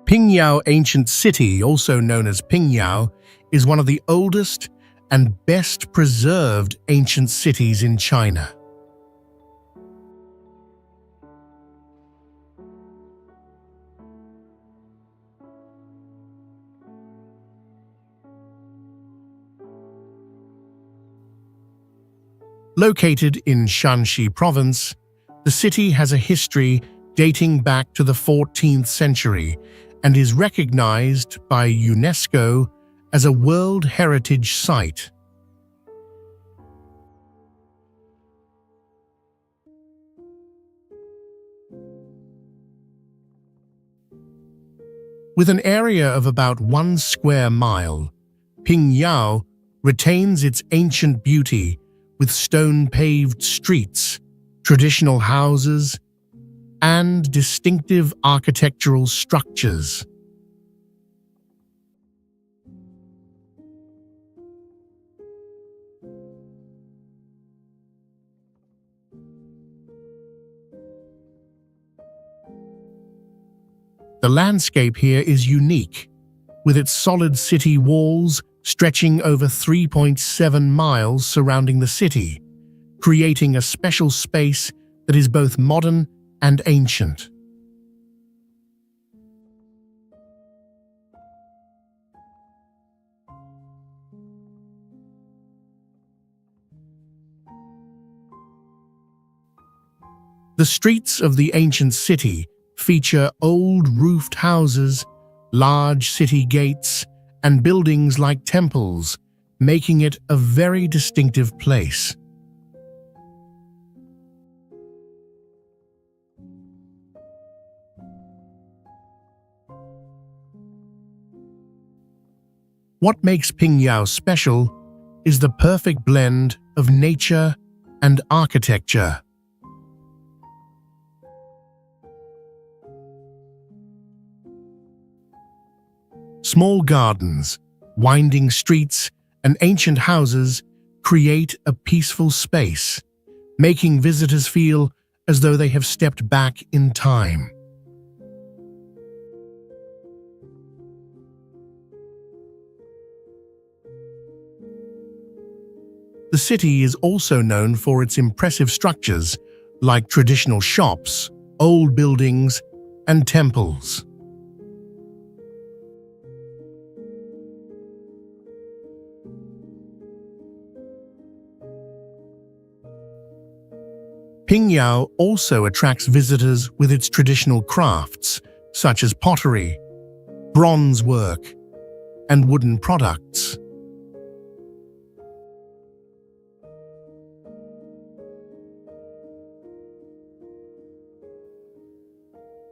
Pingyao Ancient City, also known as Pingyao, is one of the oldest and best preserved ancient cities in China. Located in Shanxi Province, the city has a history dating back to the 14th century and is recognized by UNESCO as a World Heritage Site. With an area of about 1 square mile, Pingyao retains its ancient beauty with stone-paved streets, traditional houses, and distinctive architectural structures. The landscape here is unique, with its solid city walls stretching over 3.7 miles surrounding the city, creating a special space that is both modern and ancient. The streets of the ancient city feature old roofed houses, large city gates, and buildings like temples, making it a very distinctive place. What makes Pingyao special is the perfect blend of nature and architecture. Small gardens, winding streets, and ancient houses create a peaceful space, making visitors feel as though they have stepped back in time. The city is also known for its impressive structures, like traditional shops, old buildings, and temples. Pingyao also attracts visitors with its traditional crafts, such as pottery, bronze work, and wooden products.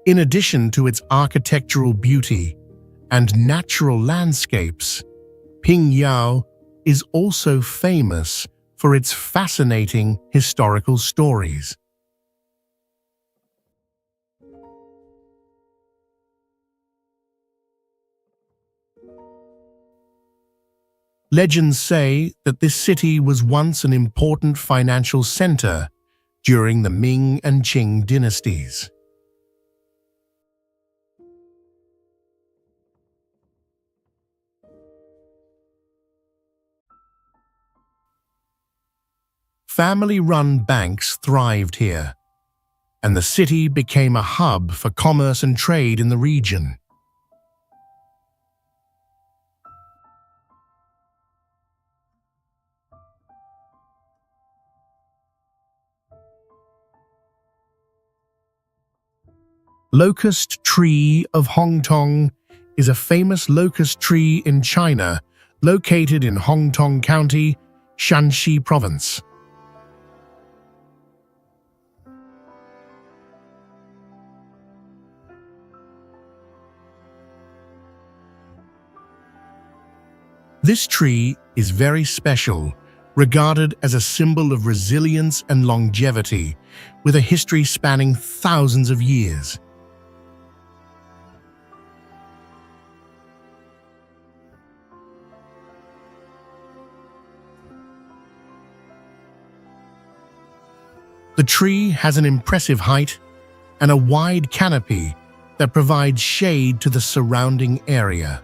In addition to its architectural beauty and natural landscapes, Pingyao is also famous for its fascinating historical stories. Legends say that this city was once an important financial center during the Ming and Qing dynasties. Family-run banks thrived here, and the city became a hub for commerce and trade in the region. Locust Tree of Hongtong is a famous locust tree in China, located in Hongtong County, Shanxi Province. This tree is very special, regarded as a symbol of resilience and longevity, with a history spanning thousands of years. The tree has an impressive height and a wide canopy that provides shade to the surrounding area.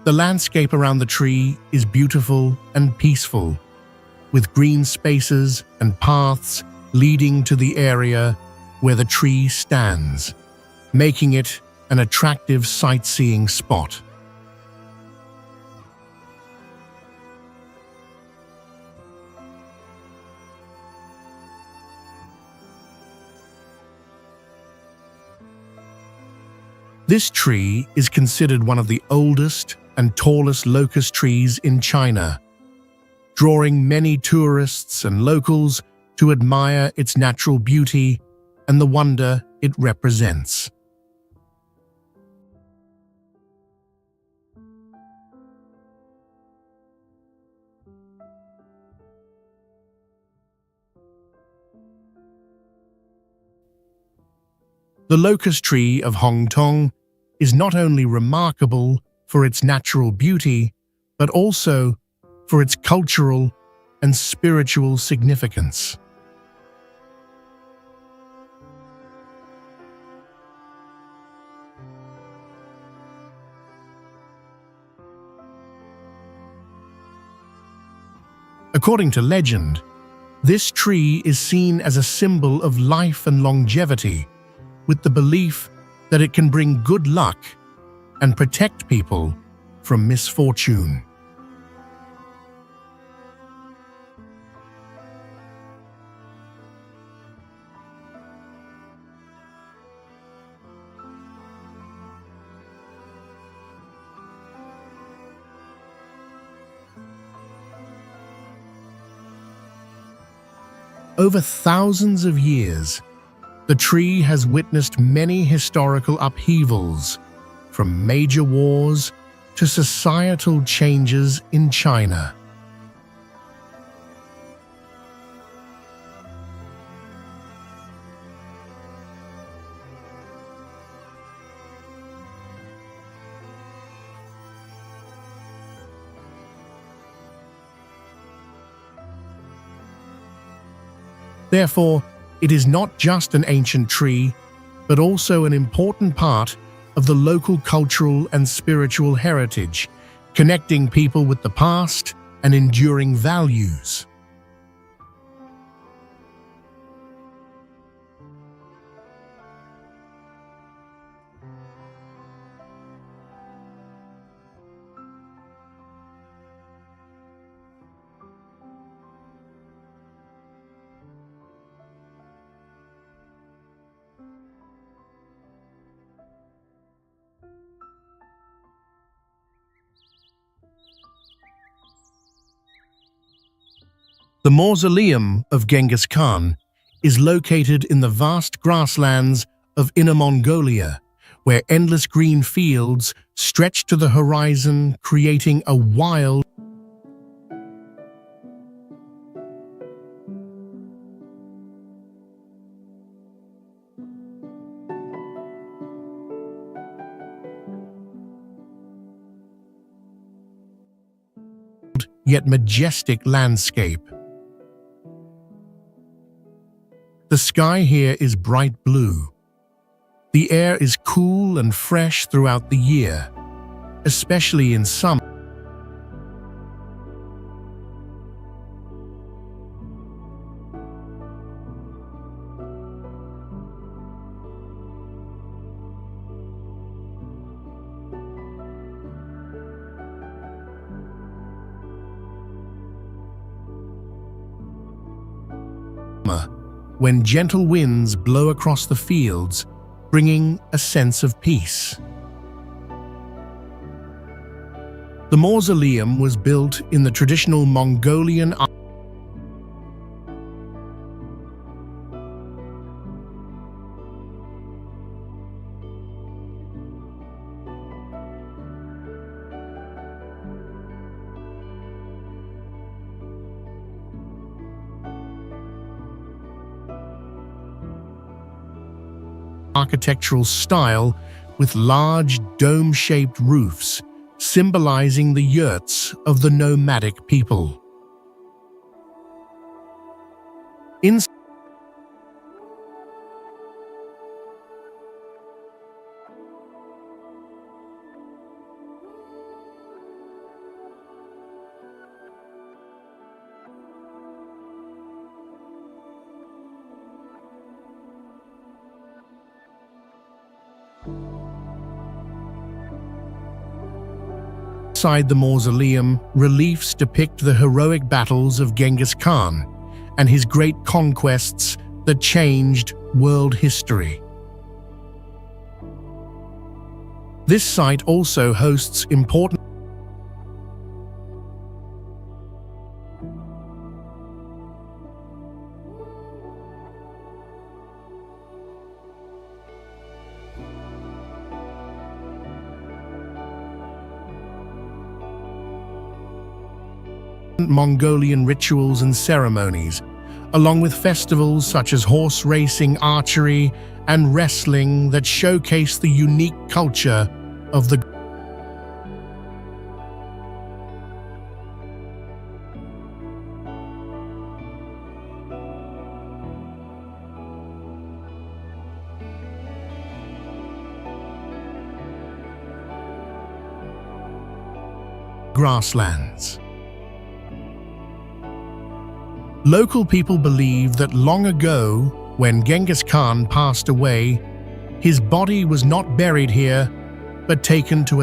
The landscape around the tree is beautiful and peaceful, with green spaces and paths leading to the area where the tree stands, making it an attractive sightseeing spot. This tree is considered one of the oldest and tallest locust trees in China, drawing many tourists and locals to admire its natural beauty and the wonder it represents. The locust tree of Hongtong is not only remarkable for its natural beauty, but also for its cultural and spiritual significance. According to legend, this tree is seen as a symbol of life and longevity, with the belief that it can bring good luck and protect people from misfortune. Over thousands of years, the tree has witnessed many historical upheavals, from major wars to societal changes in China. Therefore, it is not just an ancient tree, but also an important part of the local cultural and spiritual heritage, connecting people with the past and enduring values. The mausoleum of Genghis Khan is located in the vast grasslands of Inner Mongolia, where endless green fields stretch to the horizon, creating a wild yet majestic landscape. The sky here is bright blue. The air is cool and fresh throughout the year, especially in summer. When gentle winds blow across the fields, bringing a sense of peace. The mausoleum was built in the traditional Mongolian architectural style with large dome-shaped roofs, symbolizing the yurts of the nomadic people. Inside the mausoleum, reliefs depict the heroic battles of Genghis Khan and his great conquests that changed world history. This site also hosts important Mongolian rituals and ceremonies, along with festivals such as horse racing, archery, and wrestling that showcase the unique culture of the grasslands. Local people believe that long ago, when Genghis Khan passed away, his body was not buried here, but taken to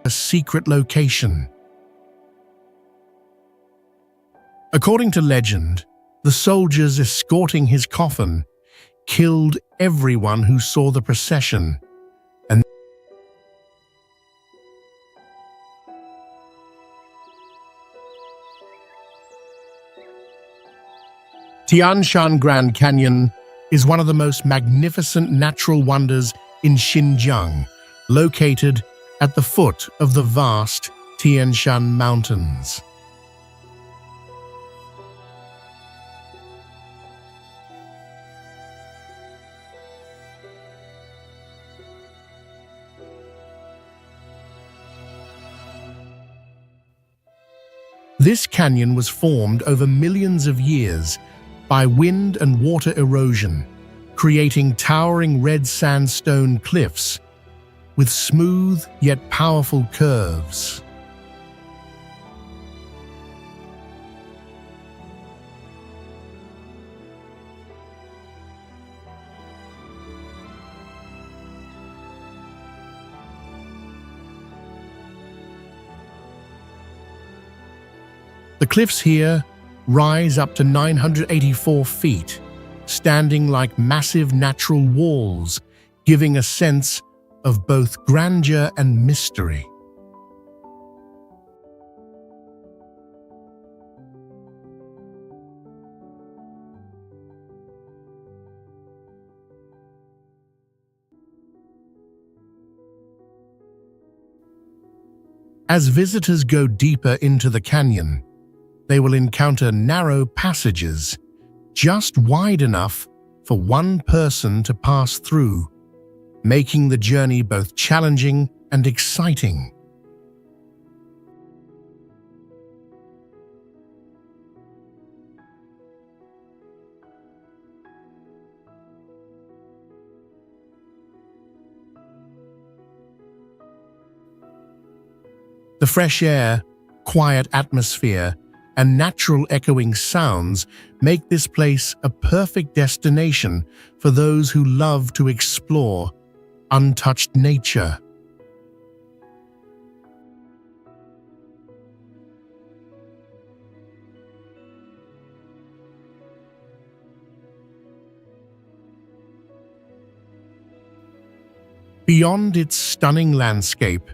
a secret location. According to legend, the soldiers escorting his coffin killed everyone who saw the procession, and Tian Shan Grand Canyon is one of the most magnificent natural wonders in Xinjiang, located at the foot of the vast Tian Shan Mountains. This canyon was formed over millions of years by wind and water erosion, creating towering red sandstone cliffs with smooth yet powerful curves. The cliffs here rise up to 984 feet, standing like massive natural walls, giving a sense of both grandeur and mystery. As visitors go deeper into the canyon, they will encounter narrow passages, just wide enough for one person to pass through, making the journey both challenging and exciting. The fresh air, quiet atmosphere, and natural echoing sounds make this place a perfect destination for those who love to explore untouched nature. Beyond its stunning landscape,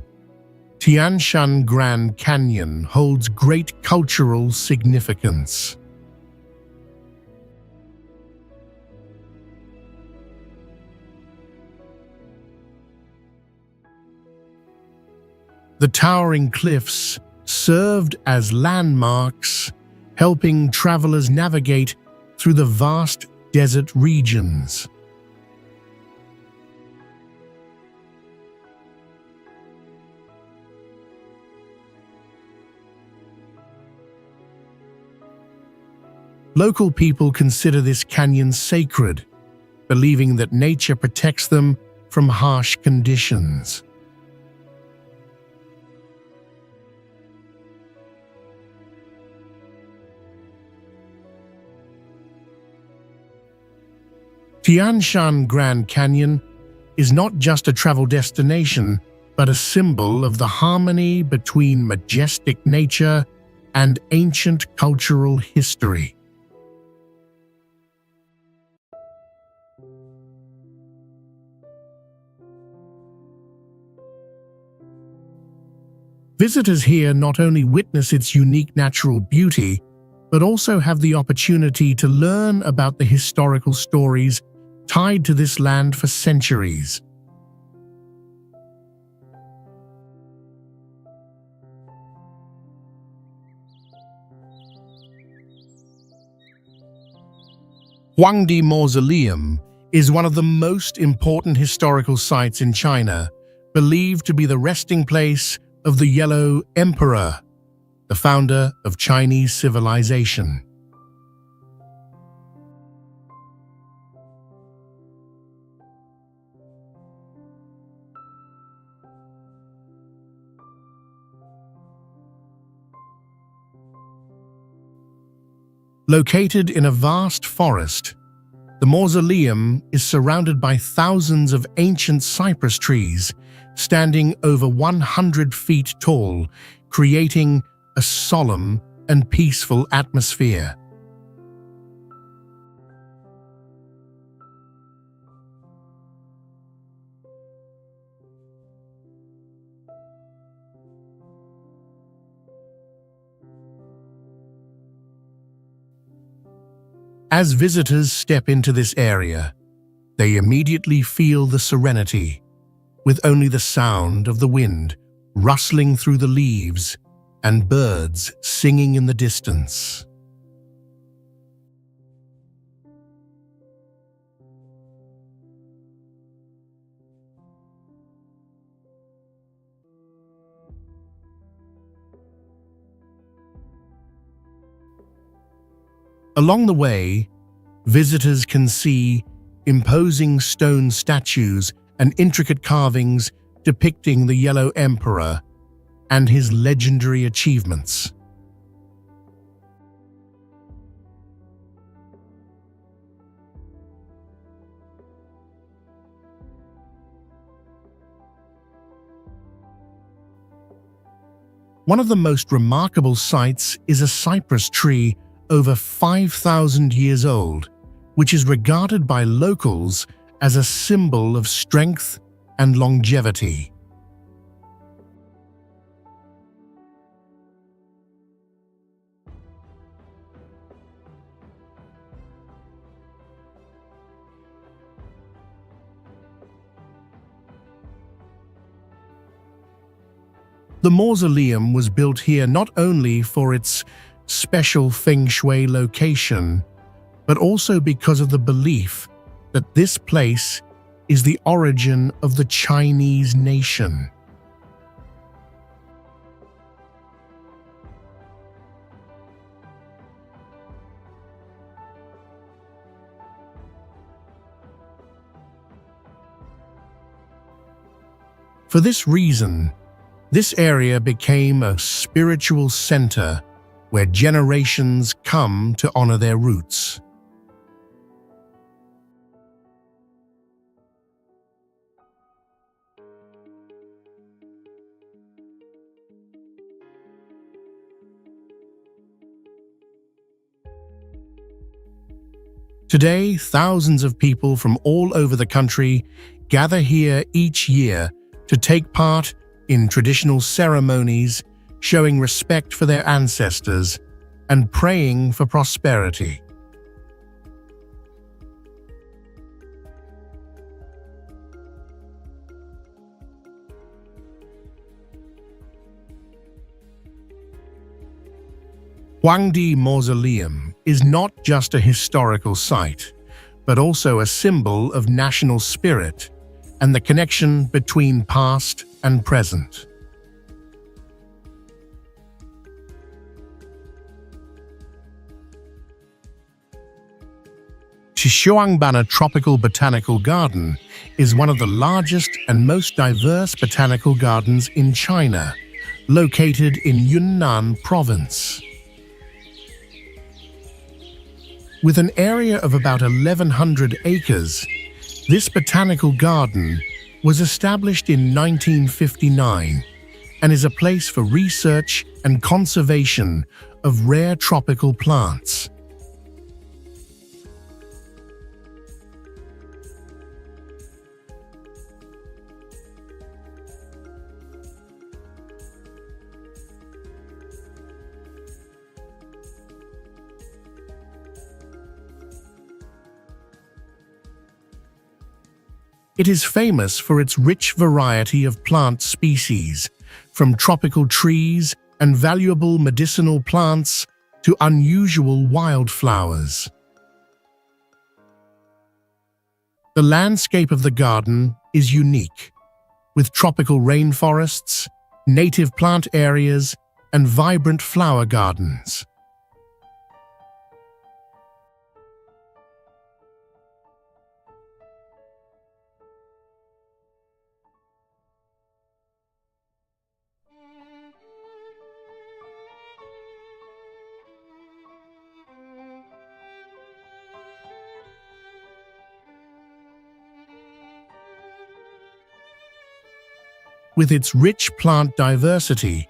Tian Shan Grand Canyon holds great cultural significance. The towering cliffs served as landmarks, helping travelers navigate through the vast desert regions. Local people consider this canyon sacred, believing that nature protects them from harsh conditions. Tian Shan Grand Canyon is not just a travel destination, but a symbol of the harmony between majestic nature and ancient cultural history. Visitors here not only witness its unique natural beauty, but also have the opportunity to learn about the historical stories tied to this land for centuries. Huangdi Mausoleum is one of the most important historical sites in China, believed to be the resting place of the Yellow Emperor, the founder of Chinese civilization. Located in a vast forest, the mausoleum is surrounded by thousands of ancient cypress trees standing over 100 feet tall, creating a solemn and peaceful atmosphere. As visitors step into this area, they immediately feel the serenity, with only the sound of the wind rustling through the leaves and birds singing in the distance. Along the way, visitors can see imposing stone statues and intricate carvings depicting the Yellow Emperor and his legendary achievements. One of the most remarkable sights is a cypress tree over 5,000 years old, which is regarded by locals as a symbol of strength and longevity. The mausoleum was built here not only for its special feng shui location, but also because of the belief that this place is the origin of the Chinese nation. For this reason, this area became a spiritual center where generations come to honor their roots. Today, thousands of people from all over the country gather here each year to take part in traditional ceremonies, showing respect for their ancestors and praying for prosperity. Huangdi Mausoleum is not just a historical site, but also a symbol of national spirit and the connection between past and present. Xishuangbanna Tropical Botanical Garden is one of the largest and most diverse botanical gardens in China, located in Yunnan Province. With an area of about 1,100 acres, this botanical garden was established in 1959 and is a place for research and conservation of rare tropical plants. It is famous for its rich variety of plant species, from tropical trees and valuable medicinal plants to unusual wildflowers. The landscape of the garden is unique, with tropical rainforests, native plant areas, and vibrant flower gardens. With its rich plant diversity,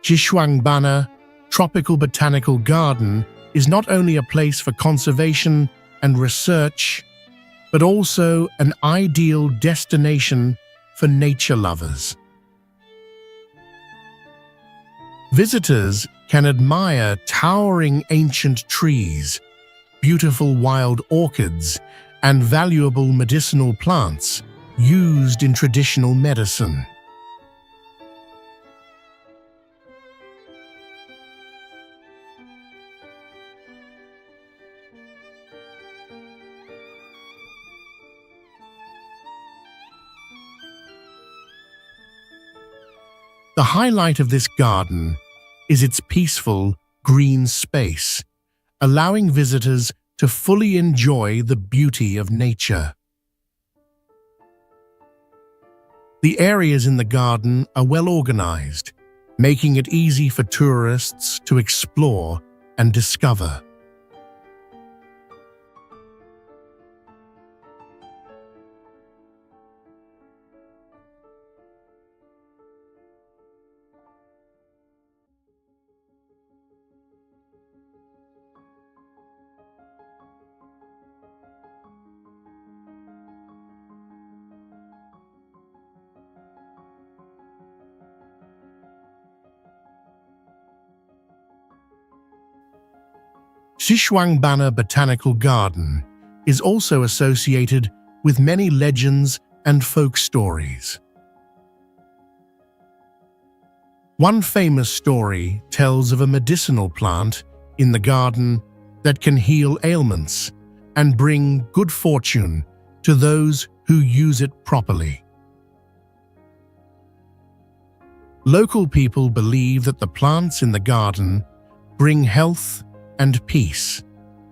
Xishuangbanna Tropical Botanical Garden is not only a place for conservation and research, but also an ideal destination for nature lovers. Visitors can admire towering ancient trees, beautiful wild orchids, and valuable medicinal plants used in traditional medicine. The highlight of this garden is its peaceful, green space, allowing visitors to fully enjoy the beauty of nature. The areas in the garden are well organized, making it easy for tourists to explore and discover. Xishuangbanna Botanical Garden is also associated with many legends and folk stories. One famous story tells of a medicinal plant in the garden that can heal ailments and bring good fortune to those who use it properly. Local people believe that the plants in the garden bring health and peace,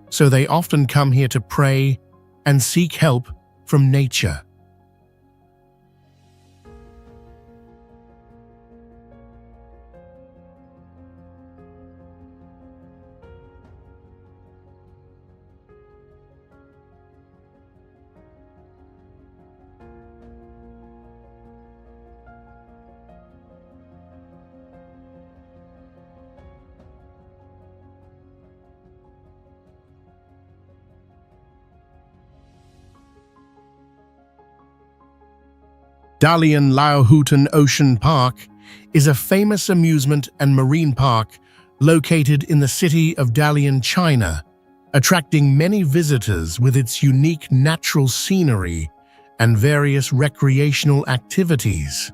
so they often come here to pray and seek help from nature. Dalian Laohutan Ocean Park is a famous amusement and marine park located in the city of Dalian, China, attracting many visitors with its unique natural scenery and various recreational activities.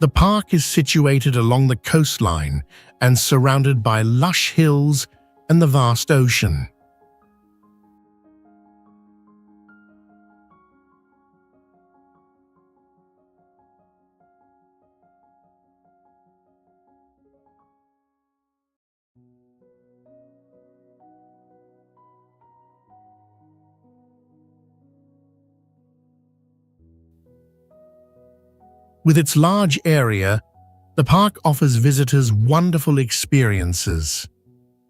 The park is situated along the coastline and surrounded by lush hills and the vast ocean. With its large area, the park offers visitors wonderful experiences,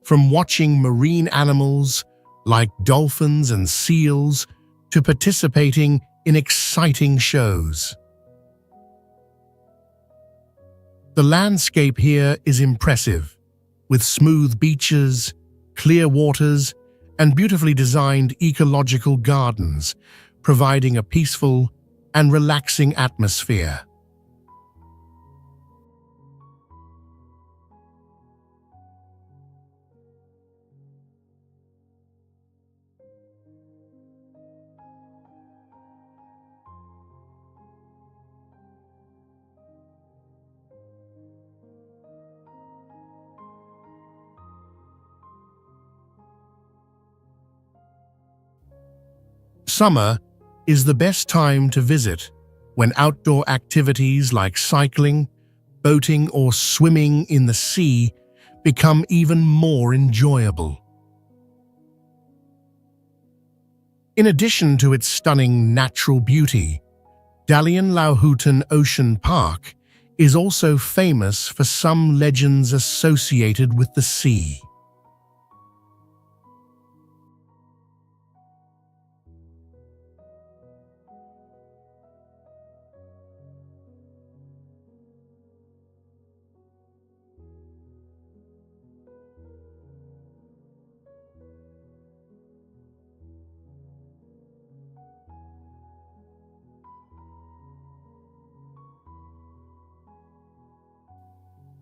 from watching marine animals like dolphins and seals to participating in exciting shows. The landscape here is impressive, with smooth beaches, clear waters, and beautifully designed ecological gardens, providing a peaceful and relaxing atmosphere. Summer is the best time to visit when outdoor activities like cycling, boating, or swimming in the sea become even more enjoyable. In addition to its stunning natural beauty, Dalian Lauhuten Ocean Park is also famous for some legends associated with the sea.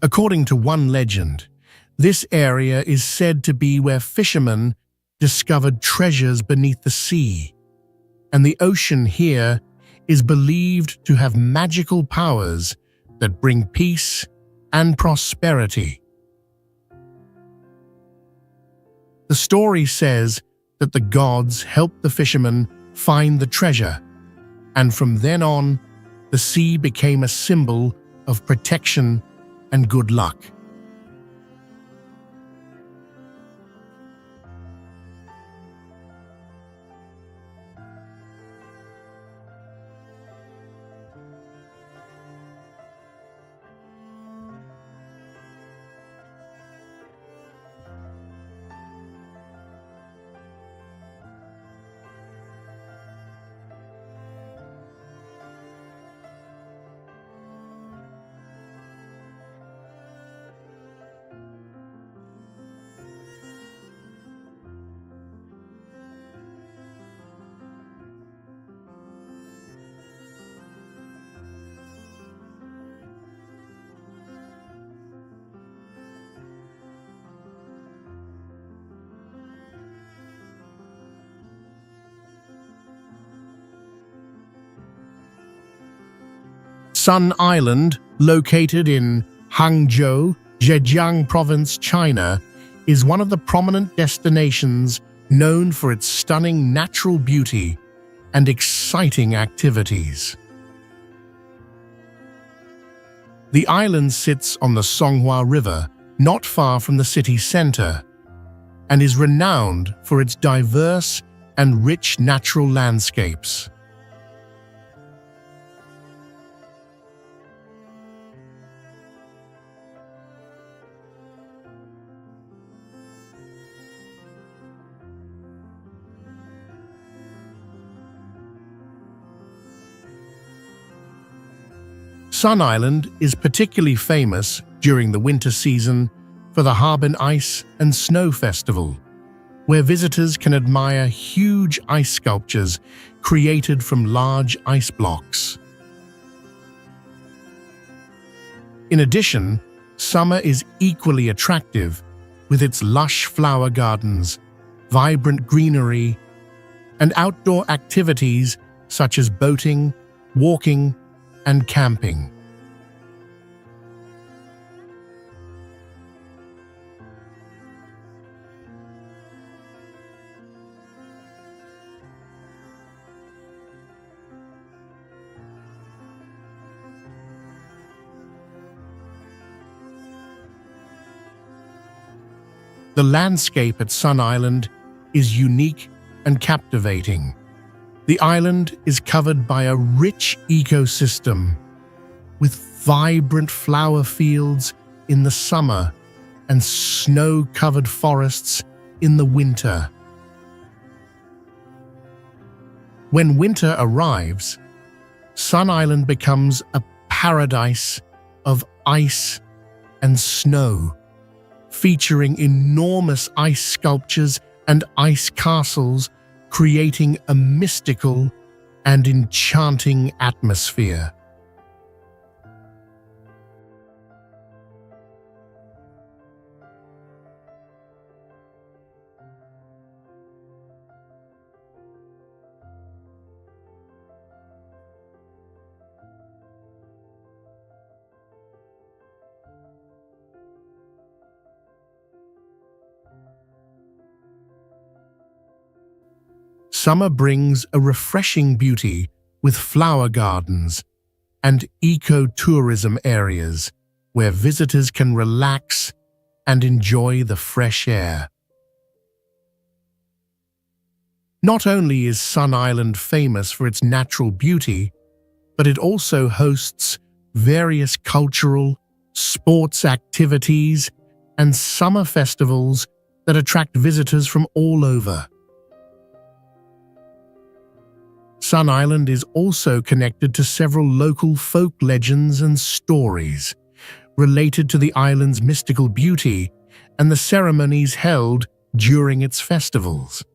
According to one legend, this area is said to be where fishermen discovered treasures beneath the sea, and the ocean here is believed to have magical powers that bring peace and prosperity. The story says that the gods helped the fishermen find the treasure, and from then on, the sea became a symbol of protection and good luck. Sun Island, located in Hangzhou, Zhejiang Province, China, is one of the prominent destinations known for its stunning natural beauty and exciting activities. The island sits on the Songhua River, not far from the city center, and is renowned for its diverse and rich natural landscapes. Sun Island is particularly famous during the winter season for the Harbin Ice and Snow Festival, where visitors can admire huge ice sculptures created from large ice blocks. In addition, summer is equally attractive with its lush flower gardens, vibrant greenery, and outdoor activities such as boating, walking, and camping. The landscape at Sun Island is unique and captivating. The island is covered by a rich ecosystem, with vibrant flower fields in the summer and snow-covered forests in the winter. When winter arrives, Sun Island becomes a paradise of ice and snow, featuring enormous ice sculptures and ice castles, creating a mystical and enchanting atmosphere. Summer brings a refreshing beauty with flower gardens and eco-tourism areas where visitors can relax and enjoy the fresh air. Not only is Sun Island famous for its natural beauty, but it also hosts various cultural, sports activities, and summer festivals that attract visitors from all over. Sun Island is also connected to several local folk legends and stories related to the island's mystical beauty and the ceremonies held during its festivals.